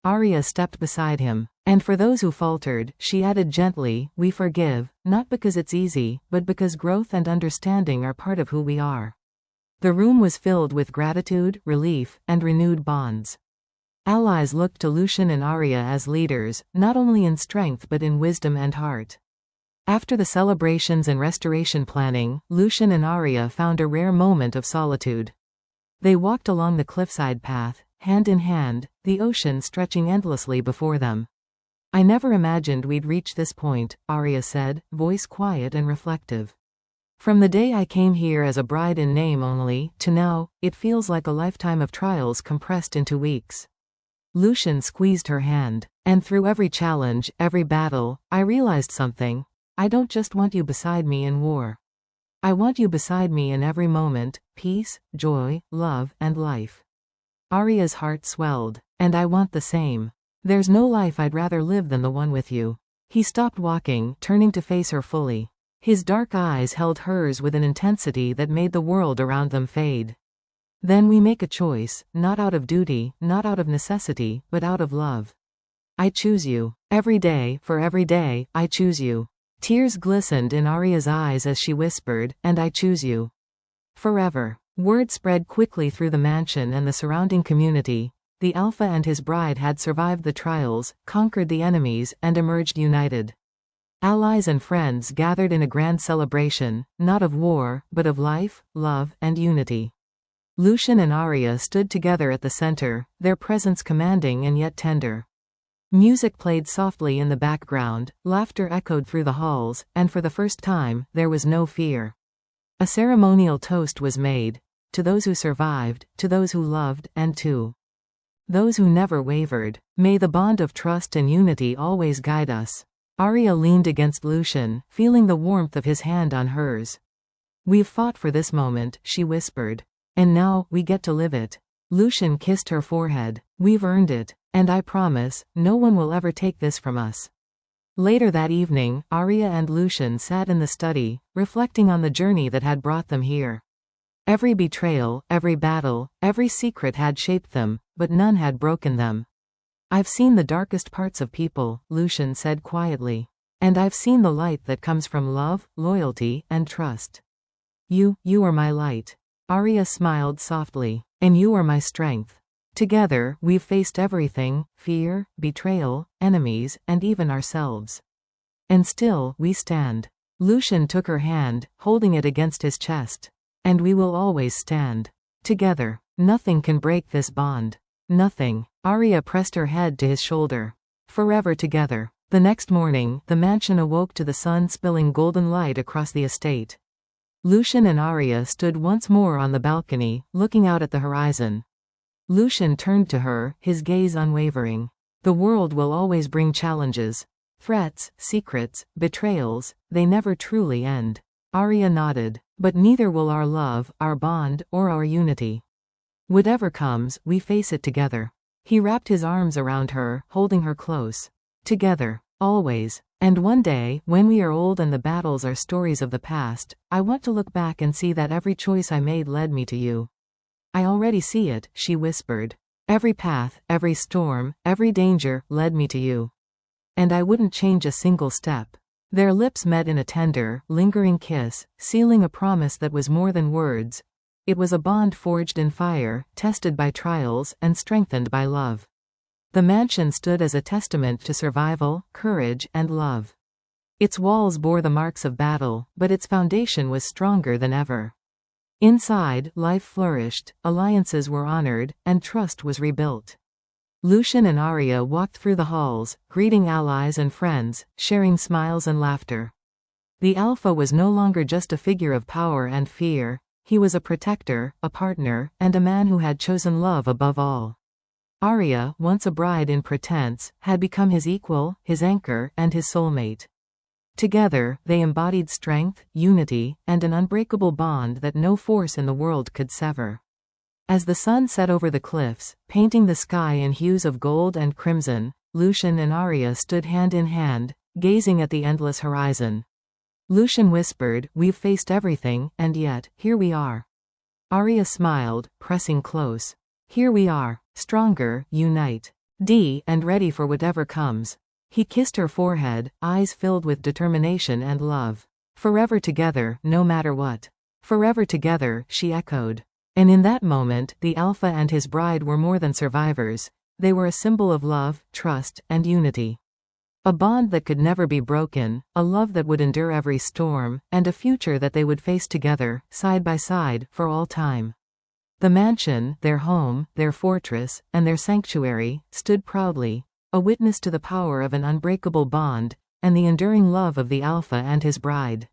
Speaker 1: Arya stepped beside him. "And for those who faltered," she added gently, "we forgive, not because it's easy, but because growth and understanding are part of who we are." The room was filled with gratitude, relief, and renewed bonds. Allies looked to Lucian and Arya as leaders, not only in strength but in wisdom and heart. After the celebrations and restoration planning, Lucian and Arya found a rare moment of solitude. They walked along the cliffside path, hand in hand, the ocean stretching endlessly before them. I never imagined we'd reach this point, Arya said, voice quiet and reflective. From the day I came here as a bride in name only, to now, it feels like a lifetime of trials compressed into weeks. Lucian squeezed her hand. And through every challenge, every battle, I realized something. I don't just want you beside me in war. I want you beside me in every moment, peace, joy, love, and life. Arya's heart swelled. And I want the same. There's no life I'd rather live than the one with you. He stopped walking, turning to face her fully. His dark eyes held hers with an intensity that made the world around them fade. Then we make a choice, not out of duty, not out of necessity, but out of love. I choose you. Every day, for every day, I choose you. Tears glistened in Arya's eyes as she whispered, and I choose you. Forever. Word spread quickly through the mansion and the surrounding community. The Alpha and his bride had survived the trials, conquered the enemies, and emerged united. Allies and friends gathered in a grand celebration, not of war, but of life, love, and unity. Lucian and Arya stood together at the center, their presence commanding and yet tender. Music played softly in the background, laughter echoed through the halls, and for the first time, there was no fear. A ceremonial toast was made, to those who survived, to those who loved, and to those who never wavered. May the bond of trust and unity always guide us. Arya leaned against Lucian, feeling the warmth of his hand on hers. We've fought for this moment, she whispered. And now, we get to live it. Lucian kissed her forehead. We've earned it. And I promise, no one will ever take this from us. Later that evening, Arya and Lucian sat in the study, reflecting on the journey that had brought them here. Every betrayal, every battle, every secret had shaped them, but none had broken them. I've seen the darkest parts of people, Lucian said quietly. And I've seen the light that comes from love, loyalty, and trust. You are my light. Arya smiled softly. And you are my strength. Together, we've faced everything, fear, betrayal, enemies, and even ourselves. And still, we stand. Lucian took her hand, holding it against his chest. And we will always stand. Together. Nothing can break this bond. Nothing. Arya pressed her head to his shoulder. Forever together. The next morning, the mansion awoke to the sun spilling golden light across the estate. Lucian and Arya stood once more on the balcony, looking out at the horizon. Lucian turned to her, his gaze unwavering. The world will always bring challenges. Threats, secrets, betrayals, they never truly end. Arya nodded. But neither will our love, our bond, or our unity. Whatever comes, we face it together. He wrapped his arms around her, holding her close. Together. Always. And one day, when we are old and the battles are stories of the past, I want to look back and see that every choice I made led me to you. I already see it, she whispered. Every path, every storm, every danger, led me to you. And I wouldn't change a single step. Their lips met in a tender, lingering kiss, sealing a promise that was more than words. It was a bond forged in fire, tested by trials, and strengthened by love. The mansion stood as a testament to survival, courage, and love. Its walls bore the marks of battle, but its foundation was stronger than ever. Inside, life flourished, alliances were honored, and trust was rebuilt. Lucian and Arya walked through the halls, greeting allies and friends, sharing smiles and laughter. The Alpha was no longer just a figure of power and fear. He was a protector, a partner, and a man who had chosen love above all. Arya, once a bride in pretense, had become his equal, his anchor, and his soulmate. Together, they embodied strength, unity, and an unbreakable bond that no force in the world could sever. As the sun set over the cliffs, painting the sky in hues of gold and crimson, Lucian and Arya stood hand in hand, gazing at the endless horizon. Lucian whispered, "We've faced everything, and yet, here we are." Arya smiled, pressing close. "Here we are, stronger, unite. And ready for whatever comes." He kissed her forehead, eyes filled with determination and love. "Forever together, no matter what." "Forever together," she echoed. And in that moment, the Alpha and his bride were more than survivors. They were a symbol of love, trust, and unity. A bond that could never be broken, a love that would endure every storm, and a future that they would face together, side by side, for all time. The mansion, their home, their fortress, and their sanctuary, stood proudly, a witness to the power of an unbreakable bond, and the enduring love of the Alpha and his bride.